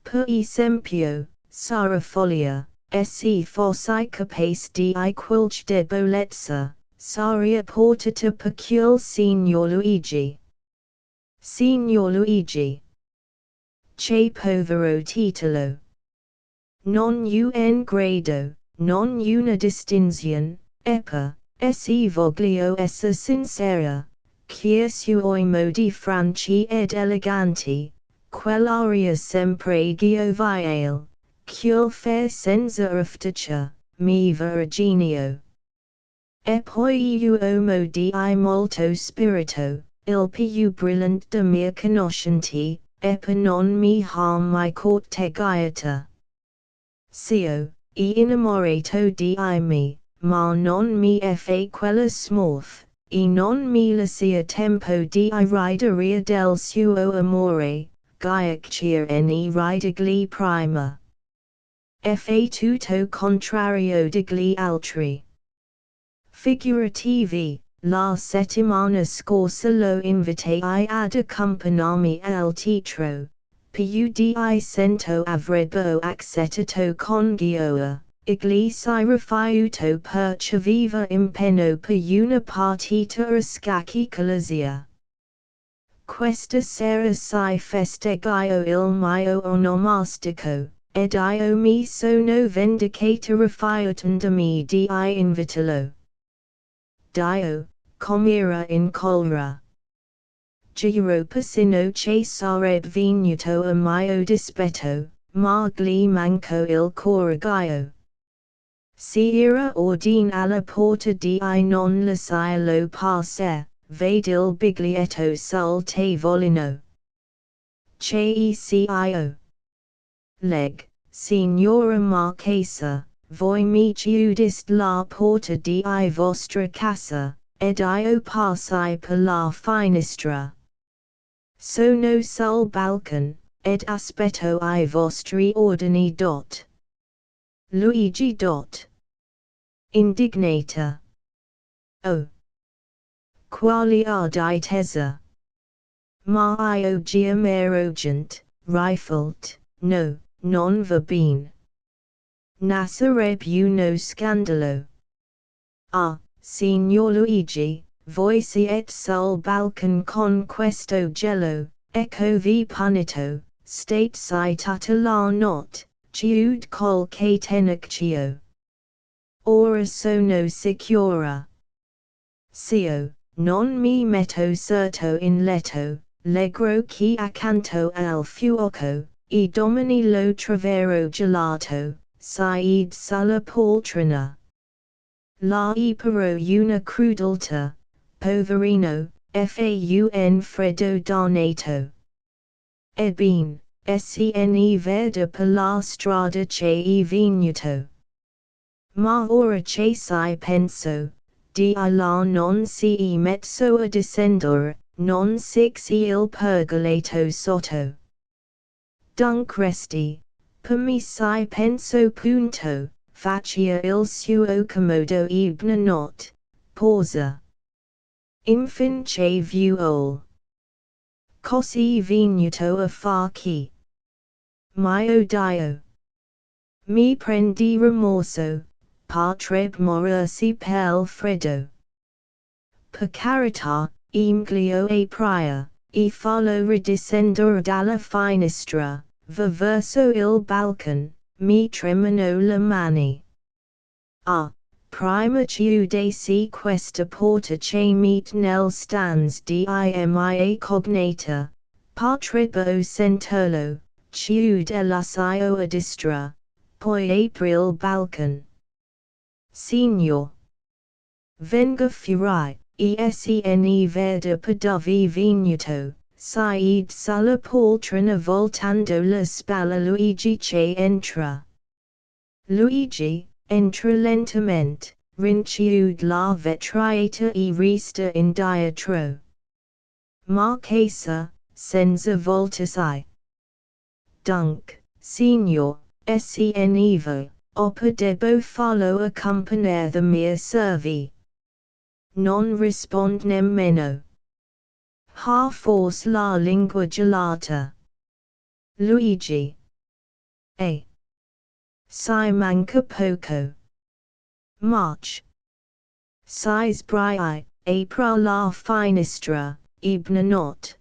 Per esempio, Sara Foglia. Se fossi capace di quilch debolezza, saria portata pecul Signor Luigi. Signor Luigi. Che povero titolo. Non un grado, non una distinzione, eppur, se voglio essere sincera, che suoi modi franchi ed eleganti, quell'aria sempre gioviale. Cul fair senza artificio, mi Virginio. E poi uomo di molto spirito, il più brillante de mia conoscenti, e per non mi ha mai corteggiata. Sio, innamorato di me, ma non mi fa quella smorf, e non mi lascia tempo di ridere del suo amore, ghiacciare ridigli prima. Fa tutto contrario degli altri. Figurativi, la settimana scorsa lo invitai ad accompagnarmi al teatro, più di cento avrebbe accettato con gioia, egli si rifiuto perché aveva impegno per una partita a scacchi con la zia. Questa sera si festeggia il mio onomastico. Ed io mi sono vendicata rifiutandomi di invitarlo. Dio, com'era in collera. Giro persino che sarebbe venuto a mio dispetto, ma gli manco il coraggio. Si era ordine alla porta di non lasciarlo passare, vede il biglietto sul tavolino. Che io. Leg, Signora Marchesa, voi mi chiudiste la porta di vostra casa, ed io passai per la finestra. Sono sul balcone, ed aspetto I vostri ordini. Luigi. Indignata. Oh! Quali arditezza! Ma io giamero gent, rifled, no. Non va bene. Nascerebbe uno scandalo. Ah, Signor Luigi, voi siete sul balcone con questo gelo, ecco vi punito, state si tutta la notte, chiud col che tenaccio. Ora sono sicura. Sio, non mi metto certo in letto, legro qui accanto al fuoco. E domani lo trovero gelato, si sulla poltrona. La però una crudeltà, poverino, faun freddo dannato. Ebbene, se vede per la strada che venuto. Ma ora che si penso, di là non si mezzo a descendere, non si il pergoletto sotto. Dunque resti, per me si penso punto, faccia il suo comodo ibna notte, pausa. Infin che vuol. Così venuto a far chi? Mio Dio. Mi prendi rimorso, potrebbe morire per freddo. Per carità, Emglio a prior, e fallo ridescendere dalla finestra, verso il balcon, mi tremano le mani. Prima chiudesi questa porta che meet nel stans dimia cognata, potrebo sentirlo, chiude l'uscio a destra, poi apri il balcon. Signor. Venga fuori, esne veda padovi venuto, sied sulla poltrona voltando la spalla Luigi che entra. Luigi, entra lentamente, rinciude la vetrata e resta indietro. Marchesa, senza voltarsi. Dunque, signor, snevo, oppa debbo fallo accompagnare the mia servi. Non risponde nemmeno. Ha forse la lingua gelata. Luigi. Si manca poco. March. Si sbrai, apra la finestra, ebna notte.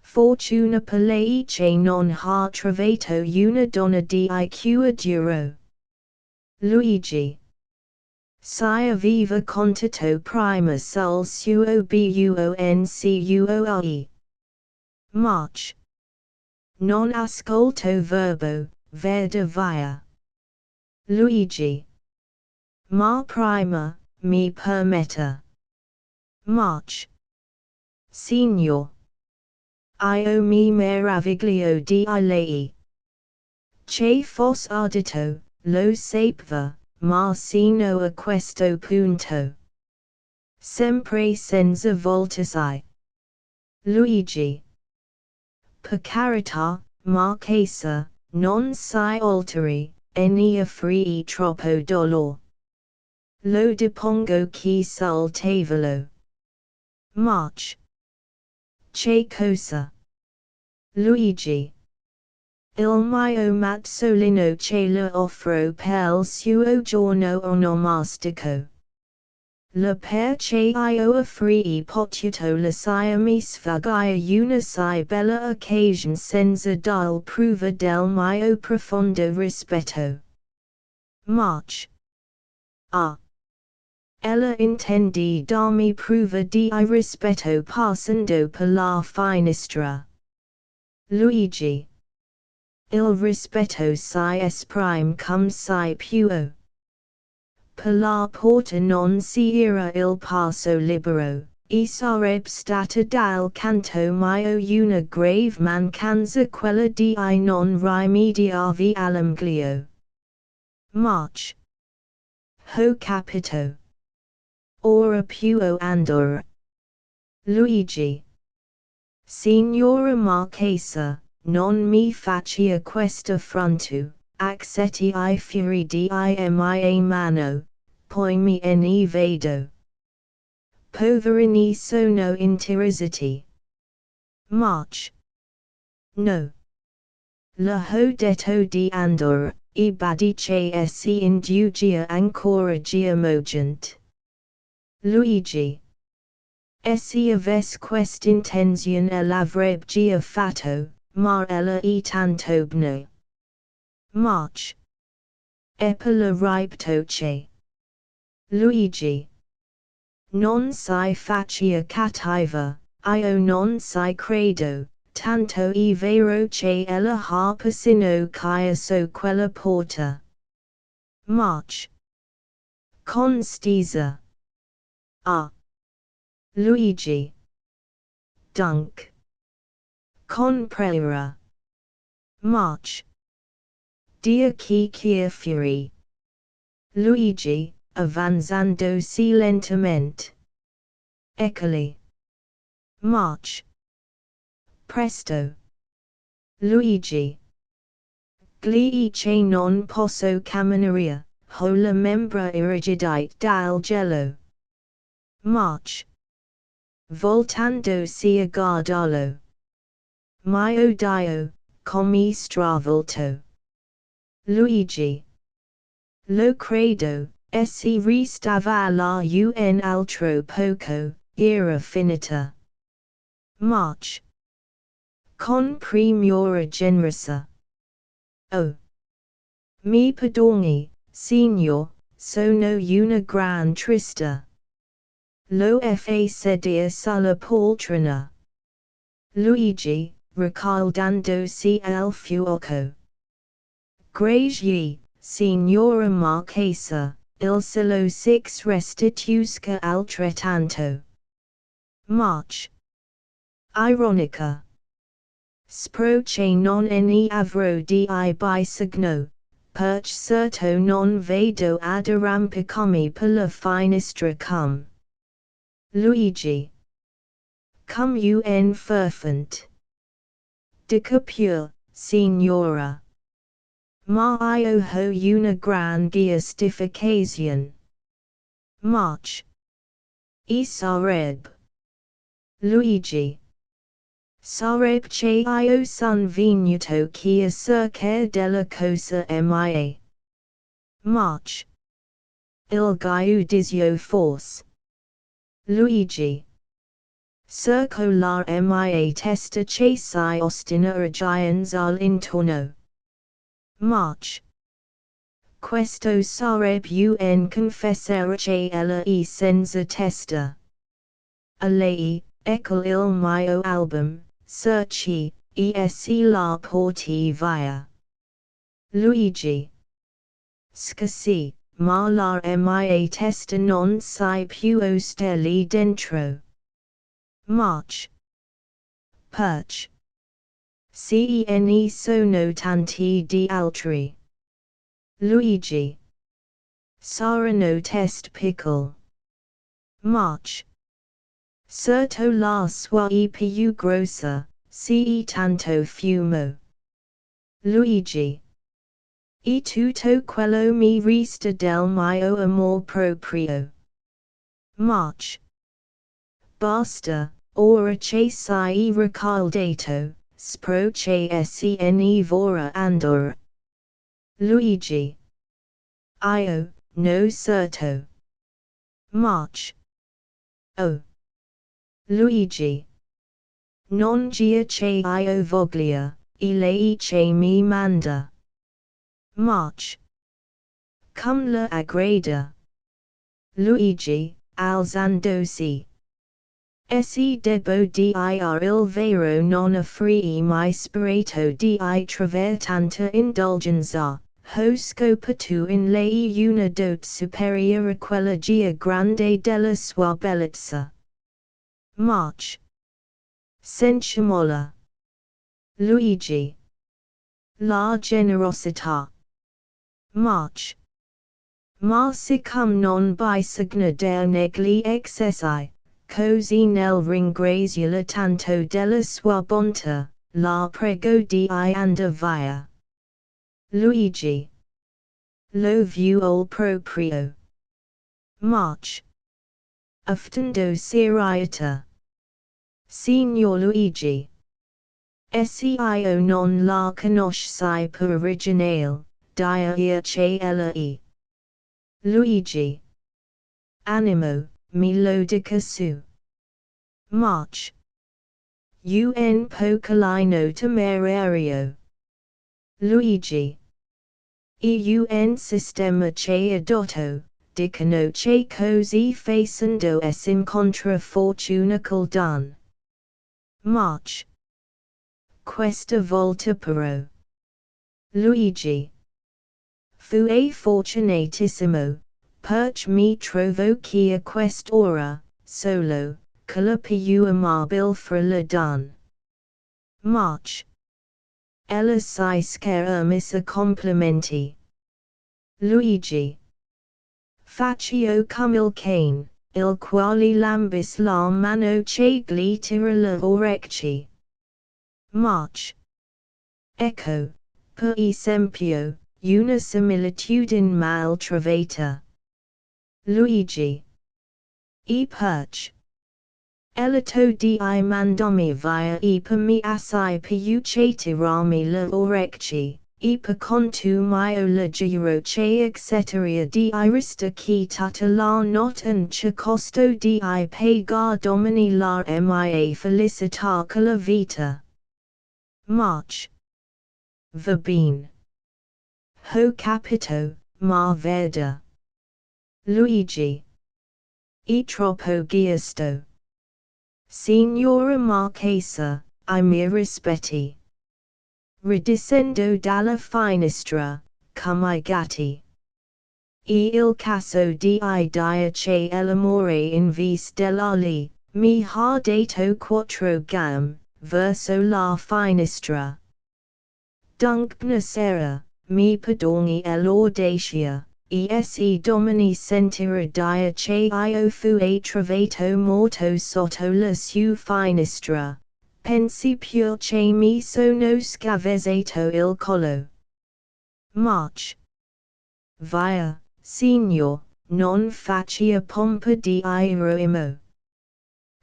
Fortuna per lei che non ha trovato una donna di cui duro. Luigi. Si aveva contato prima sul suo buoncuore. March. Non ascolto verbo, vada via. Luigi. Ma prima, mi permetta. March. Signor. Io mi meraviglio di lei. Che fosse audito, lo sapeva, ma sino a questo punto. Sempre senza voltarsi. Luigi. Per carità, Marchesa, non si alteri, ne offrì troppo dolore. Lo depongo qui sul tavolo. March. Che cosa? Luigi. Il mio mazzolino ce lo offro pel suo giorno onomastico. La per che io offrii potuto lasciarmi sfuggire una si bella occasione senza dar prova del mio profondo rispetto. March. Ella intendi darmi prova di rispetto passando per la finestra. Luigi. Il rispetto si esprime come si può. Per la porta non si era il passo libero, e sarebbe stata dal canto mio una grave mancanza quella di non rimediarvi all'amglio. March. Ho capito. Ora può andare. Luigi. Signora Marchesa, non mi faccia questo affronto, accetti I fuori di mia mano, poi me ne vado. Poverini sono interessati. March. No. Le ho detto di andare, e badi che si indugia ancora giamogent. Luigi. Se avesse quest'intenzione l'avrebbe già fatto, ma ella è tanto bene. March. E per la ripto che. Luigi. Non si faccia cattiva, io non si credo, tanto è vero che ella ha persino chiuso quella porta. March. Con stisa. Luigi. Dunque. Con prera. March. Dia chi fuori. Luigi, avanzandosi lentamente. Eccoli. March. Presto. Luigi. Gli che non posso camminare, ho le membra irrigidite dal gelo. March. Voltandosi a guardarlo. Mio Dio, come stravolto. Luigi. Lo credo, si restava là un altro poco, era finita. March. Con premura generosa. O. Mi perdoni, signor, sono una gran trista. Lo fa sedere sulla poltrona. Luigi, ricaldandosi al fuoco. Grazie, signora Marchesa, il solo six restituisca altrettanto. March. Ironica. Spro che non ne avrò di bisogno, perch certo non vedo ad arrampicarmi per la finestra cum. Luigi. Cum un fervent. Dica pure, signora. Ma io ho una gran giustificazione. March. E sarebbe. Luigi. Sarebbe che io son venuto qui a cercare della cosa mia. March. Il giudizio forse. Luigi. Cerco la mia testa che si ostina regions all'intorno. March. Questo sarebbe un confessare che ella è senza testa. A lei, ecco il mio album, Searchi, se la porti via. Luigi. Scusi, ma la mia testa non si più sta lì dentro. March. Perch. Ce sono tanti di altri. Luigi. Saranno test pickle. March. Certo la sua è più grossa, ce tanto fumo. Luigi. E tutto quello mi resta del mio amor proprio. March. Basta, ora che si ricaldato, spro che ne vorrà andare. Luigi. Io, no certo. March. Oh. Luigi. Non gia che io voglia, lei che mi manda. March. Cum la aggrada. Luigi, alzandosi. Se debbo dir il vero non offrì mai spirito di trover tanta indulgenza, ho scoperto in lei una dote superiore a quella già grande della sua bellezza. March. Senza molla. Luigi. La generosità. March. Ma siccome non bisogna der negli eccessi, così nel ringraziarla tanto della sua bontà, la prego di andar via. Luigi. Lo vuol proprio. March. Aftando serietà. Signor Luigi. Io non la conosci per originale, dire che ella è. Luigi. Animo, mi lo dica su. March. Un pocolino temerario. Luigi. Un sistema che adotto, dicono che così facendo incontra fortuna col don. March. Questa volta però. Luigi. Fui fortunatissimo, perch mi trovo qui a quest'ora, solo, che la più amabile fra le donne. March. Ella si schermissa complimenti. Luigi. Faccio come il cane, il quale lambis la mano che gli tira le orecchie. March. Ecco, per esempio, una similitudine mal trovata. Luigi. E perch. Elato di mandomi via e per mi assai più che tirarmi le orecchie, Ipacontu mio che etc. di irista ki tutela not and costo di pagar domini la mia felicita la vita. March. Verbene. Ho capito, ma veda. Luigi. E troppo giusto. Signora Marchesa, I mi rispetti. Ridiscendo dalla finestra, come gatti. E il caso di dia che l'amore in vis dell'ali, mi ha dato quattro gam, verso la finestra. Dunque sera, mi perdoni l'audacia, e domini sentire dia che io fui trovato morto sotto la sua finestra. Pensi pure che mi sono scavezzato il collo. March. Via, signor, non faccia pompa di iroimo.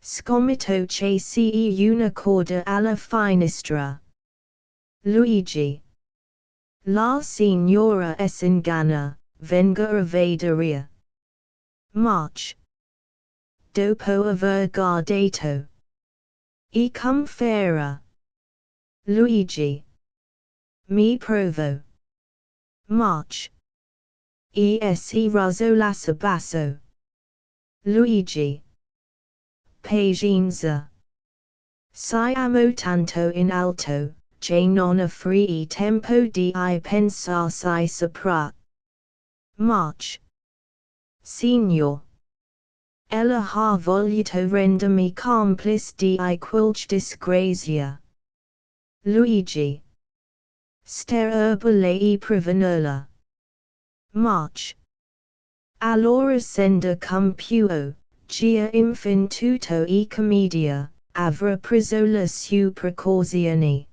Scommetto che sia una corda alla finestra. Luigi. La signora s'inganna, venga a vedere. March. Dopo aver guardato. E come farà? Luigi. Mi provo. March. E razzo lasso basso. Luigi. Pazienza. Siamo tanto in alto, che non avrei tempo di pensarci sopra. March. Signor. Ella ha voluto rendermi complice di qualche disgrazia. Luigi. Sterebbe e prevenerla. March. Allora senda compuo, gia infin tutto e commedia, avrà preso le sue precauzioni.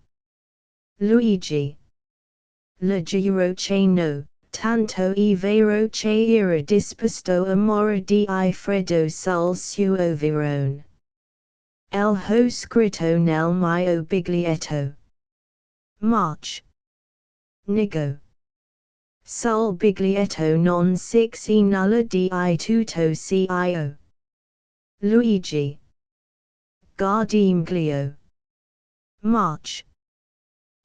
Luigi. Le giro che no, tanto è vero che era disposto a morire di freddo sul suo verone. El ho scritto nel mio biglietto. March. Nigo. Sul biglietto non si nulla di tutto cio. Luigi. Guardiamglio. March.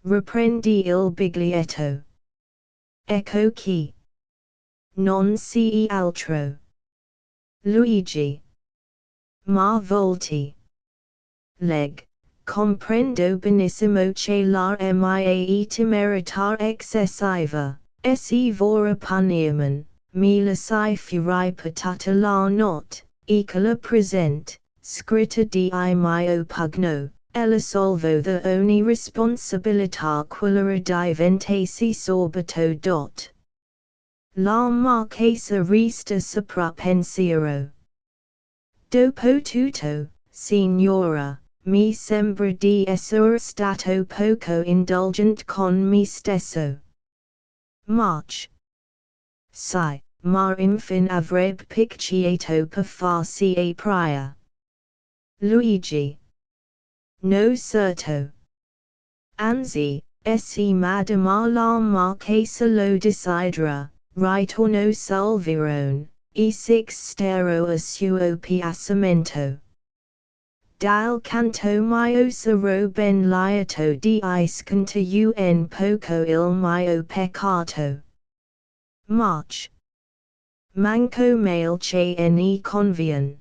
Riprendi il biglietto. Ecco qui. Non c'è altro. Luigi. Ma volti. Leg. Comprendo benissimo che la mia temerità excessiva, vora punirman, me la si furai patata la notte, e che la present, scritta di mio pugno, e la solvo the ogni responsabilità quella diventasse subito dot. La Marchesa resta sopra pensiero. Dopo tutto, signora, mi sembra di essere stato poco indulgente con me stesso. March. Sai, ma infin avrebbe picchiato per farsi a pria. Luigi. No certo. Anzi, madama la Marchesa lo desidera, ritorno sul verone, e stero a suo piacimento. Dal canto mio sarò ben lieto di sconta un poco il mio peccato. March. Manco male che ne convien.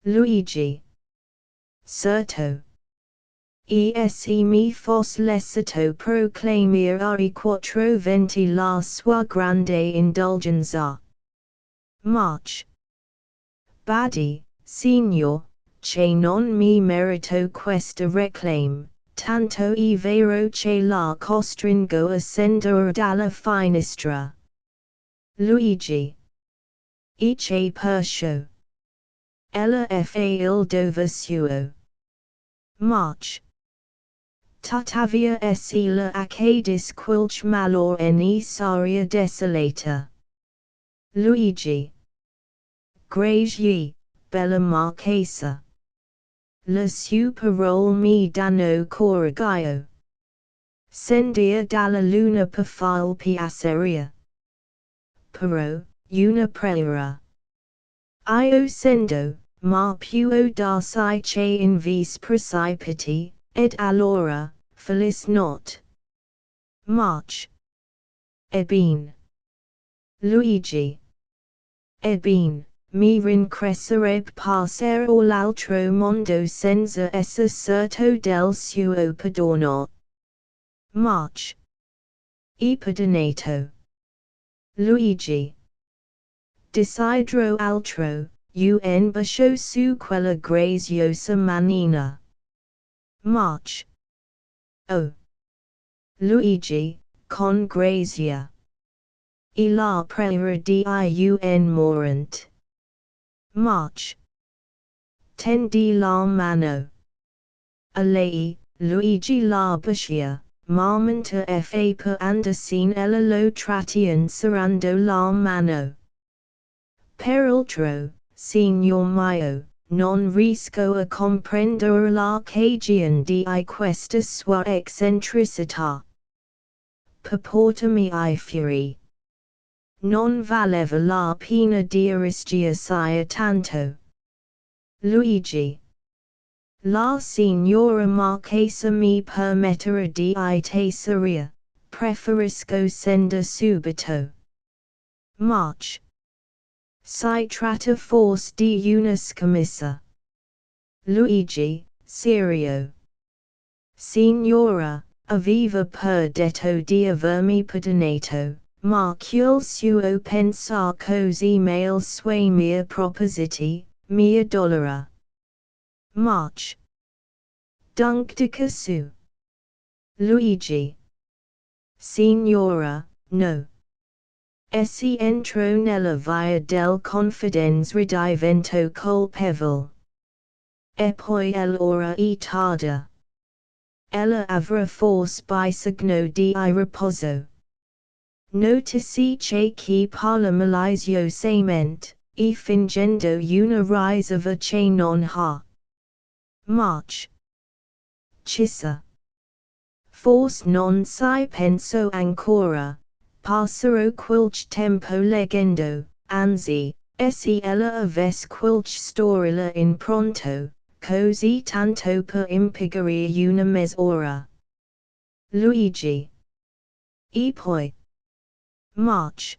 Luigi. Certo. Mi fos lecito proclamare quattro venti la sua grande indulgenza. March. Badi, signor, che non mi merito questa reclame, tanto è vero che la costringo a scendere dalla finestra. Luigi. E che perciò. Ella fa il dove suo. March. Tuttavia la accadis quilch malor ne saria desolata. Luigi. Grazie, bella Marchesa. Le sue parole mi danno coraggio. Sendia dalla luna per file piaceria. Però, una prera. Io sendo, ma più darsi che in vis precipiti, ed allora, felice not. March. Ebbene. Luigi. Ebbene, mi rincrescereb passare all'altro mondo senza essere certo del suo perdono. March. E perdonato. Luigi. Desidero altro, un bacio su quella graziosa manina. March. Oh. Luigi, con grazia. E la prera di un morant. March. Tendi la mano. A lei, Luigi la bacia, marmenta fa per andasine ella lo trattian serrando la mano. Peraltro, signor mio, non riesco a comprendere la cagione di questa sua eccentricità. Purportami I fury. Non valeva la pena di arrischiarsi tanto. Luigi. La signora Marchesa mi permetterà di tessere, preferisco sender subito. March. Si tratta forse di una scommessa. Luigi, serio. Signora, aveva per detto di avermi perdonato, ma quel suo pensar così male sui miei propositi, mi addolora. March. Dunque su. Luigi. Signora, no. Se entro nella via del confidens ridivento colpevole. E poi allora è tarda. Ella avrà forse bisogno di riposo. Notici che chi parla maliziosamente, e fingendo una riserva che non ha. March. Chissà. Forse non si penso ancora, passerò qualche tempo leggendo, anzi, se ella avesse qualche storiella in pronto, così tanto per impiegare una mezz'ora. Luigi. E poi. March.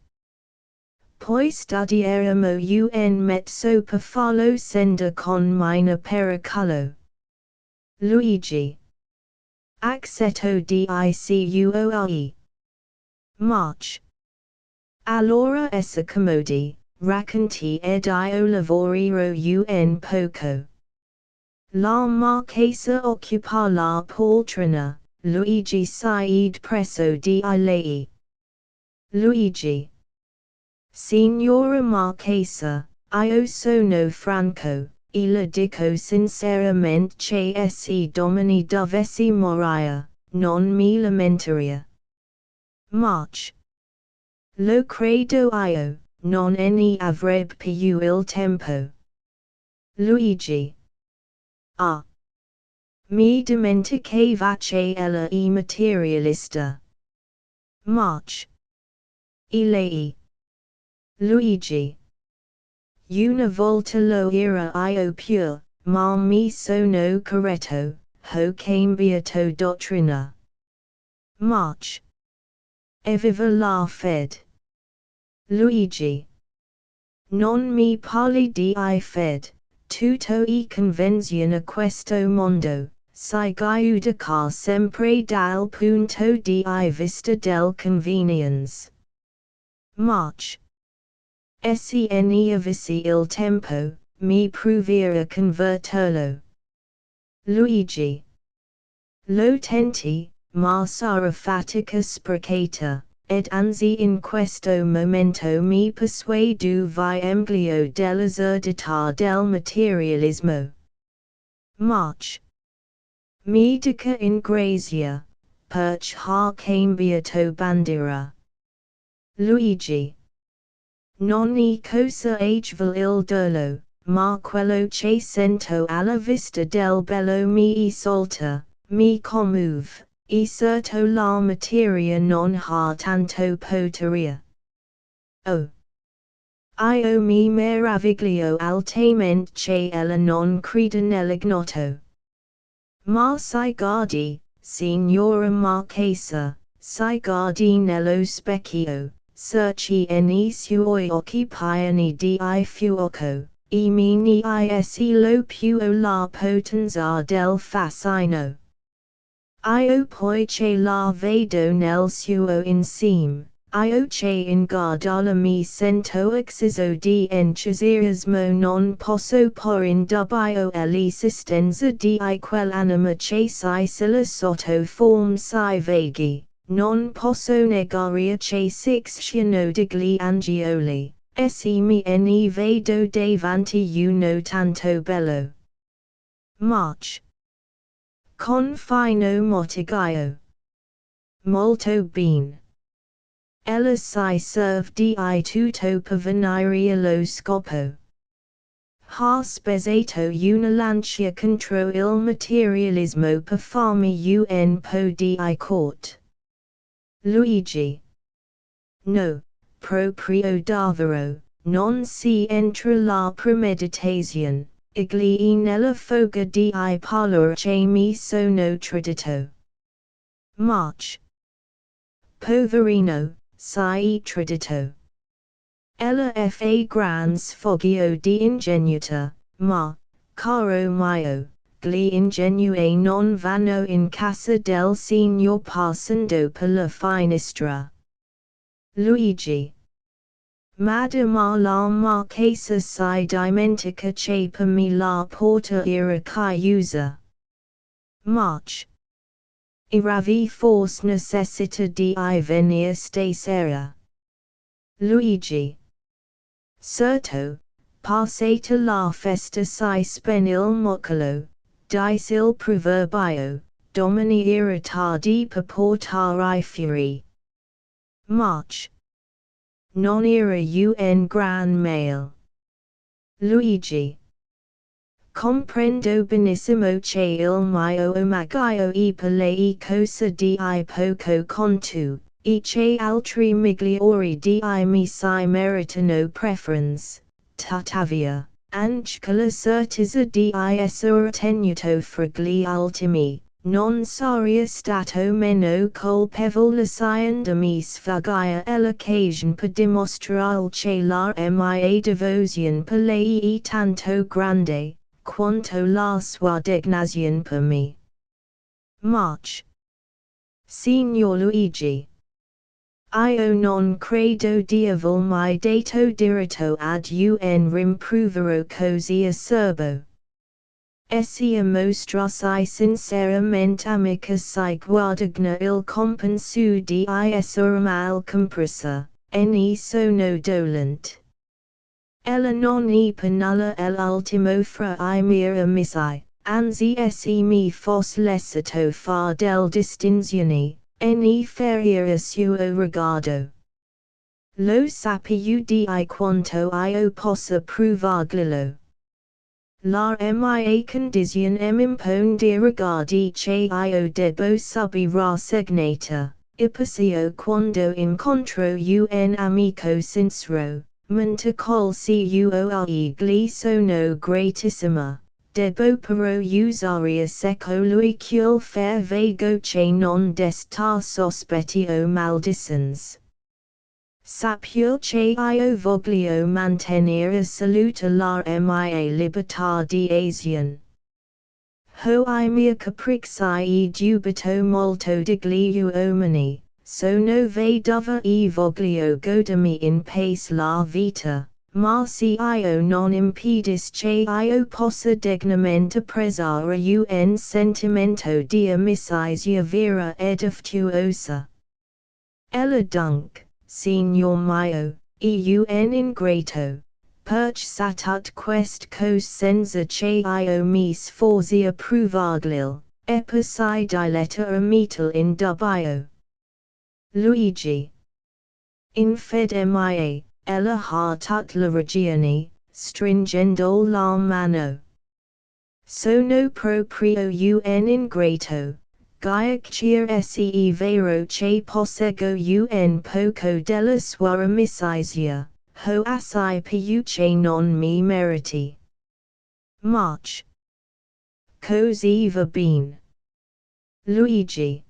Poi studieremo un mezzo per farlo sender con mine pericollo. Luigi. Accetto di cuore. March. Allora essa commodi, racconti ed io lavorerò un poco. La Marchesa occupa la poltrona, Luigi si presso di lei. Luigi. Signora Marchesa, io sono franco, e le dico sinceramente che se domani dovessi morire, non mi lamenteria. March. Lo credo io, non ne avrebbe più il tempo. Luigi. Ah. Mi dimenticava che ella è materialista. March. E lei. Luigi. Una volta lo era io pure, ma mi sono corretto, ho cambiato dottrina. March. Evviva la fede. Luigi. Non mi parli di fede, tutto è convenzione questo mondo, si giudica sempre dal punto di vista del convenience. March. Se ne avessi il tempo, mi proverà convertirlo. Luigi. Lo tenti, ma sarà fatica sprecata, ed anzi in questo momento mi persuado vi empleo dell'assurdità del materialismo. March. Mi dica in grazia, perch ha cambiato bandiera. Luigi. Non è cosa agevole il dolo, ma quello che sento alla vista del bello mi esalta, mi commuove, certo la materia non ha tanto poteria. O. Io mi meraviglio altamente che ella non creda nell'ignoto. Ma si guardi, signora Marchesa, si guardi nello specchio, cerchi nei suoi occhi pieni di fuoco, e mi niese lo più la potenza del fascino. Io poi che la vedo nel suo insieme, io che in guardarla mi sento exciso di entusiasmo non posso por in dubbio l'esistenza di quell'anima che si silla sotto form si vaghi, non posso negare che secciono degli angioli, e mi ne vedo davanti uno tanto bello. March. Confino motigaio. Molto bene. Ella si serve di tutto per venire lo scopo. Ha spesato una lancia contro il materialismo per farmi un po' di court. Luigi. No, proprio davvero, non si entra la premeditazione. Igli nella foga di parlor che mi sono tradito. March. Poverino, si tradito. Ella fa gran sfoggio di ingenuità, ma, caro mio, gli ingenui non vanno in casa del signor passando per la finestra. Luigi. Madama la Marchesa si dimentica che per me la porta era chiusa. March. Iravi forse necessita di venire stasera. Luigi. Certo, passata la festa si spen il moccolo, dice il proverbio, domani era tardi per portare fiori. March. Non era un gran male. Luigi. Comprendo benissimo che il mio omagio e per lei cosa di poco conto, e che altri migliori di me si meritano preferenze, tuttavia, anche la certezza di essere tenuto fra gli ultimi, non sarebbe stato meno colpevole sciendomi sfuggire l'occasione per dimostrare che la mia devozione per lei è tanto grande, quanto la sua designazione per me. March. Signor Luigi. Io non credo di aver mai dato diritto ad un rimprovero così acerbo. Essia mostrasi sinceramente amica si guadagna il compenso di essere mal compresa, e ne sono dolente. Ella non è per nulla l'ultimo fra I miei amici, anzi se mi fosse lecito far del distinzione, e ne ferir a suo riguardo. Lo sappio di quanto io possa provarglielo. La mia condizione m'impone di riguardi che io debbo subire rassegnata, ipacio quando incontro un amico sincero, mentre col cuo gli sono gratissima, debbo però usare secco lui quel fer vago che non desta sospetti o maldicenze. Sapio che io voglio mantenere assoluta la mia libertà di azione. Ho I mia capricci e dubito molto degli uomini, sono vedova e voglio godermi in pace la vita, ma se io non impedis che io possa degnamente apprezzare un sentimento di amicizia vera ed affettuosa. Ella dunque, signor mio, un ingrato, perch satat quest cos senza che io mi sforzi a provarglil, e per si diletta a metal in dubbio. Luigi. In fede mia, ella ha tut la ragione, stringendo la mano. Sono proprio un ingrato, Gaiacchia se vero che possego un poco della sua amicizia, ho assai più che non mi meriti. March. Così va bene. Luigi.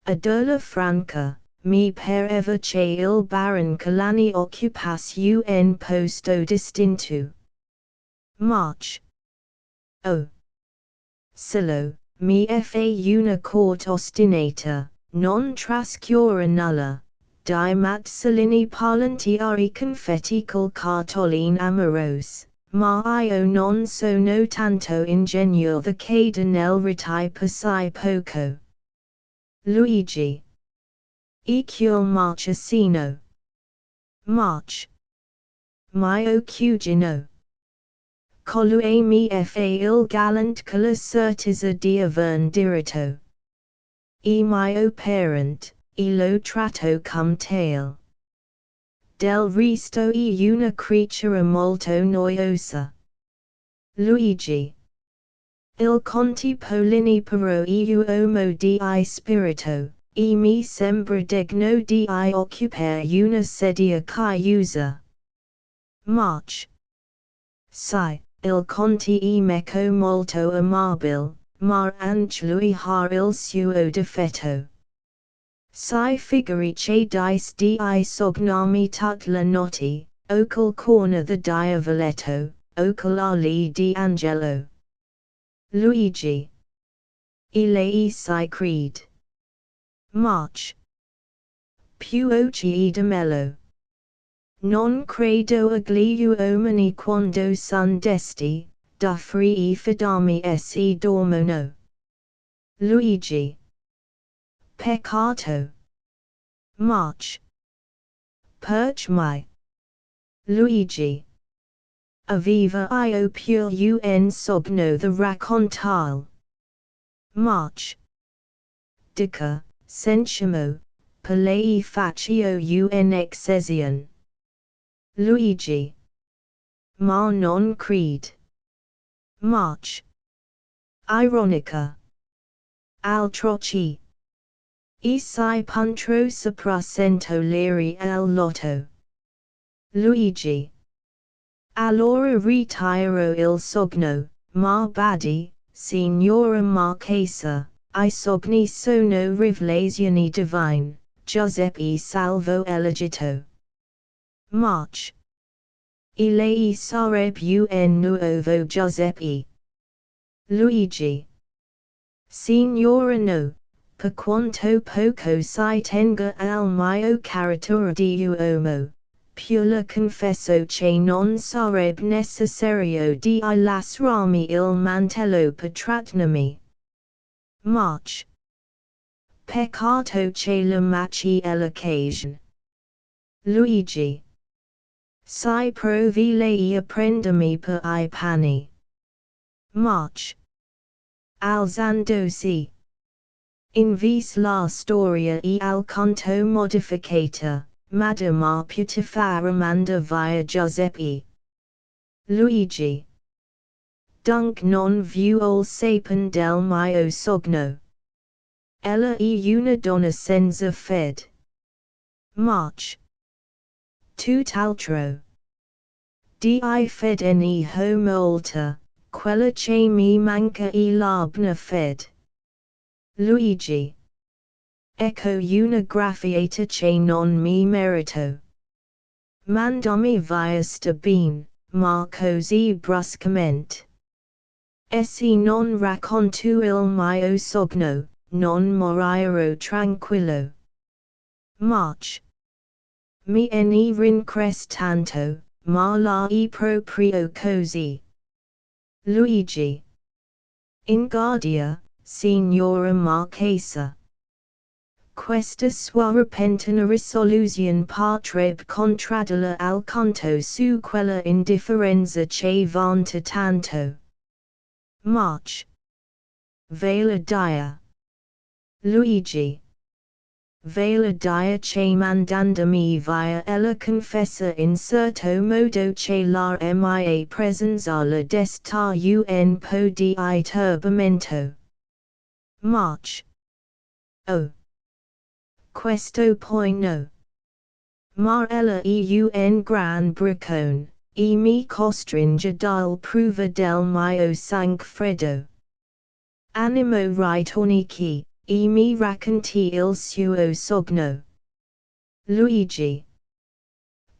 Adola Franca, mi pareva che il Baron Calani occupasse un posto distinto. March. Oh. Silo, mi fa una corte ostinata, non trascura nulla, di mazzolini parlantiari confetti col cartolin amorose, ma io non sono tanto ingenuo che nel riti passai poco. Luigi. Equal marchesino. March. Mio cugino. Colui mi fa il gallant che la certezza di avern diritto. Mio parent, lo tratto cum tale. Del resto una creatura molto noiosa. Luigi. Il conte Polini però uomo di spirito, mi sembra degno di occupare una sedia chiusa. March. Sai, il conte meco molto amabile, ma anche lui ha il suo difetto. Si figuri che dice di sognomi tut la notte, o col corno the diavoletto, o col ali di Angelo. Luigi. Lei si crede. March. Più occhi de mello. Non credo agli uomini quando son desti, da free fidarmi se dormono. Luigi. Peccato. March. Perch mai. Luigi. Aveva io pur un sogno the raccontare. March. Dica, sentiamo, per lei faccio un exesion. Luigi. Ma non crede. March. Ironica. Altroci. Si puntro sopra cento lire al lotto. Luigi. Allora ritiro il sogno, ma badi, signora Marchesa, I sogni sono rivelazioni divine, Giuseppe salvo elegito. March. Lei sarebbe un nuovo Giuseppe. Luigi. Signora no, per quanto poco si tenga al mio carattere di uomo, pur le confesso che non sarebbe necessario di lasciarmi il mantello per trattenermi. March. Peccato che la macchi è l'occasion. Luigi. Si provi lei a prendermi per I panni. March. Alzandosi. In vis la storia e alquanto modificata, Madama Putifar manda via Giuseppe. Luigi. Dunk non vu ol sapen del mio sogno. Ella è una donna senza fede. March. Tutt'altro. Di fede ne ho molta, quella che mi manca è la buona fede. Luigi. Ecco una graffiata che non mi merito. Mandomi via sta bene, ma così bruscamente. Se non racconto il mio sogno, non morirò tranquillo. March. Mi ne rincres tanto, ma la è proprio così. Luigi. In guardia, signora Marchesa. Questa sua repentina risoluzione potrebbe contraddire alquanto su quella indifferenza che vanta tanto. March. Vela dia. Luigi. Vela dia che mandandomi via ella confessa in certo modo che la mia presenza la desta un po' di turbamento. March. O. Questo poi no. Marella un gran briccone, e mi costringe dal pruva del mio sanfredo. Animo ritornichi, e mi racconti il suo sogno. Luigi.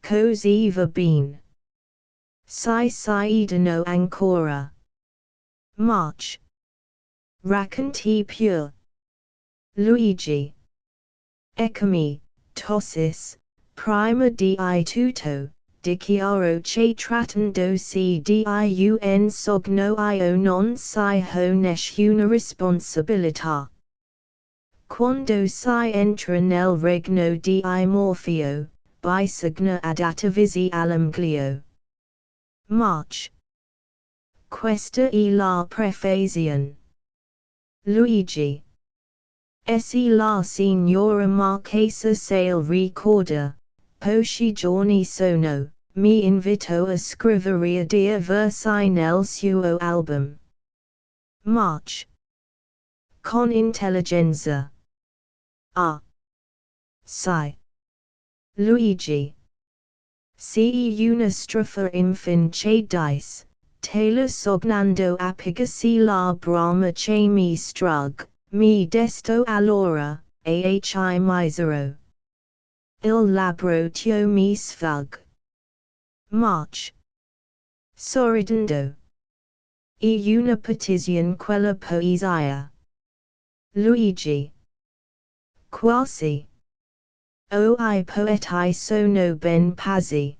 Così va bene. Si siedono ancora. March. Racconti pure. Luigi. Eccomi, Tossis, prima di tutto, dichiaro che trattandosi di un sogno io non si ho nessuna responsabilità. Quando si entra nel regno di Morfeo, bisogna adattarvisi all'amplio. March. Questa è la prefazione. Luigi. Essi la signora Marchesa se il ricorda, pochi giorni sono, mi invito a scrivere dei versi nel suo album. March. Con intelligenza. Ah. Sai. Luigi. Sii una strofa infin che dice, te la sognando appigasi la brama che mi strug, mi desto allora, ahi misero. Il laboratorio mi sfug. March. Sorridendo. E una petizione quella poesia. Luigi. Quasi. O I poeti sono ben pazzi.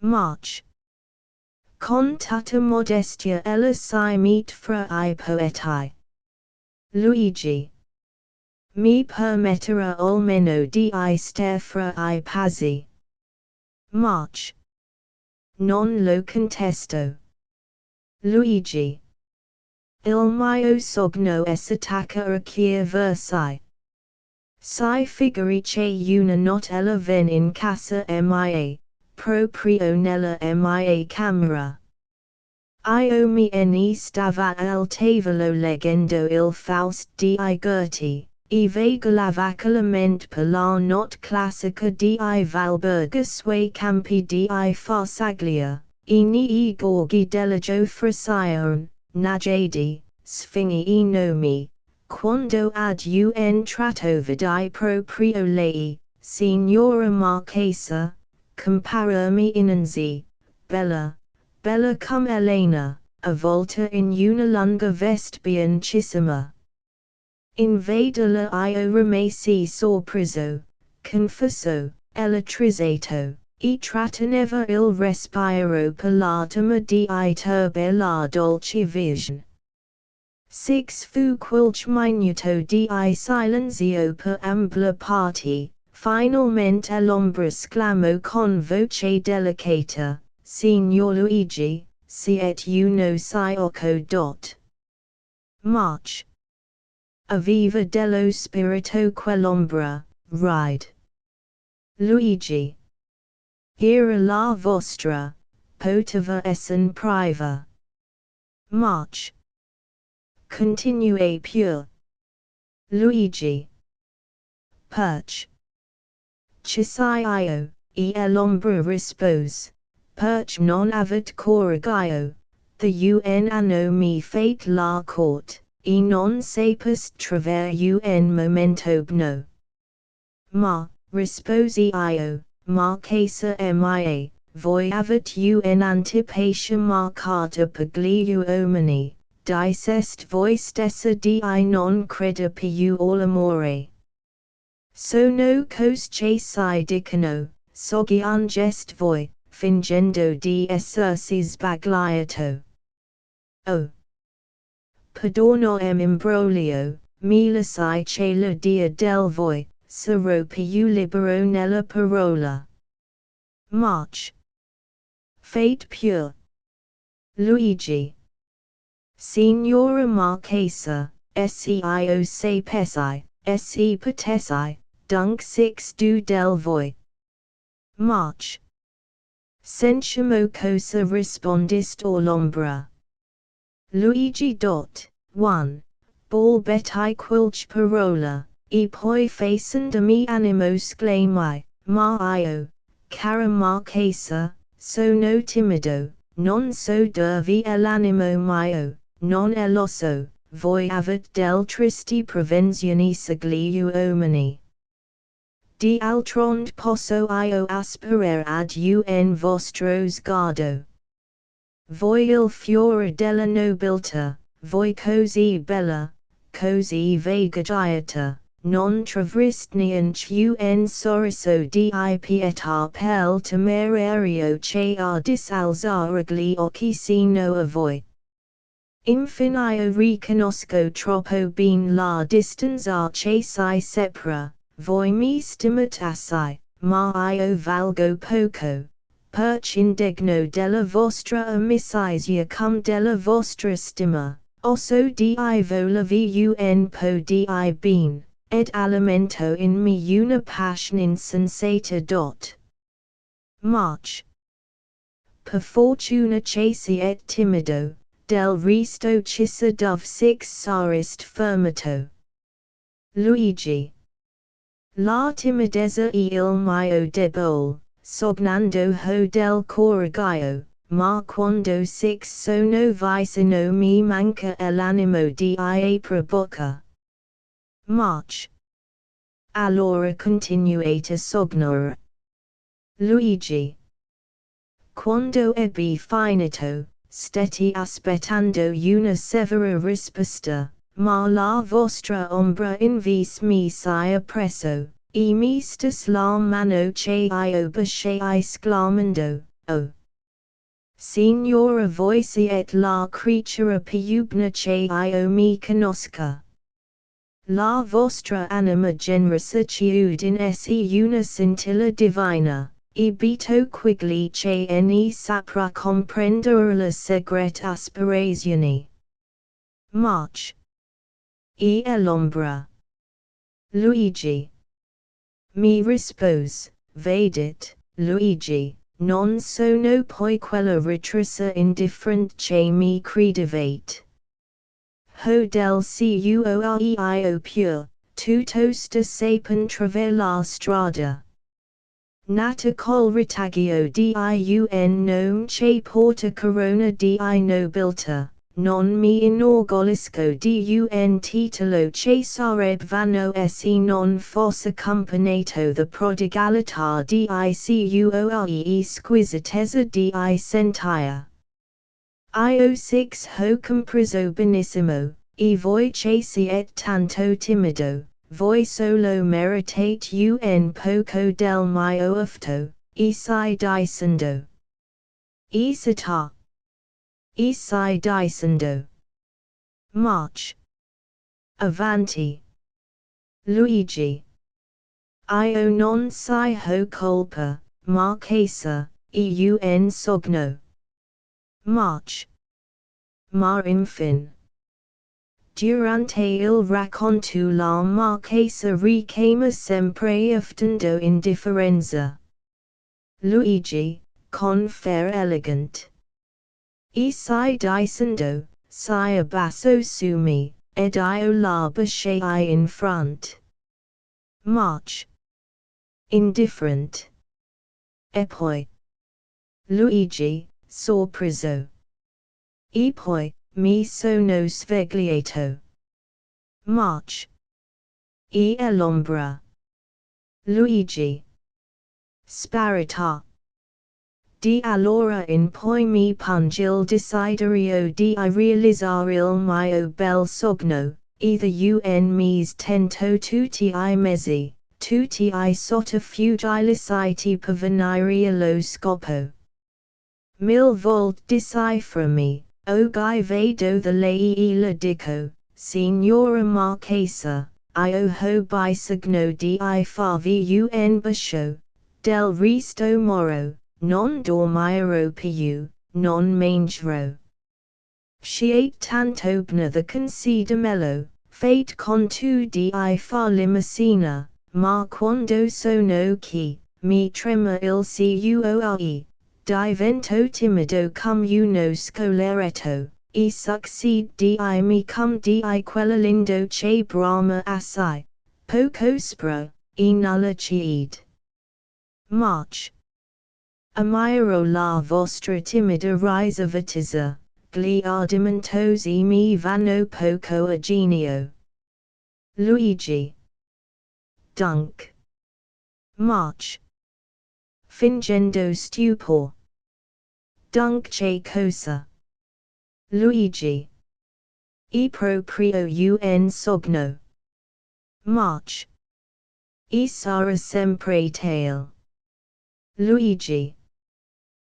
March. Con tutta modestia ella si met fra I poeti. Luigi. Mi permetterà almeno di stare fra I pazzi. March. Non lo contesto. Luigi. Il mio sogno è attaccare versi. Si figuri che una notte ella ven in casa mia, proprio nella mia camera. Io mi ne stava al tavolo leggendo il Faust di Goethe, e vagolava calmamente per la notte classica di Valberga sui campi di Farsaglia, e nei gorghi della Gioffresione, Najadi, Sfinghi e Nomi. Quando ad un tratto vidi proprio lei, signora Marchesa, comparermi innanzi, bella, bella come Elena, avvolta in una lunga veste biancissima. In vederla io rimasi sorpreso, confuso, elettrizzato, e tratteneva il respiro per l'attimo di turbe la dolce vision. Six fu quilch minuto di silenzio per ampla parte, finalmente l'ombra sclamò con voce delicata, Signor Luigi, siete uno sciocco. March. Aviva dello spirito quell'ombra, ride. Luigi. Era la vostra, poteva essen priva. March. Continue pure. Luigi. Perch. Io, e l'ombra rispose, perch non avet corrigaio, the un anno mi fate la court, e non sapest traver un momento bno. Ma, risposi io, Marchesa mia, voi avet un antipatia marcata per gli uomini. Dicest voi stessa di non creda più all'amore. Sono cose che si dicono, soggian gest voi, fingendo di essersi sbagliato. Oh! Perdono imbroglio, mi lasci che la dia del voi, sarò più libero nella parola. March. Fate pure. Luigi. Signora Marchesa, seo sapessi, se potessi, dunque six du del voi. March. Sentiamo cosa rispondist all'ombra. Luigi. 1. Balbetti quilch parola, e poi facendo mi animo sclamai, ma io, cara Marchesa, sono timido, non so dove è l'animo mio, non è l'osso, voi avete del tristi prevenzioni segli uomini. Di altronde posso io aspirare ad un vostro sguardo. Voi il fiore della nobiltà, voi così bella, così veggiata, non trovreste neanche un sorriso di pietà pel temerario che ha disalzare gli occhi sino a voi. Infine io riconosco troppo ben la distanza che si separa, voi mi stimate assai, ma io valgo poco. Perch indigno della vostra amicizia cum della vostra stima, osso di volevi un po di ben, ed alimento in me una passion insensata March. Per fortuna che siete timido, del resto chissa dove six sarist fermato. Luigi. La timidezza e il mio debole, sognando ho del coraggio, ma quando six sono vicino mi manca l'animo di aprir bocca. March. Allora continuate a sognare. Luigi. Quando ebbi finito, stetti aspettando una severa risposta, ma la vostra ombra in vis mi si appresso, e mi stis la mano che io baciai sclamando, oh! Signora voi siete la creatura più buona che io mi conosca. La vostra anima generosa chiude in essi una scintilla divina. E bito quigli che ne saprà comprendere la segreta aspirazione. March. E l'ombra. Luigi. Mi rispose, vedete, Luigi, non sono poi quella ritressa indifferente che mi credevate. Ho del cuoio pure, tutto sta sapere trove la strada. Nata col ritaggio di un nome che porta corona di nobiltà, non mi inorgoglisco di un titolo che sarebbe vano se non fosse accompagnato da prodigalità di cuoie e squisitezza di sentia. Io six ho compreso benissimo, e voi che siete tanto timido. Voi solo meritate un poco del mio affetto, e si dicendo. E città. E si dicendo. March. Avanti. Luigi. Io non si ho colpa, Marchesa, e un sogno. March. Ma infine. Durante il racconto la Marchesa richiama sempre affidando indifferenza. Luigi, con fair elegant. E si dicendo, si abbasso su me, ed io la baciai in front. March. Indifferent. E poi. Luigi, sorpreso. E poi. Mi sono svegliato. March. E l'ombra. Luigi. Sparita. Di allora in poi mi punge il desiderio di realizzare il mio bel sogno, either un mes tento tutti I mesi, tutti I sotterfugi liciti per venire allo scopo. Mil volte deciframi. Oggi vedo the lei e la dico, Signora Marchesa, io ho bisogno di farvi un bacio, del resto moro, non dormirò più, non mangerò. Siete tanto buona da concedermelo, fate con tu di far limosina, ma quando sono qui, mi trema il cuore. Divento timido come uno scolaretto, e succede di me come di quella lindo che brama assai, poco spra, e nulla cede. March. Amiro la vostra timida riservatezza, gli ardimentosi mi vanno poco a genio. Luigi. Dunk. March. Fingendo stupor. Dunk che cosa. Luigi. E proprio un sogno. March. E sarà sempre tale. Luigi.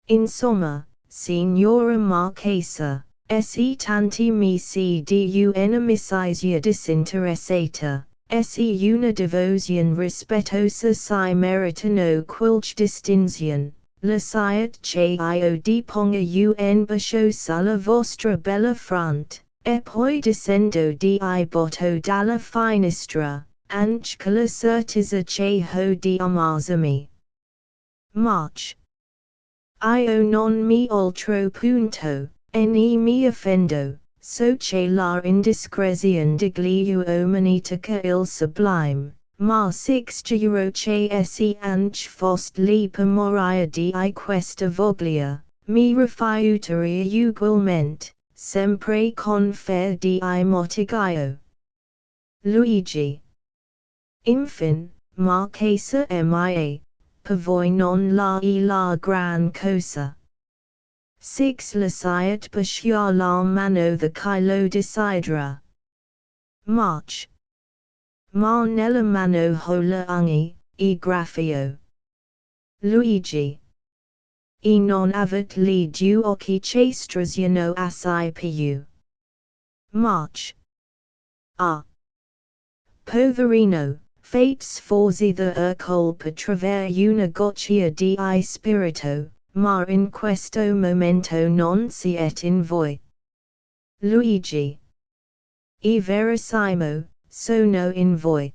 Insomma, signora Marchesa, se tanti mesi di una amicizia disinteressata, se una devozione rispettosa si meritano qualche distinzione, lasciate che io deponga un bacio sulla vostra bella fronte, e poi descendo di botto dalla finestra, anche con la certezza che ho di amarmi. March. Io non mi altro punto, ne mi offendo, so che la indiscrezione degli uomini tocca il sublime, ma sicuro che se anche foste le memoria di questa voglia, mi rifiuteria ugualmente, sempre con fede di motigaio. Luigi. Infine, Marchesa mia, per voi non la gran cosa. Six lasciate basciar la mano the chilo desidera. March. Ma nella mano hola ungi, e graffio. Luigi. E non avat le due occhi che straziano assai più. March. Ah. Poverino. Fate sforzi the colpa traver una goccia di spirito, ma in questo momento non siete in voi. Luigi. E verissimo, sono in voi.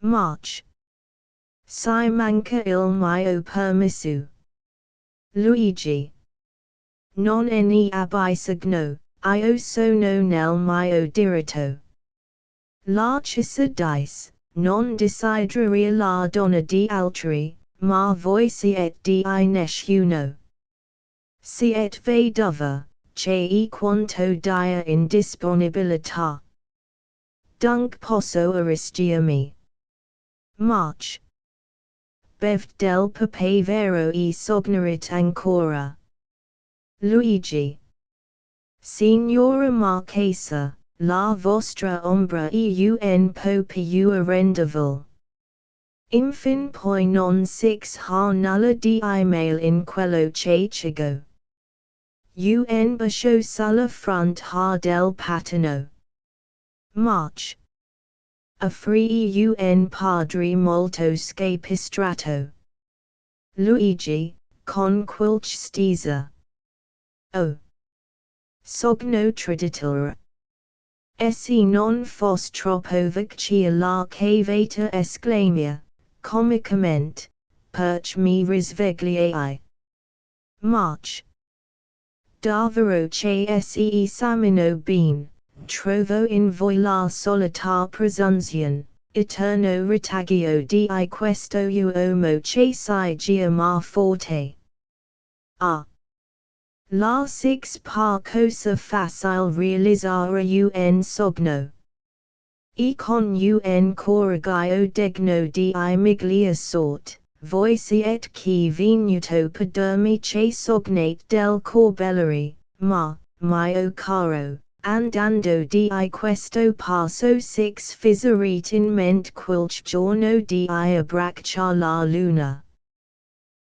March. Si manca il mio permesso. Luigi. Non ne abbisigno, io sono nel mio diritto. La cissa dice. Non desideria la donna di altri, ma voi siete di nessuno. Siete vedova, che quanto dia indisponibilità. Dunque posso arrischiarmi. March. Bevd del pape vero e sognorit ancora. Luigi. Signora Marchesa. La vostra ombra un po più arrendevole. Infin poi non six ha nulla di mail in quello che chigo. Un bacio sulla front ha del patino. March. Offrì un padre molto scapistrato. Luigi, con qualche stesa. Oh. Sogno traditore. Se non fosse troppo vecchia la cavata esclamia, comicamente, perch mi risvegliai. March. Davvero che se esamino bene, trovo in voi la solita presunzione, eterno retaggio di questo uomo che si chiama forte. Ah. La six par cosa facile realizzare un sogno. E con un coraggio degno di miglia sort, voi siete chi venuto per dirmi che sognate del corbellere, ma, mio caro, andando di questo passo six fisserete in mente qualche giorno di abbracciar la luna.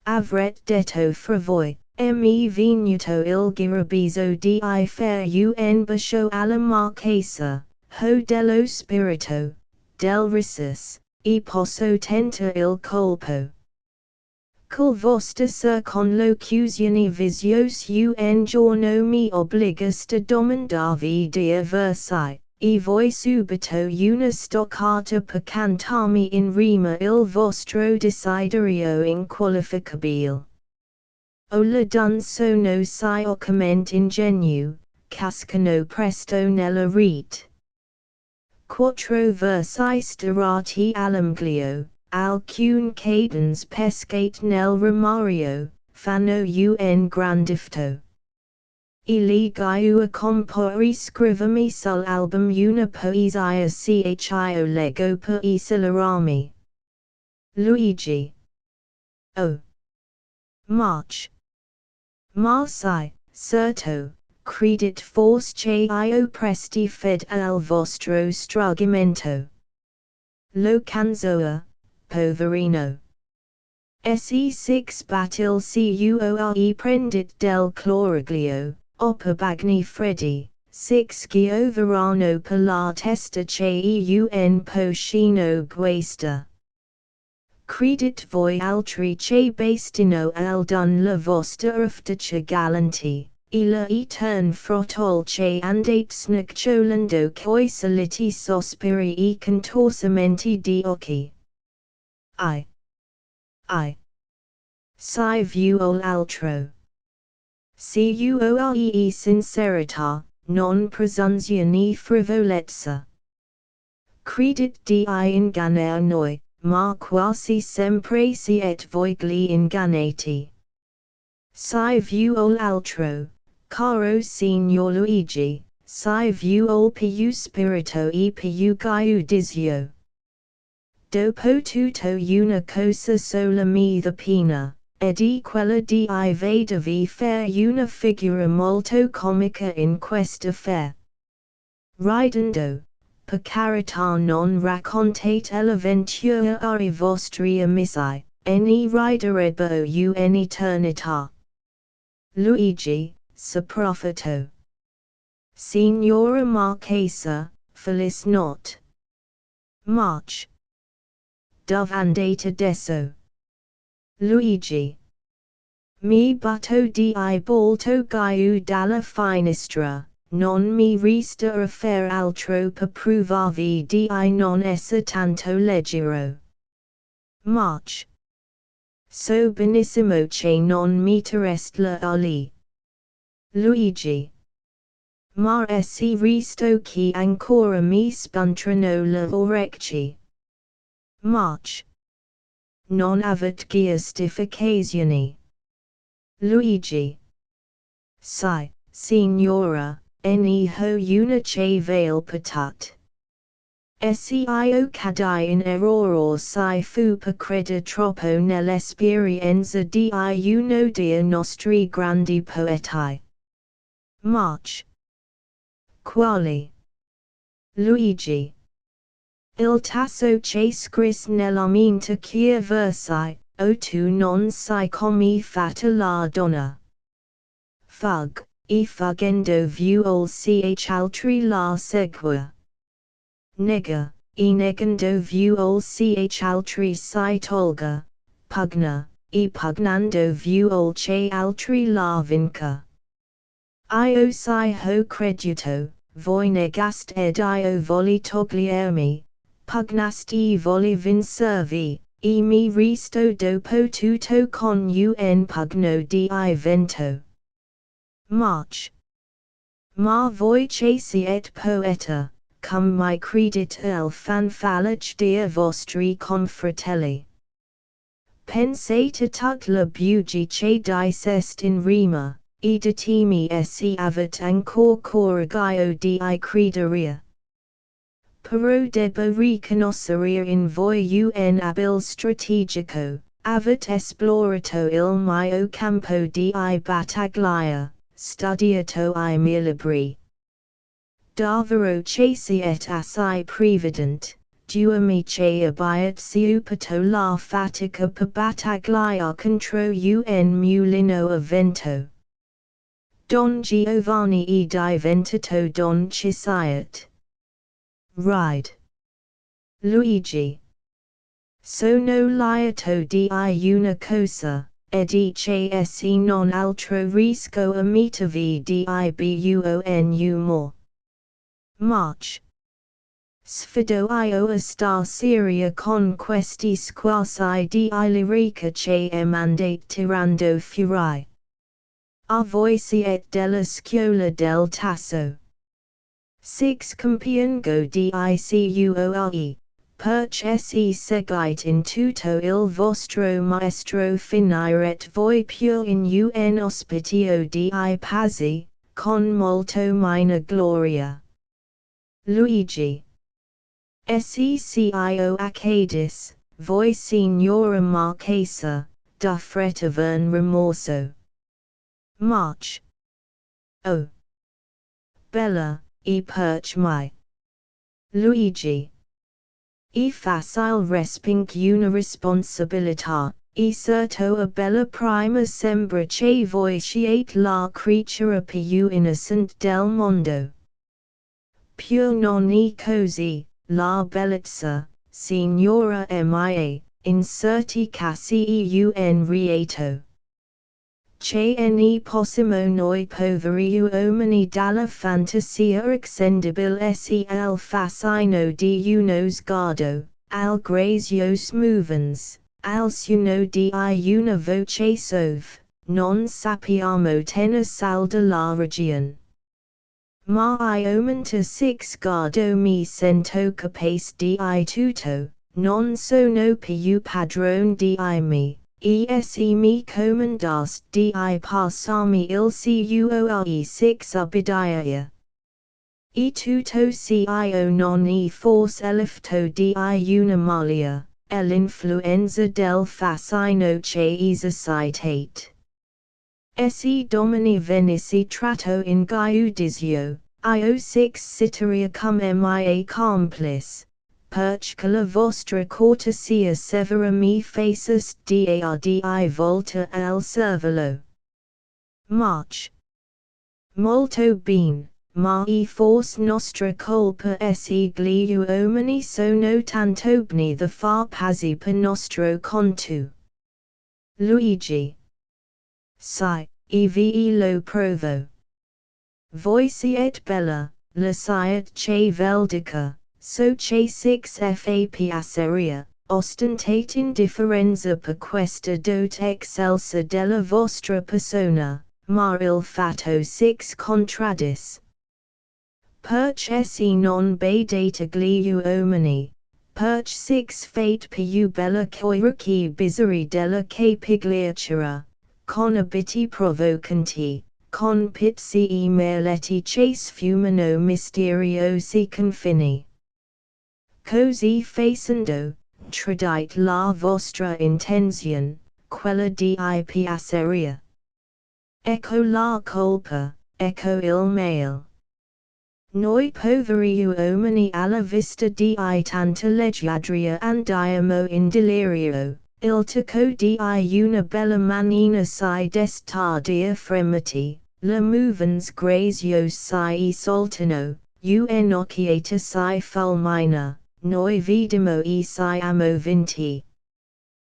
Avret detto fra voi. Mi venuto il girabizo di fare un bacio alla marchesa, ho dello spirito, del risus, e posso tentar il colpo. Col vostra circonlocuzione visios un giorno mi obbligasta domandarvi di versi, e voi subito una stoccata per cantarmi in rima il vostro desiderio inqualificabile. O le dun sono si occamente ingenue, cascano presto nella rete. quattro versi sterati all'amglio, alcune cadence pescate nel romario, fanno un grandifto. Ili giù compori scrivermi sull'album una poesia ch'io leggo per accelerarmi. Luigi. Oh. March. Marsai, certo, credit forse che io presti fed al vostro struggimento. Lo canzoa, poverino. Se6 batil cuore prendit del cloriglio, oppabagni freddi, 6 gioverano per la testa che un pochino guasta. Credit voi altri che bastino al dun la vostra ufficia galanti, e la etern frotol che andate snacciolando coi soliti sospiri e contorsamenti di occhi. I. Si vuol altro. Cuore sincerità, non presunzione frivolezza. Credit di ingannare noi, ma quasi sempre siete voi gli ingannati. Si vuol altro, caro signor Luigi, si vuol più spirito e più giudizio. Dopo tutto una cosa sola mi dà pena, ed è quella di vedervi fare una figura molto comica in questa fe. Ridendo, per carità non raccontate l'avventura ai vostri amici, ne riderebbero un'eternità. Luigi, s'approfittò. Signora Marchesa, felice notte. March. Dove andate adesso? Luigi. Mi butto di volto giù dalla finestra, non mi resta a fare altro per provarvi di non essere tanto leggero. March. So benissimo che non mi terreste lì. Luigi. Ma se resto che ancora mi spuntano le orecchie. March. Non avete giustificazioni. Luigi. Sì, signora, ne ho una che vale patat. Io cadai in errore si fu per credere troppo nell'esperienza di uno dei nostri grandi poeti. March. Quali? Luigi. Il tasso che scris nella mente che versi, o tu non sai come fatta la donna. Fug, e fuggendo vuol ch altri la segua. Nega, e negando vuol ch altri si tolga. Pugna, e pugnando vuol che altri la vinca. Io si ho creduto, voi negast ed io voli togliermi. Pugnasti voli vincervi, e mi resto dopo tutto con un pugno di vento. March. Ma voi che siete poeta, cum mi credit il fanfalic dei vostri confratelli. Pensate tut la bugie che dicest in rima, e ditemi se avete ancor coraggio di credere. Però debbo riconoscere in voi un abile strategico, avete esplorato il mio campo di battaglia, studiato I miei libri. Davvero che siete assai prevident, duemi che abbiate superato la fatica per battagliare contro un mulino a vento. Don Giovanni è diventato Don Cisiate. Ride. Luigi. Sono lieto di una cosa, ed che se non altro riesco a mettervi di buon umor. March. Sfido io a star seria con questi squassi di lirica che mandate tirando fuori. A voi siete della scuola del tasso. 6 campion go dicuore, perch se segait in tutto il vostro maestro finiret voi pure in un ospitio di pazzi, con molto minor gloria. Luigi. Seccio accadis, voi signora Marchesa, da fretavern rimorso. March. Oh. Bella, e perch mai. Luigi. E facile respinc una responsabilità, e certo a bella prima sembra che voi siete la creatura più innocent del mondo. Pure non è così, la bellezza, signora mia, in certi casi un reato. Che ne possiamo noi poveri uomini dalla fantasia extendibile al fascino di uno sguardo, al grazios movens, al suono di una voce suave, non sappiamo tener salda la ragione. Ma aumenta sguardo mi sento capace di tutto, non sono più padrone di me. Se mi comandaste di passarmi il cuore 6 abbadia. E tutto cio non è forse l'effetto di una malia, l'influenza del fascino che esercitate. Se domini venissi tratto in giudizio, io 6 citeria come mia complice. Perché la vostra cortesia severa mi faces di volta al cervello. March. Molto bene, ma forse nostra colpa gli uomini sono tanto bni da far pazzi per nostro conto. Luigi. Sai, vi lo provo. Voi siete bella, la siete che veldica. So che 6 fa piaceria, ostentate indifferenza per questa dote excelsa della vostra persona, ma il fatto 6 contradis. Perch se non badate gli uomini, perch 6 fate più bella che bizzarri della capigliatura, con abiti provocanti, con pizzi e merletti che sfumano misteriosi confini. Così facendo, tradite la vostra intenzione, quella di piaceria. Ecco la colpa, ecco il male. Noi poveri uomini alla vista di tanta leggiadria andiamo in delirio, il tocco di una bella manina si destardia fremiti, le movens grazios si soltano, un'occhiata si fulmina. Noi vediamo siamo vinti.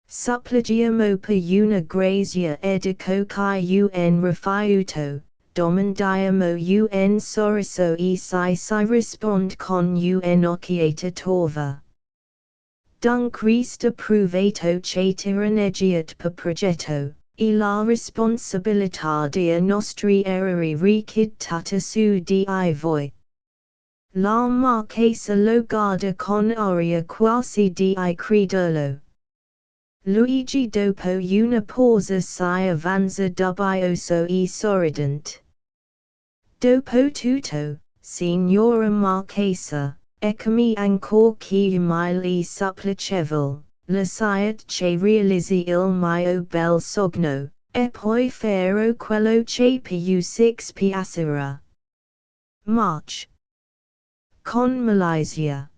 Suppligiamo per una grazia edico chi un rifiuto, domandiamo un sorriso si risponde con un'occhiata torva. D'un Christ approvato che tiraneggiat per progetto, la responsabilità dei nostri errori ricade tutta su di voi. La Marchesa lo guarda con aria quasi di credullo. Luigi dopo una pausa si avanza dubbioso e sorridente. Dopo tutto, signora Marchesa, eccomi ancora che umile e supplicevole, la siete che realizzi il mio bel sogno, e poi farò quello che più 6 piacerà. March. Con Malaysia.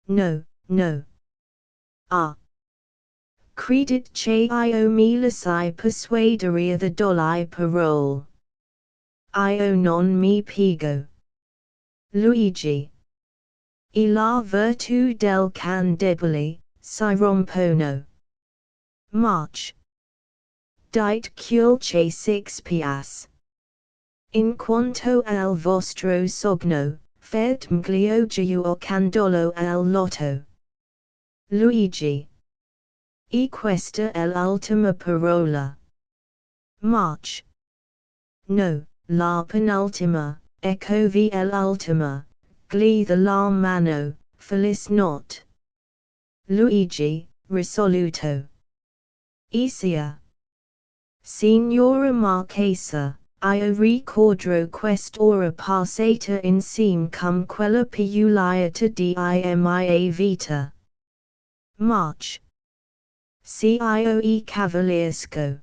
No, no. Ah. Credit che io mi lasci persuadere the dolle parole. Io non mi piego. Luigi. E la virtù del can debole, si rompono. March. Dite cul che 6 piace. In quanto al vostro sogno, fate mglio o candolo al lotto. Luigi. E questa è l'ultima parola. March. No, la penultima, Ecco vi l'ultima, gli la mano, felice not. Luigi, risoluto. Isia. Signora Marchesa, io ricordo quest'ora passata insieme cum quella più lieta di mia vita. March. Cio cavaliesco.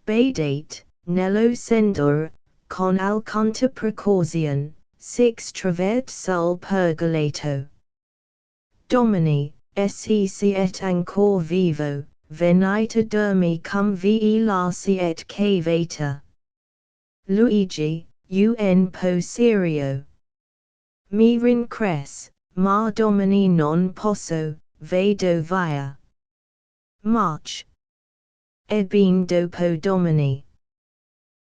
Badate, nello sendor, con alconta precauzione, six travert sul pergolato. Domini, sec et ancor vivo, venite dormi cum vi laciet cavata. Luigi, un po serio. Mi rincres, ma domini non posso, vado via. March. Ebben dopo domini.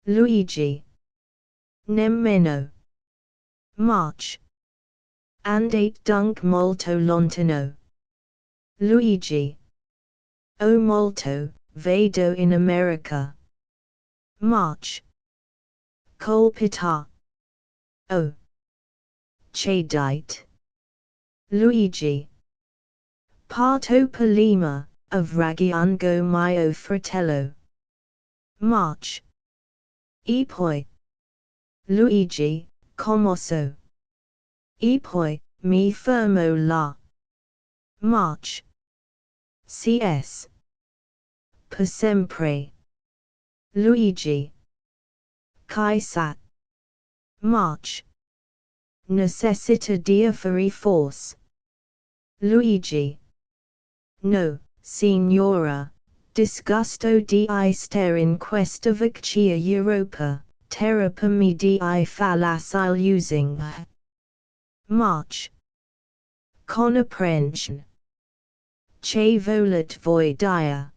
Luigi. Nemmeno. March. Andate dunque molto lontano. Luigi. O molto, vado in America. March. Colpita. O. Chedite. Luigi. Parto Palima, avragiango mio fratello. March. E poi. Luigi, commosso. E poi, mi fermo là. March. CS. Per sempre. Luigi. Kai sat. March. Necessita dia fari force. Luigi. No, signora, disgusto di stare in questa vecchia Europa, terra per me di facile using. March. Con apprension. Che volet voi dia.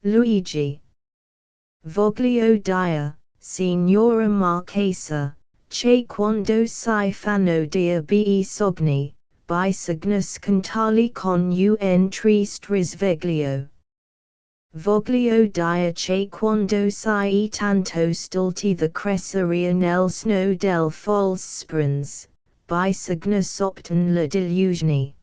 Luigi. Voglio dia, signora Marchesa, che quando si fanno dia be sogni, bisogna cantali con un triste risveglio. Voglio dia che quando si tanto stolti the cresceria nel snow del false springs, bisogna sopten la delusione.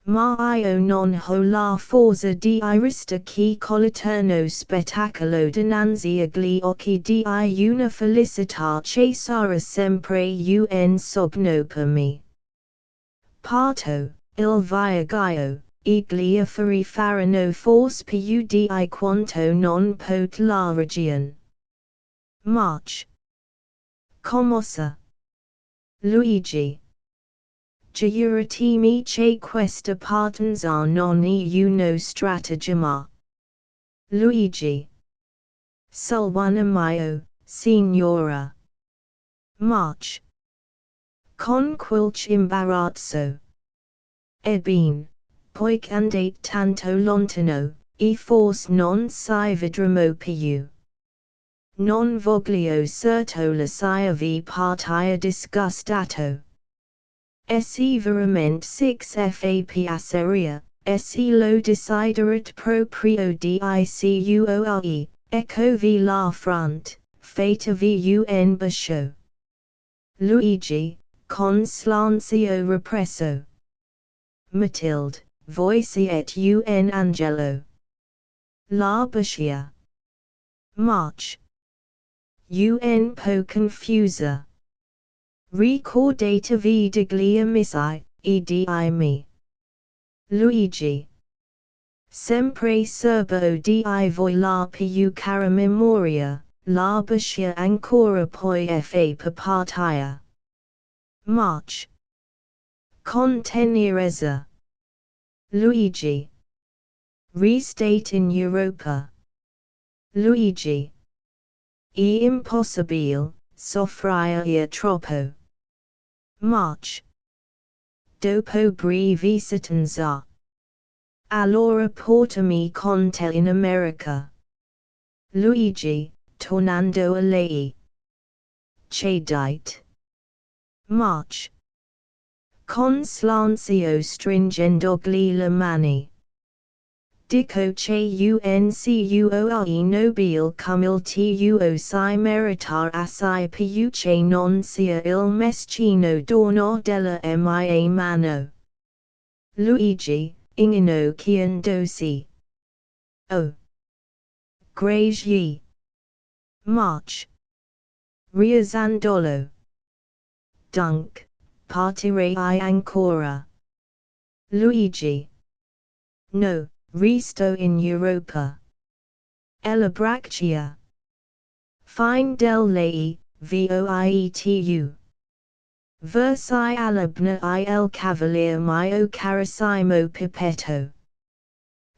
Ma io non ho la forza di irista che coll'eterno spettacolo dinanzi agli occhi di una felicità che sarà sempre un sogno per me. Parto, il viaggio, e gli affari faranno forse più di quanto non pot la regione. March. Commossa. Luigi. Giuratemi che questa partenza non è uno stratagemma. Luigi. Sul one mio, signora. March. Con qualche imbarazzo. Ebbene, poiché andate tanto lontano, e forse non si vedremo più. Non voglio certo lasciarvi partire disgustato. Se veramente six fa piaceria, se lo desiderat proprio di cuore, eccovi la front, fatevi un bacio. Luigi, con silenzio represso. Matilde, voici et un angelo. La bacia. March. Un po confusa. Ricordatevi degli amici, e di me. Luigi. Sempre serbo di voi la più cara memoria, la bacia ancora poi fa per partire. March. Con tenerezza. Luigi. Restate in Europa. Luigi. È impossibile, soffrire troppo. March. Dopo breve istanza. Allora portami con te in America. Luigi, tornando a lei. Chedite. March. Con silenzio stringendogli le mani. Dico che uncuore nobile cum il tuo si meritar assai più che non sia il meschino dono della mia mano. Luigi, ingino chiandosi. O. Grazie. March. Riazzandolo. Dunk, partirei ancora. Luigi. No, resto in Europa. Ella braccia. Fine del lei, voietu. Versi alabna il cavalier mio carissimo pipetto.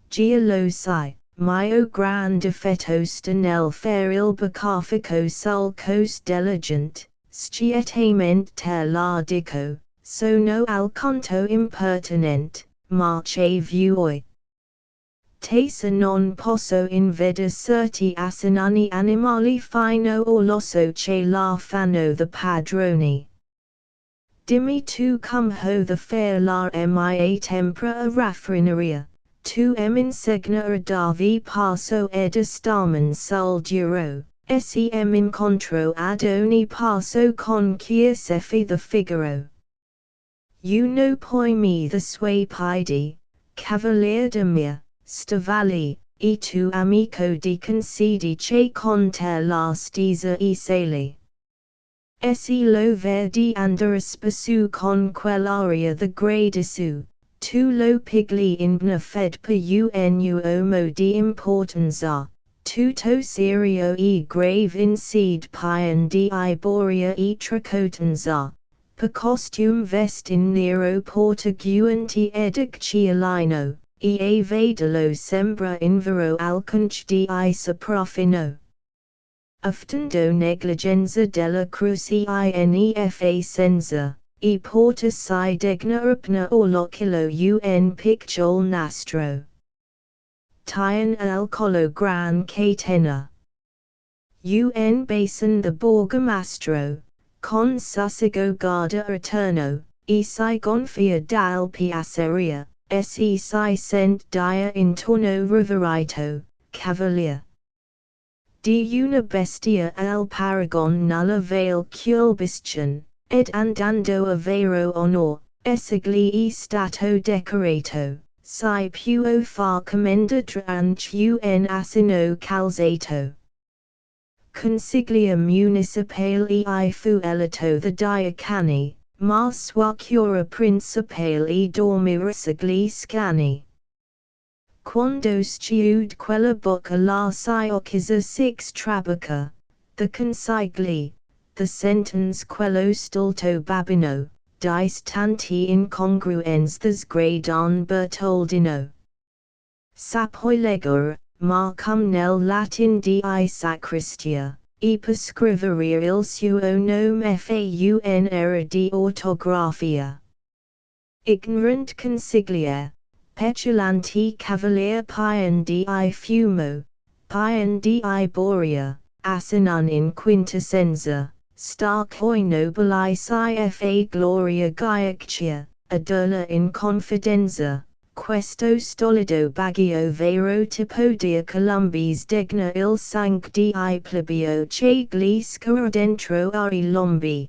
Gia lo sai, mio gran difetto sta nel fare il becafico sul cos diligent, scietamente la dico, sono alquanto impertinent, ma che vuoi. Tesa non posso invedere certi assinani animali fino orloso che la fanno the padroni. Dimmi tu cum ho the fair la mia tempra a raffineria, tu insegna a darvi passo ed estamen sul duro, sem incontro ad ogni passo con chiasefi the Figaro. You know poi me the suoi piedi, cavalier de mia. Stavali, e tu amico di concedi che con te la stisa e sali. Se lo vedi andare spesso con quell'aria the grade su, tu lo pigli in bna fed per un uomo di importanza, tutto serio e grave in sed pian di boria e tracotanza, per costume vest in nero portaguenti edic cialino. E vedelo sembra in vero alcunch di soprafino. Aftendo negligenza della crucinefa senza, e porta si degna upna orloculo un picciol nastro. Tian al colo gran catena. Un basin the borgomastro, con sussigo guarda eterno, e si gonfia dal piaceria. Se si sent dia intorno riverito, cavalier. Di una bestia al paragon nulla vale culbistion, ed andando a vero onor, essigli e stato decorato, si può far commenda tranche un asino calzato. Consiglia municipale I fu elito the diacani. Ma sua cura principale e dormirsigli scani. Quando sciud quella bocca la si occisa six trabuca, the consigli, the sentence quello stulto babino, dice tanti incongruens thes gradon Bertoldino. Sapoi legur, ma cum nel Latin di sacristia. E per scrivere il suo nome faun error di ortografia. Ignorant consiglia, petulanti cavalier pian di fumo, pian di boria, asinun in quintessenza, stark hoi nobili si fa gloria giaccia, adola in confidenza. Questo stolido baggio vero tipo dia Columbis degna il sangue di plebeo che gli scorre dentro ai lombi.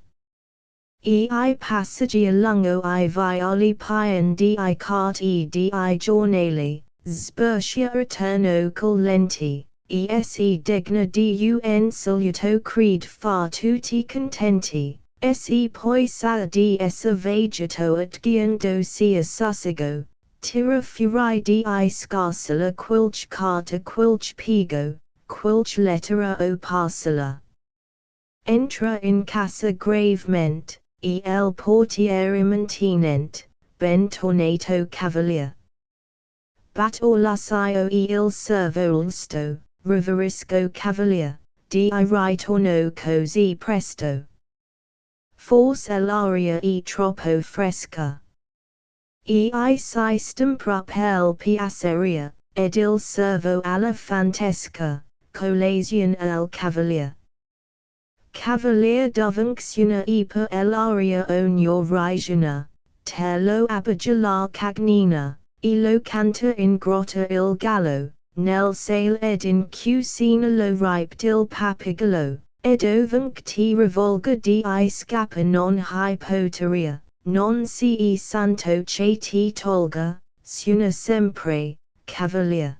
E passaggi a lungo I violi pian di cart e di giornali, spercia eterno col lenti, se degna di un saluto creed fa tutti contenti, se poi sa di essa vegeto at giando sia sussigo. Tira fuori di scarsela quilch carta quilch pigo, quilch lettera o parcela. Entra in casa gravemente, el portiere mantinent, bentornato cavalier. Batto l'assaio e il servo sto, riverisco cavalier, di ritorno così presto. Forse l'aria è troppo fresca. Si stempra pel piaceria, ed il servo alla fantesca, colazione al cavalier. Cavalier d'ovunzione e per l'aria ogni regione, te lo abbagia la cagnina, lo canta in grotta il gallo, nel sale ed in cucina lo ripe il papigalo, ed ovunque ti rivolga di scappa non hai poteria, non sii santo che ti tolga, suna sempre, cavalier.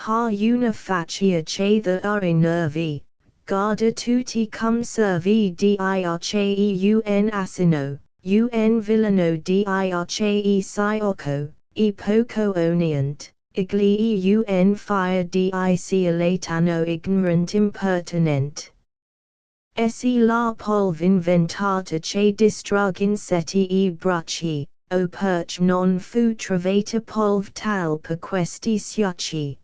Ha una faccia che da nervi, guarda tutti cum servi dirche un asino, un villano dirche siocco, e poco onient, igli un fire sia latano ignorant impertinent. Essi la polv inventata che distrug insetti e bruci, o perch non fu trovata polv tal per questi succi.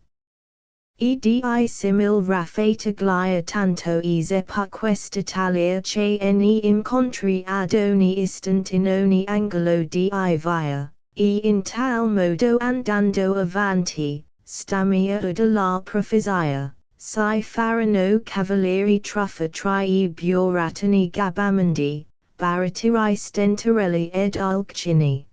Edi simil raffata glia tanto esepa quest'Italia che ne incontri ad ogni istant in ogni angolo di via, in tal modo andando avanti, stamia uda la profezia, si farano cavalieri truffa tra I buratani gabamandi, baratiri stentarelli ed alcini.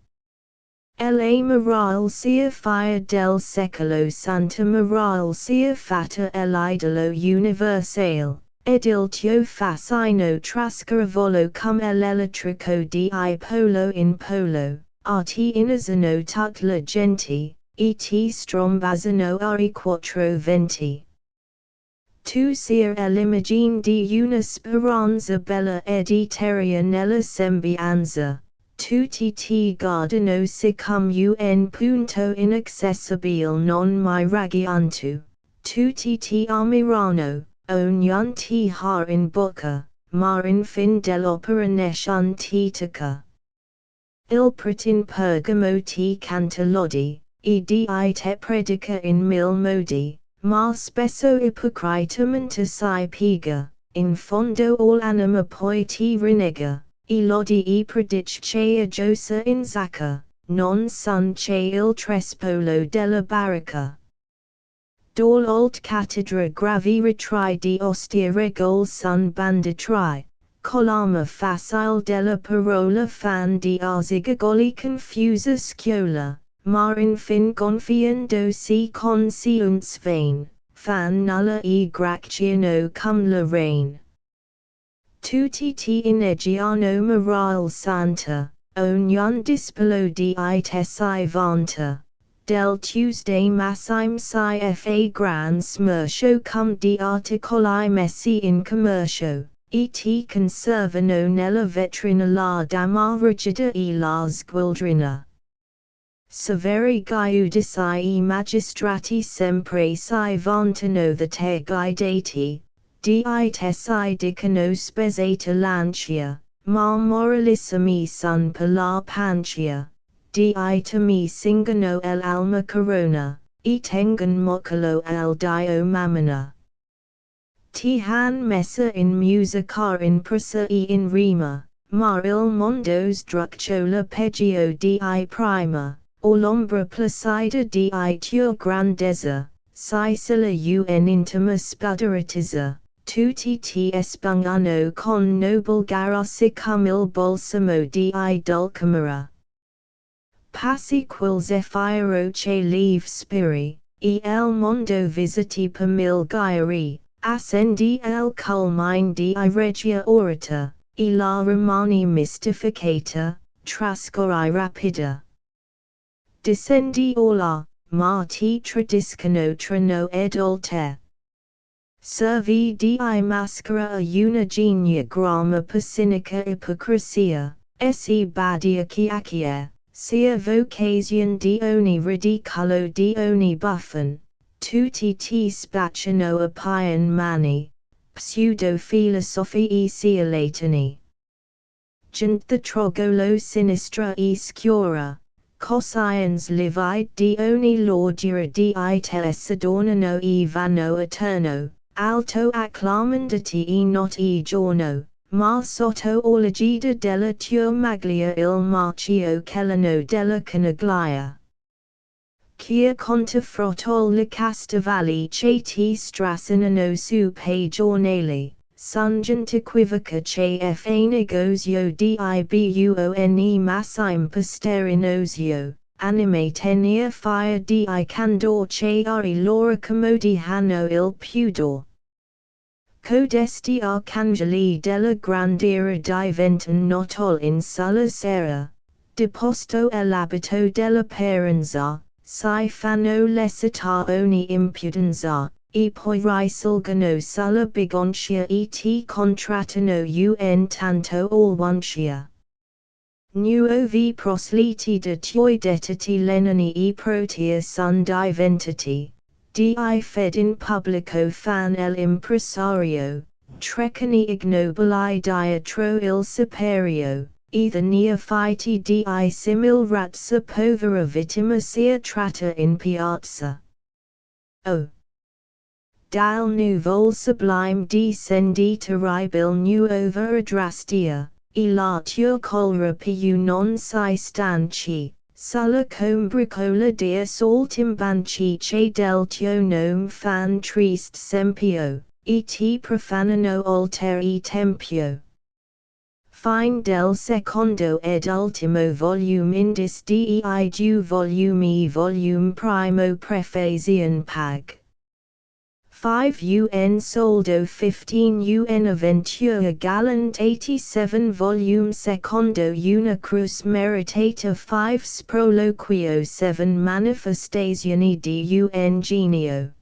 La moral sia fire del secolo santa moral sia fatta l'idolo universale, ed il tuo fascino trascaravolo cum l'elettrico di polo in polo, ti inasano tut la gente, e ti strombazano a quattro venti. Tu sia l'immagine di una speranza bella ed eterea nella sembianza. Tutti ti guardano siccome un punto inaccessibile non mai raggiunto, tutti ti ammirano, ognuno ti ha in bocca, ma in fin dell'opera nessun ti tocca. Il prete in Pergamo ti canta lodi, e di te predica in mil modi, ma spesso ipocritamente si piega, in fondo all'anima poi ti rinnega. Lodi e predice a Giosa in Zacca, non son che il trespolo della baracca. Dall'alt cattedra gravi ritri di ostia regol son banditri, colama facile della parola fan di arzigagoli confusa schiola, ma in fin gonfiando si conscience vain, fan nulla e gracciano cum la rain. Tutti ti ineggiano moral santa, ognuno dispolo di te si vanta, del Tuesday massime si fa gran smercio cum di articoli messi in commercio, e ti conservano nella vetrina la dama rigida e la sgualdrina. Severi giudici e magistrati sempre si vantano the te guidati, di te si dicono spesata lancia, ma moralissimi son per la pancia, di te mi singano l'alma corona, e tengan moccolo al dio Mammona. Ti han messa in musica in prosa e in rima, ma il mondo struccio la peggio di prima, o l'ombra placida di tua grandezza, si sila un intima spudoratizza. Tutti ti espungano con noble garossi cum il balsamo di dulcamera. Passi quel zeffiro che lieve spiri, e il mondo visiti per mil giri, ascendi el culmine di regia orata, e la rimani mystificata, trascorri rapida. Descendi ola, ma ti tradiscano treno ed olte. Servi di maschera a una genia grama per cinica ipocrasia, essi badia chiacchiere, sia vocation di ogni ridicolo di ogni buffon, tutti ti spacciano a pian mani, pseudo filosofi sia latini. Gent the trogolo sinistra e scura, cosians livide di ogni lordura di te s'adornano e vanno eterno. Alto acclamandati e not e giorno, ma sotto l'egida della tua maglia il marchio celano della canaglia. Chia conta frotol le castavali che ti strassinano su pei giornali, son gente equivoca che fa negozio di buone massime posterinosio, anime tenia fire di candor cheari lora commodi hanno il pudor. Codesti arcangeli della grandiera diventan notol in sulla sera, deposto l'abito della parenza, si fanno l'esita ogni impudenza, e poi risalgono sulla bigoncia e ti contrattano un tanto olwancia. Nuovi prosliti de tuoi detati lenani e protea sun diventati, di fed in publico fan l'impresario, trecani ignobili dietro il sipario, either neophyti di simil razza povera vittima sia tratta in piazza. O. Dal nuvol sublime descendi terribil nuova adrastia, e la tua colra più non si stanchi, sulla combricola dia saltimbanchi che del tuo nome fan triste sempio, e ti profanano alter e tempio. Fine del secondo ed ultimo volume indis dei du volume primo prefazione pag. 5 UN soldo 15 UN Aventura Gallant 87 volume secondo una cruz meritata 5 sproloquio 7 manifestazioni di un genio.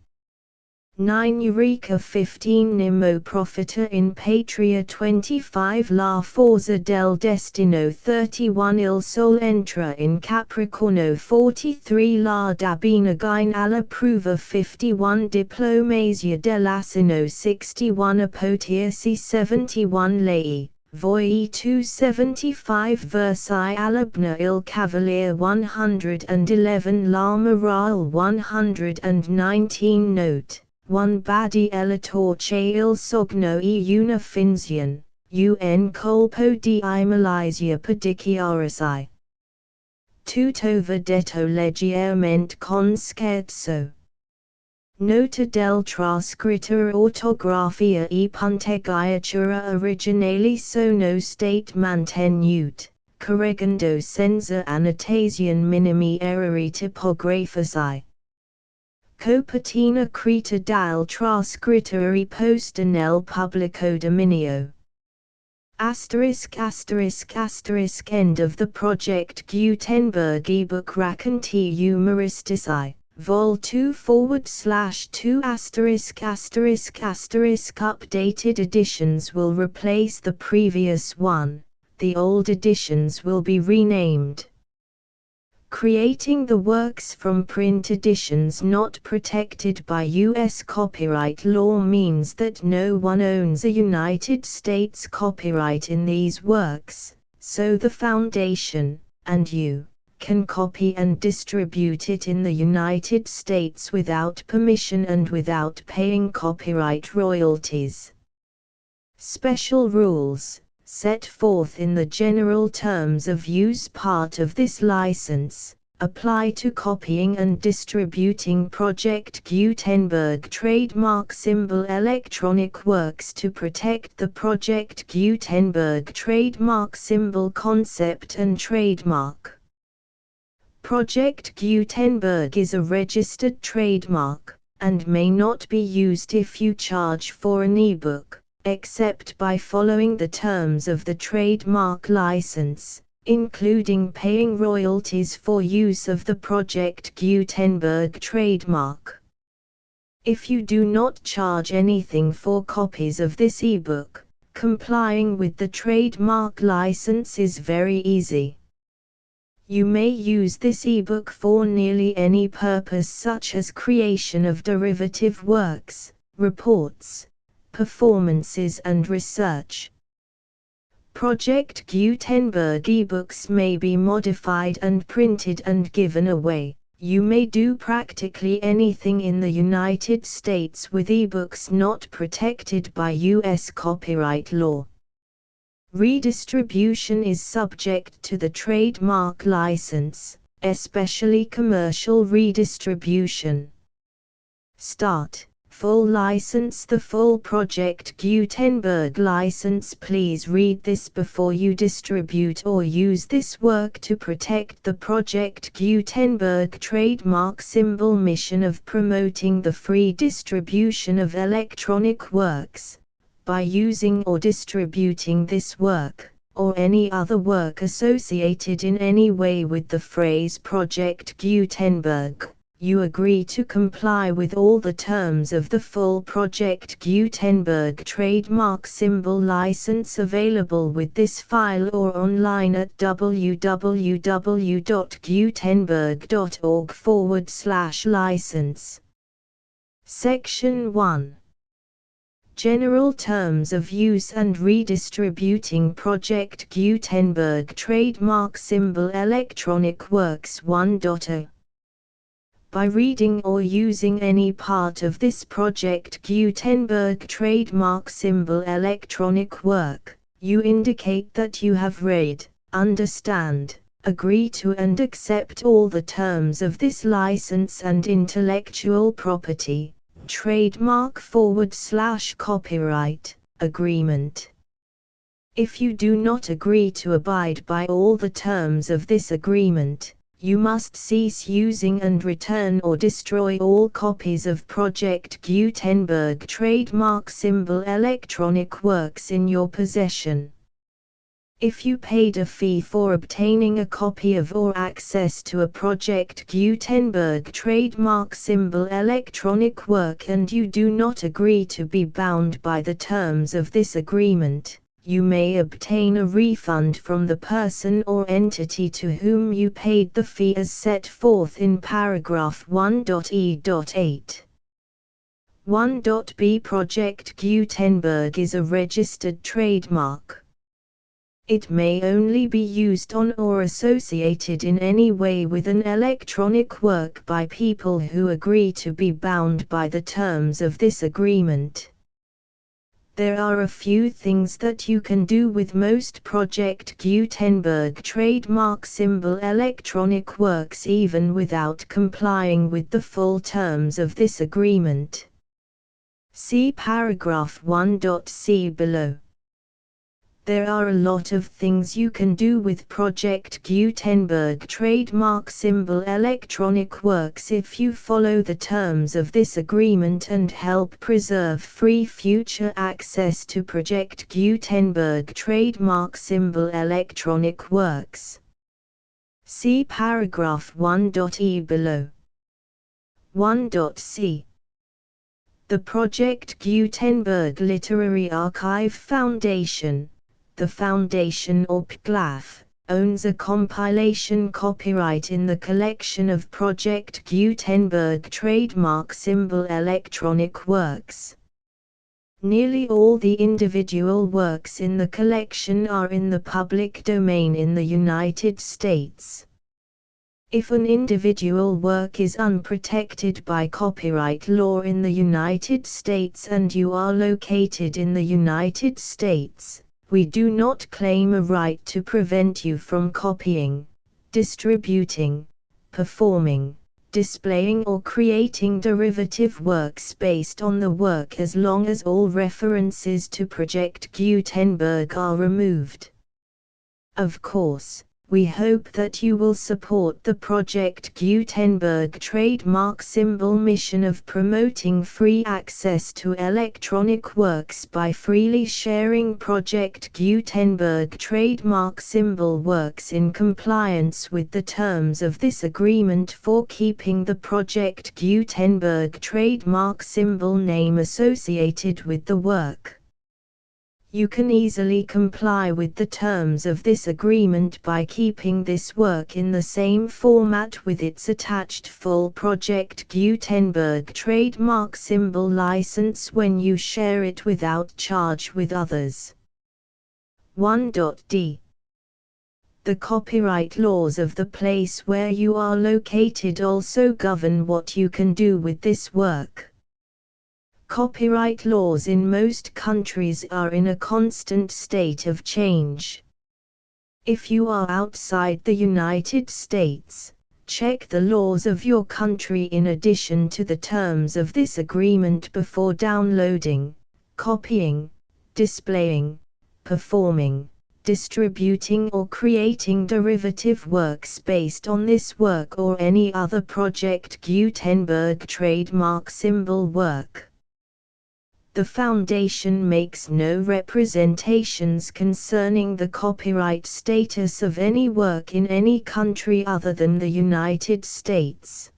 9 Eureka 15 Nemo Profita in Patria 25 La Forza del Destino 31 Il Sol entra in Capricorno 43 La Dabinagine alla Prova 51 Diplomasia dell'Asino 61 Apoteasi 71 Lei, Voi 275 Versi Alabna Il Cavalier 111 La Morale 119 Note 1 Badi Elator che il sogno e una finzione, un colpo di Malaysia per dichiararsi. Tutto detto leggermente con scherzo. Nota del trascrittore ortografia e punteggiatura originali sono state mantenute, correggendo senza annotazione minimi errori tipografici. Copertina Creta dal trascrittore posta nel pubblico dominio. End of the Project Gutenberg ebook Racconti umoristici, Vol 2 /2 updated editions will replace the previous one, the old editions will be renamed. Creating the works from print editions not protected by U.S. copyright law means that no one owns a United States copyright in these works, so the Foundation, and you, can copy and distribute it in the United States without permission and without paying copyright royalties. Special rules, set forth in the general terms of use part of this license, apply to copying and distributing Project Gutenberg trademark symbol electronic works to protect the Project Gutenberg trademark symbol concept and trademark. Project Gutenberg is a registered trademark, and may not be used if you charge for an ebook, except by following the terms of the trademark license, including paying royalties for use of the Project Gutenberg trademark. If you do not charge anything for copies of this ebook, complying with the trademark license is very easy. You may use this ebook for nearly any purpose such as creation of derivative works, reports, performances and research. Project Gutenberg ebooks may be modified and printed and given away. You may do practically anything in the United States with ebooks not protected by U.S. copyright law. Redistribution is subject to the trademark license, especially commercial redistribution. Start. Full license. The full Project Gutenberg license. Please read this before you distribute or use this work to protect the Project Gutenberg trademark symbol mission of promoting the free distribution of electronic works. By using or distributing this work, or any other work associated in any way with the phrase Project Gutenberg, you agree to comply with all the terms of the full Project Gutenberg trademark symbol license available with this file or online at www.gutenberg.org/license. Section 1. General Terms of Use and Redistributing Project Gutenberg Trademark Symbol Electronic Works 1.0. By reading or using any part of this Project Gutenberg trademark symbol electronic work, you indicate that you have read, understand, agree to and accept all the terms of this license and intellectual property, trademark/copyright, agreement. If you do not agree to abide by all the terms of this agreement, you must cease using and return or destroy all copies of Project Gutenberg trademark symbol electronic works in your possession. If you paid a fee for obtaining a copy of or access to a Project Gutenberg trademark symbol electronic work and you do not agree to be bound by the terms of this agreement, you may obtain a refund from the person or entity to whom you paid the fee as set forth in paragraph 1.e.8. 1.b. Project Gutenberg is a registered trademark. It may only be used on or associated in any way with an electronic work by people who agree to be bound by the terms of this agreement. There are a few things that you can do with most Project Gutenberg trademark symbol electronic works even without complying with the full terms of this agreement. See paragraph 1.c below. There are a lot of things you can do with Project Gutenberg trademark symbol electronic works if you follow the terms of this agreement and help preserve free future access to Project Gutenberg trademark symbol electronic works. See paragraph 1.e below. 1.c. The Project Gutenberg Literary Archive Foundation, the Foundation or PGLAF, owns a compilation copyright in the collection of Project Gutenberg trademark symbol electronic works. Nearly all the individual works in the collection are in the public domain in the United States. If an individual work is unprotected by copyright law in the United States and you are located in the United States, we do not claim a right to prevent you from copying, distributing, performing, displaying or creating derivative works based on the work as long as all references to Project Gutenberg are removed. Of course, we hope that you will support the Project Gutenberg trademark symbol mission of promoting free access to electronic works by freely sharing Project Gutenberg trademark symbol works in compliance with the terms of this agreement for keeping the Project Gutenberg trademark symbol name associated with the work. You can easily comply with the terms of this agreement by keeping this work in the same format with its attached full Project Gutenberg trademark symbol license when you share it without charge with others. 1.d. The copyright laws of the place where you are located also govern what you can do with this work. Copyright laws in most countries are in a constant state of change. If you are outside the United States, Check the laws of your country in addition to the terms of this agreement before downloading, copying, displaying, performing, distributing or creating derivative works based on this work or any other Project Gutenberg trademark symbol work. The Foundation makes no representations concerning the copyright status of any work in any country other than the United States.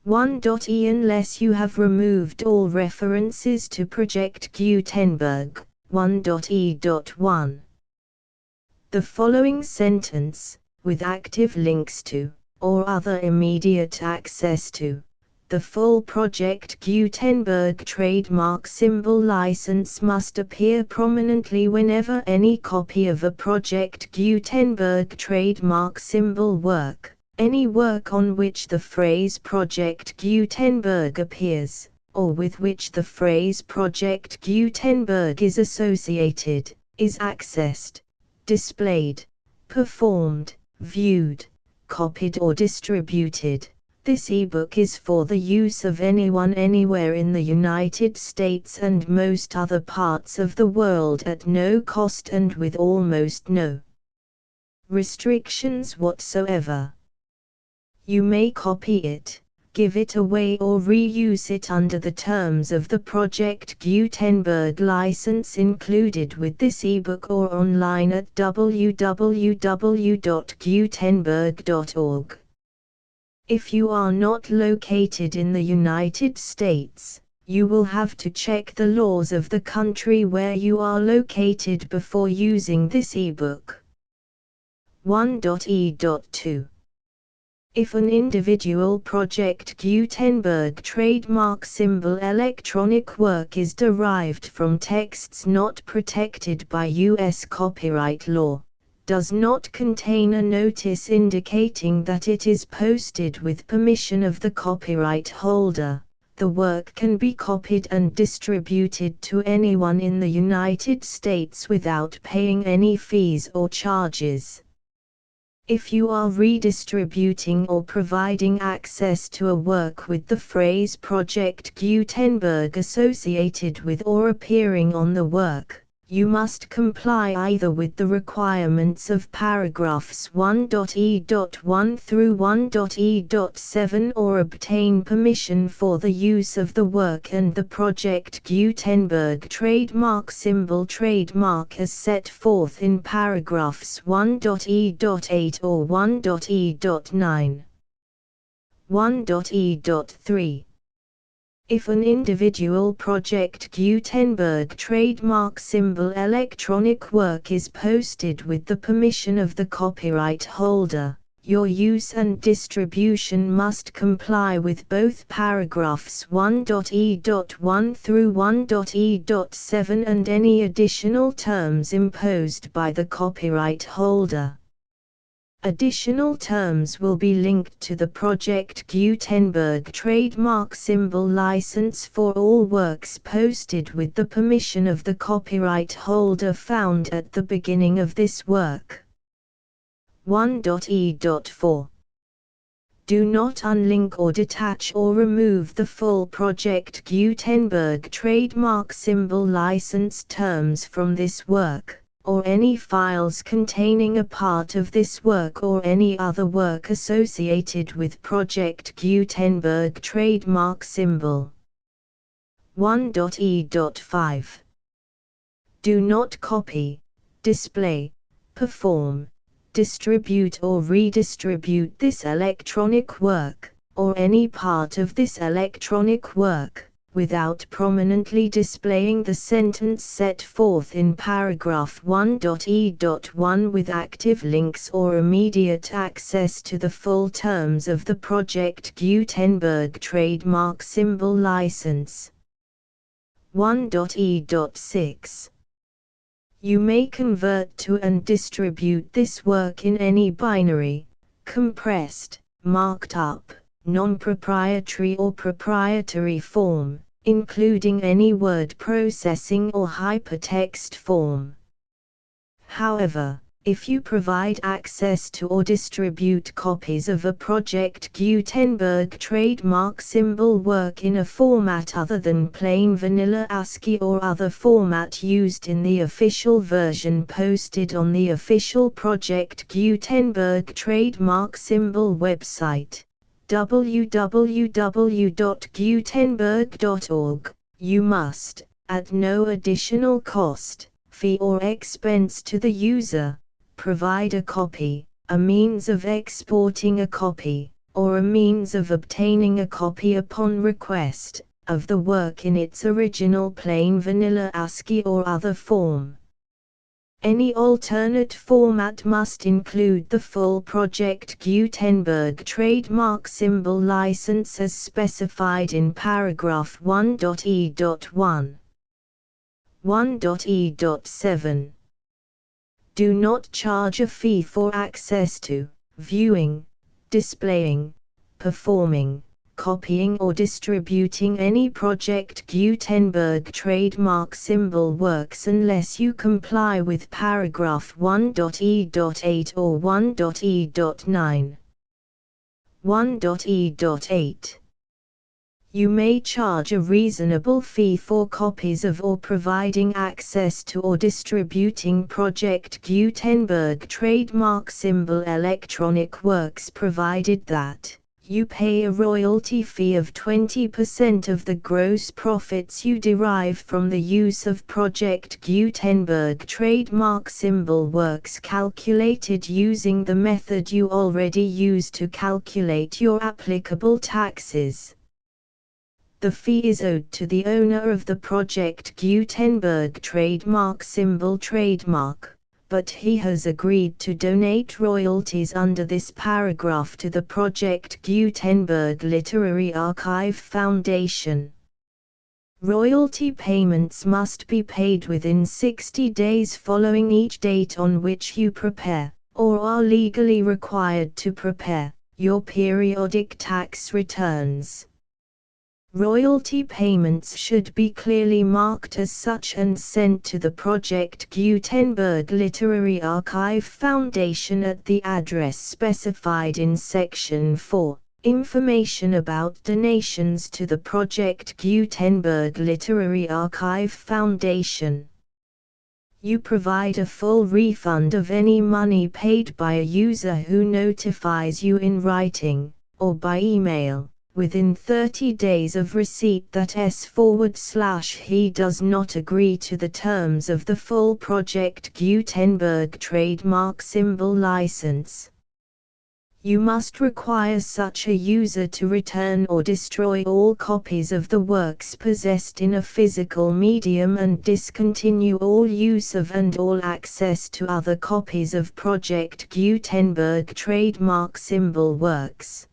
1.e Unless you have removed all references to Project Gutenberg, 1.e.1. The following sentence, with active links to, or other immediate access to, the full Project Gutenberg trademark symbol license must appear prominently whenever any copy of a Project Gutenberg trademark symbol work, any work on which the phrase Project Gutenberg appears, or with which the phrase Project Gutenberg is associated, is accessed, displayed, performed, viewed, copied or distributed. This ebook is for the use of anyone anywhere in the United States and most other parts of the world at no cost and with almost no restrictions whatsoever. You may copy it, give it away or reuse it under the terms of the Project Gutenberg license included with this ebook or online at www.gutenberg.org. If you are not located in the United States, you will have to check the laws of the country where you are located before using this ebook. 1.e.2. If an individual Project Gutenberg trademark symbol electronic work is derived from texts not protected by U.S. copyright law, does not contain a notice indicating that it is posted with permission of the copyright holder, the work can be copied and distributed to anyone in the United States without paying any fees or charges. If you are redistributing or providing access to a work with the phrase Project Gutenberg associated with or appearing on the work, you must comply either with the requirements of paragraphs 1.e.1 through 1.e.7 or obtain permission for the use of the work and the Project Gutenberg trademark symbol trademark as set forth in paragraphs 1.e.8 or 1.e.9. 1.e.3. If an individual Project Gutenberg trademark symbol electronic work is posted with the permission of the copyright holder, your use and distribution must comply with both paragraphs 1.e.1 through 1.e.7 and any additional terms imposed by the copyright holder. Additional terms will be linked to the Project Gutenberg trademark symbol license for all works posted with the permission of the copyright holder found at the beginning of this work. 1.e.4. Do not unlink or detach or remove the full Project Gutenberg trademark symbol license terms from this work, or any files containing a part of this work or any other work associated with Project Gutenberg trademark symbol. 1.e.5. Do not copy, display, perform, distribute or redistribute this electronic work, or any part of this electronic work, without prominently displaying the sentence set forth in paragraph 1.e.1 with active links or immediate access to the full terms of the Project Gutenberg trademark symbol license. 1.e.6. You may convert to and distribute this work in any binary, compressed, marked up, non-proprietary or proprietary form, including any word processing or hypertext form. However, If you provide access to or distribute copies of a Project Gutenberg trademark symbol work in a format other than plain vanilla ASCII or other format used in the official version posted on the official Project Gutenberg trademark symbol website, www.gutenberg.org, you must, at no additional cost, fee or expense to the user, provide a copy, a means of exporting a copy, or a means of obtaining a copy upon request, of the work in its original plain vanilla ASCII or other form. Any alternate format must include the full Project Gutenberg trademark symbol license as specified in paragraph 1.e.1. 1.e.7. Do not charge a fee for access to, viewing, displaying, performing, copying or distributing any Project Gutenberg trademark symbol works unless you comply with paragraph 1.e.8 or 1.e.9. 1.e.8. You may charge a reasonable fee for copies of or providing access to or distributing Project Gutenberg trademark symbol electronic works provided that you pay a royalty fee of 20% of the gross profits you derive from the use of Project Gutenberg trademark symbol works calculated using the method you already use to calculate your applicable taxes. The fee is owed to the owner of the Project Gutenberg trademark symbol trademark, but he has agreed to donate royalties under this paragraph to the Project Gutenberg Literary Archive Foundation. Royalty payments must be paid within 60 days following each date on which you prepare, or are legally required to prepare, your periodic tax returns. Royalty payments should be clearly marked as such and sent to the Project Gutenberg Literary Archive Foundation at the address specified in Section 4, Information about donations to the Project Gutenberg Literary Archive Foundation. You provide a full refund of any money paid by a user who notifies you in writing, or by email, within 30 days of receipt that he does not agree to the terms of the full Project Gutenberg trademark symbol license. You must require such a user to return or destroy all copies of the works possessed in a physical medium and discontinue all use of and all access to other copies of Project Gutenberg trademark symbol works.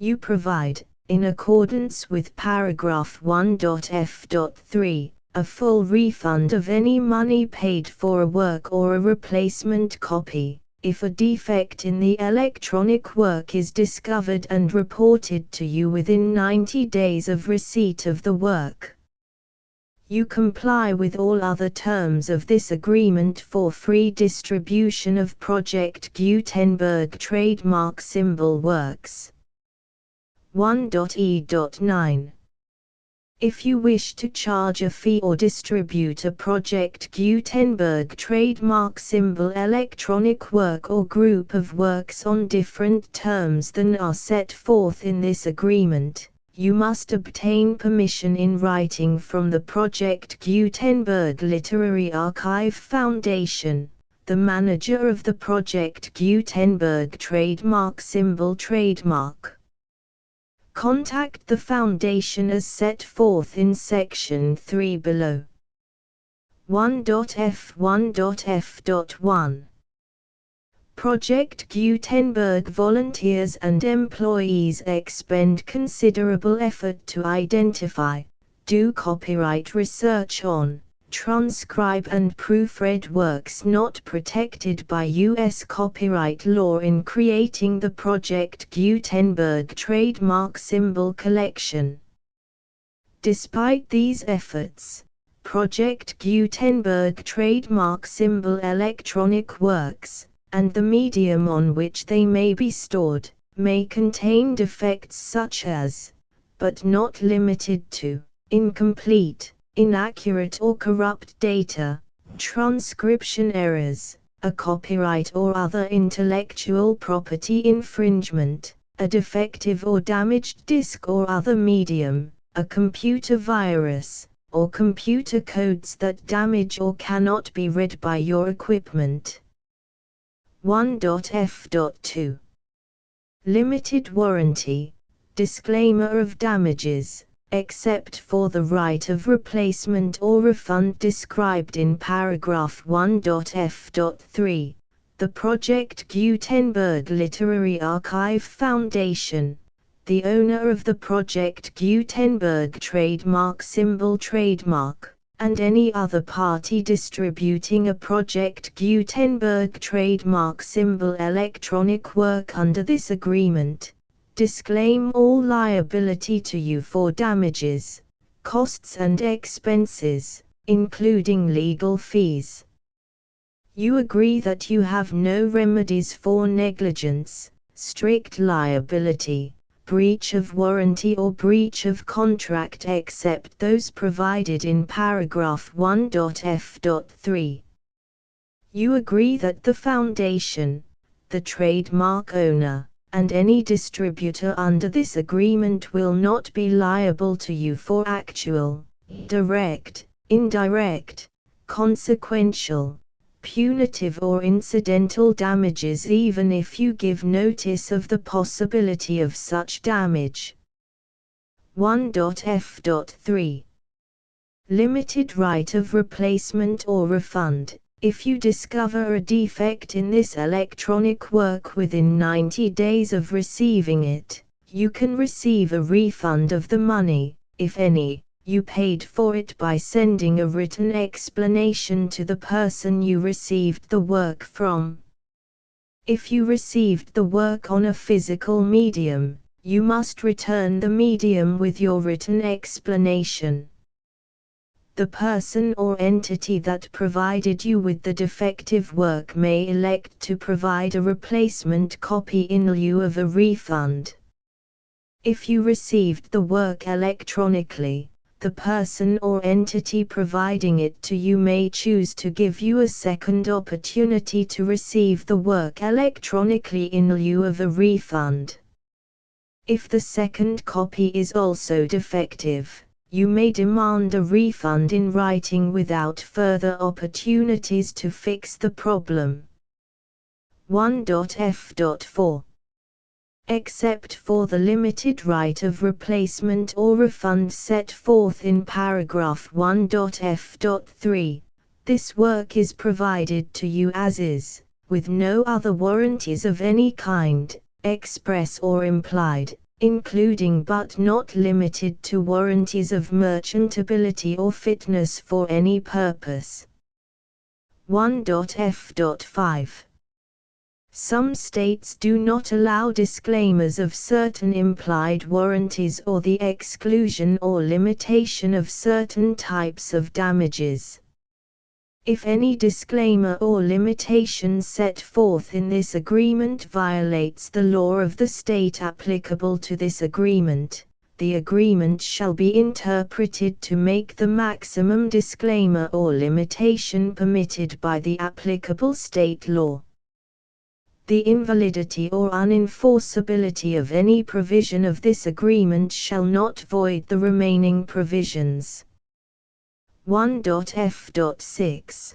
You provide, in accordance with paragraph 1.f.3, a full refund of any money paid for a work or a replacement copy, if a defect in the electronic work is discovered and reported to you within 90 days of receipt of the work. You comply with all other terms of this agreement for free distribution of Project Gutenberg trademark symbol works. 1.e.9. If you wish to charge a fee or distribute a Project Gutenberg trademark symbol electronic work or group of works on different terms than are set forth in this agreement, you must obtain permission in writing from the Project Gutenberg Literary Archive Foundation, the manager of the Project Gutenberg trademark symbol trademark. Contact the Foundation as set forth in Section 3 below. 1.f1.f.1. Project Gutenberg volunteers and employees expend considerable effort to identify, do copyright research on, transcribe and proofread works not protected by U.S. copyright law in creating the Project Gutenberg trademark symbol collection. Despite these efforts, Project Gutenberg trademark symbol electronic works, and the medium on which they may be stored, may contain defects such as, but not limited to, incomplete, inaccurate or corrupt data, transcription errors, a copyright or other intellectual property infringement, a defective or damaged disk or other medium, a computer virus, or computer codes that damage or cannot be read by your equipment. 1.f.2 Limited warranty. Disclaimer of damages, except for the right of replacement or refund described in paragraph 1.f.3. The Project Gutenberg Literary Archive Foundation, the owner of the Project Gutenberg trademark symbol trademark, and any other party distributing a Project Gutenberg trademark symbol electronic work under this agreement, disclaim all liability to you for damages, costs and expenses, including legal fees. You agree that you have no remedies for negligence, strict liability, breach of warranty or breach of contract except those provided in paragraph 1.f.3. You agree that the Foundation, the trademark owner, and any distributor under this agreement will not be liable to you for actual, direct, indirect, consequential, punitive or incidental damages even if you give notice of the possibility of such damage. 1.f.3 Limited right of replacement or refund. If you discover a defect in this electronic work within 90 days of receiving it, you can receive a refund of the money, if any, you paid for it by sending a written explanation to the person you received the work from. If you received the work on a physical medium, you must return the medium with your written explanation. The person or entity that provided you with the defective work may elect to provide a replacement copy in lieu of a refund. If you received the work electronically, the person or entity providing it to you may choose to give you a second opportunity to receive the work electronically in lieu of a refund. If the second copy is also defective, you may demand a refund in writing without further opportunities to fix the problem. 1.f.4 Except for the limited right of replacement or refund set forth in paragraph 1.f.3, this work is provided to you as is, with no other warranties of any kind, express or implied, including but not limited to warranties of merchantability or fitness for any purpose. 1.f.5 Some states do not allow disclaimers of certain implied warranties or the exclusion or limitation of certain types of damages. If any disclaimer or limitation set forth in this agreement violates the law of the state applicable to this agreement, the agreement shall be interpreted to make the maximum disclaimer or limitation permitted by the applicable state law. The invalidity or unenforceability of any provision of this agreement shall not void the remaining provisions. 1.f.6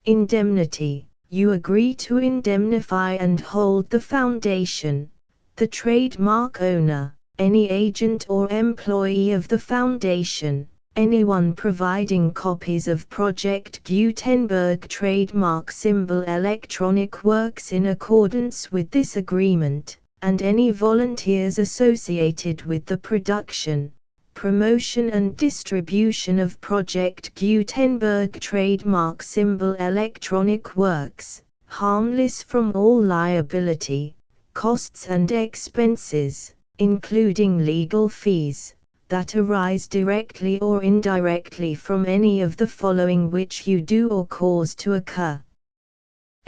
Indemnity. You agree to indemnify and hold the Foundation, the trademark owner, any agent or employee of the Foundation, anyone providing copies of Project Gutenberg trademark symbol electronic works in accordance with this agreement, and any volunteers associated with the production, promotion and distribution of Project Gutenberg trademark symbol electronic works, harmless from all liability, costs and expenses, including legal fees, that arise directly or indirectly from any of the following which you do or cause to occur.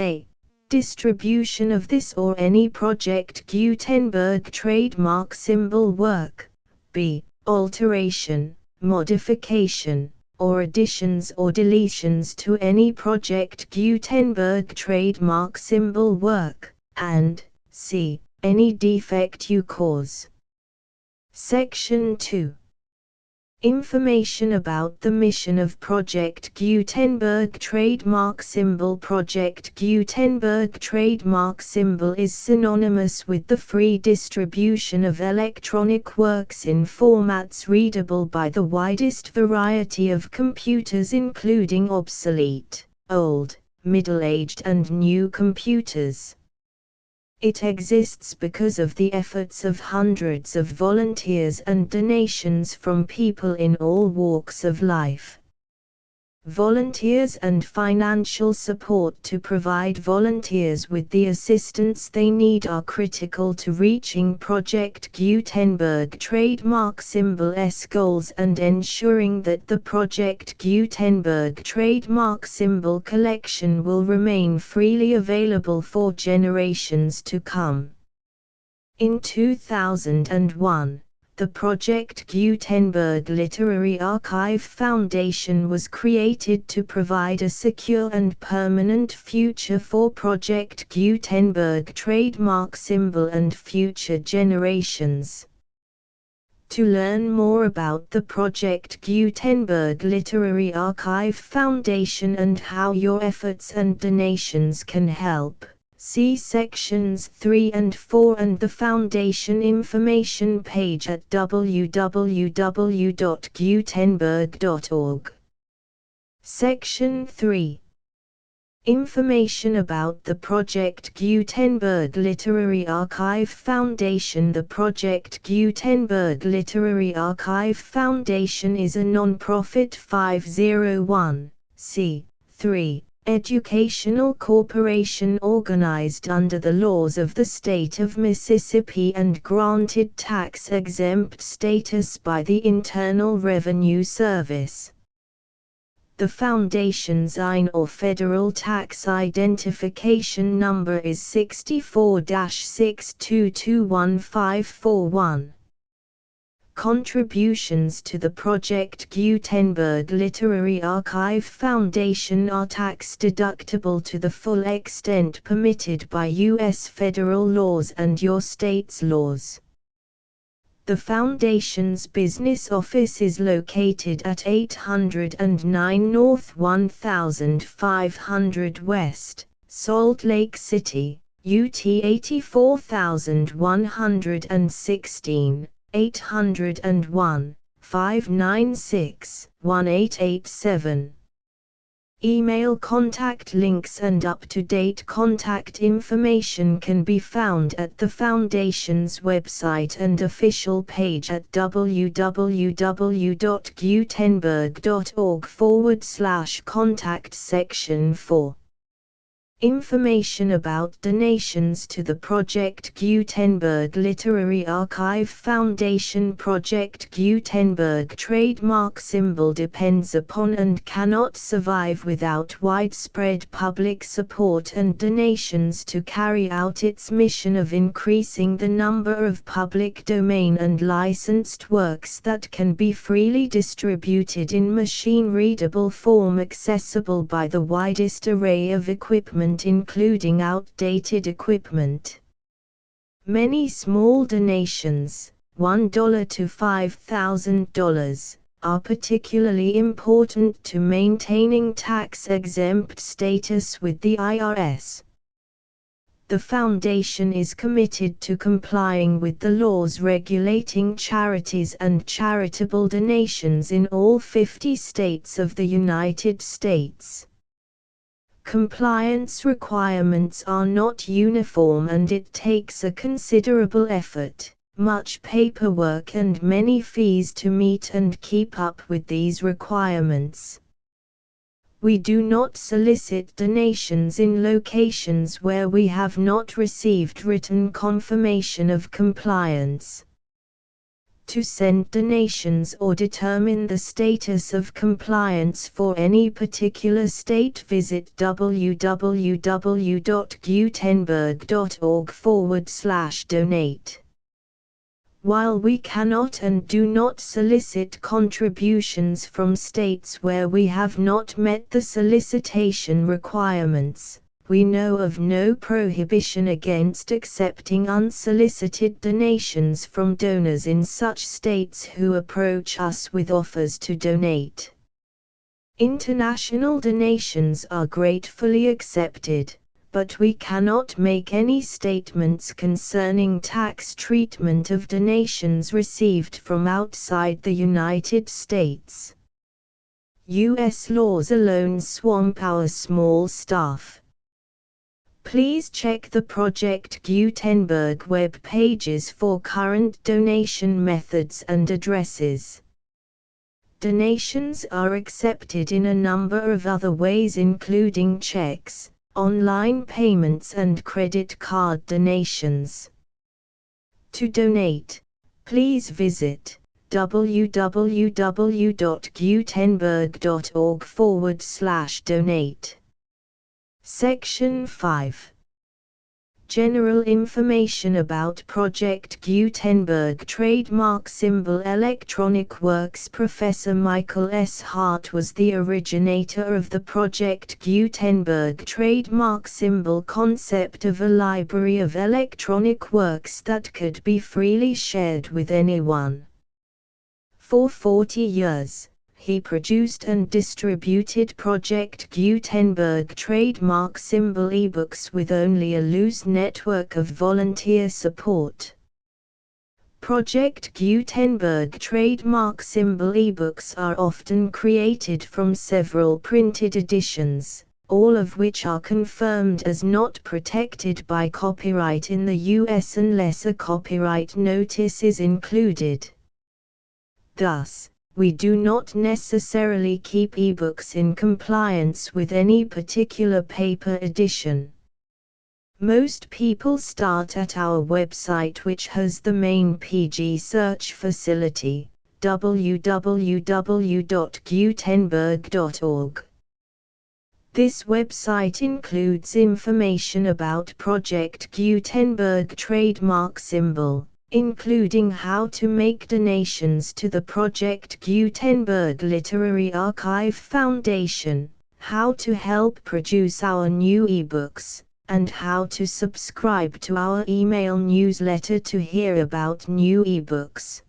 A. Distribution of this or any Project Gutenberg trademark symbol work. B. Alteration, modification, or additions or deletions to any Project Gutenberg trademark symbol work, and C. Any defect you cause. Section 2. Information about the mission of Project Gutenberg trademark symbol. Project Gutenberg trademark symbol is synonymous with the free distribution of electronic works in formats readable by the widest variety of computers, including obsolete, old, middle-aged and new computers. It exists because of the efforts of hundreds of volunteers and donations from people in all walks of life. Volunteers and financial support to provide volunteers with the assistance they need are critical to reaching Project Gutenberg trademark symbol's goals and ensuring that the Project Gutenberg trademark symbol collection will remain freely available for generations to come. In 2001, the Project Gutenberg Literary Archive Foundation was created to provide a secure and permanent future for Project Gutenberg trademark symbol and future generations. To learn more about the Project Gutenberg Literary Archive Foundation and how your efforts and donations can help, see sections 3 and 4 and the Foundation information page at www.gutenberg.org. Section 3. Information about the Project Gutenberg Literary Archive Foundation. The Project Gutenberg Literary Archive Foundation is a non-profit 501(c)(3) educational corporation organized under the laws of the state of Mississippi and granted tax-exempt status by the Internal Revenue Service. The Foundation's IN or Federal Tax Identification Number is 64-6221541. Contributions to the Project Gutenberg Literary Archive Foundation are tax-deductible to the full extent permitted by U.S. federal laws and your state's laws. The Foundation's business office is located at 809 North 1500 West, Salt Lake City, UT 84116. 801-596-1887. Email contact links and up-to-date contact information can be found at the Foundation's website and official page at www.gutenberg.org/contact section 4. Information about donations to the Project Gutenberg Literary Archive Foundation. Project Gutenberg trademark symbol depends upon and cannot survive without widespread public support and donations to carry out its mission of increasing the number of public domain and licensed works that can be freely distributed in machine-readable form accessible by the widest array of equipment, including outdated equipment. Many small donations, $1 to $5,000, are particularly important to maintaining tax-exempt status with the IRS. The Foundation is committed to complying with the laws regulating charities and charitable donations in all 50 states of the United States. Compliance requirements are not uniform and it takes a considerable effort, much paperwork and many fees to meet and keep up with these requirements. We do not solicit donations in locations where we have not received written confirmation of compliance. To send donations or determine the status of compliance for any particular state, visit www.gutenberg.org/donate. While we cannot and do not solicit contributions from states where we have not met the solicitation requirements, we know of no prohibition against accepting unsolicited donations from donors in such states who approach us with offers to donate. International donations are gratefully accepted, but we cannot make any statements concerning tax treatment of donations received from outside the United States. U.S. laws alone swamp our small staff. Please check the Project Gutenberg web pages for current donation methods and addresses. Donations are accepted in a number of other ways, including checks, online payments and credit card donations. To donate, please visit www.gutenberg.org/donate. Section 5. General information about Project Gutenberg trademark symbol Electronic Works. Professor Michael S. Hart was the originator of the Project Gutenberg trademark symbol concept of a library of electronic works that could be freely shared with anyone. For 40 years, he produced and distributed Project Gutenberg trademark symbol ebooks with only a loose network of volunteer support. Project Gutenberg trademark symbol ebooks are often created from several printed editions, all of which are confirmed as not protected by copyright in the US unless a copyright notice is included. Thus, we do not necessarily keep ebooks in compliance with any particular paper edition. Most people start at our website, which has the main PG search facility, www.gutenberg.org. This website includes information about Project Gutenberg trademark symbol, including how to make donations to the Project Gutenberg Literary Archive Foundation, how to help produce our new ebooks, and how to subscribe to our email newsletter to hear about new ebooks.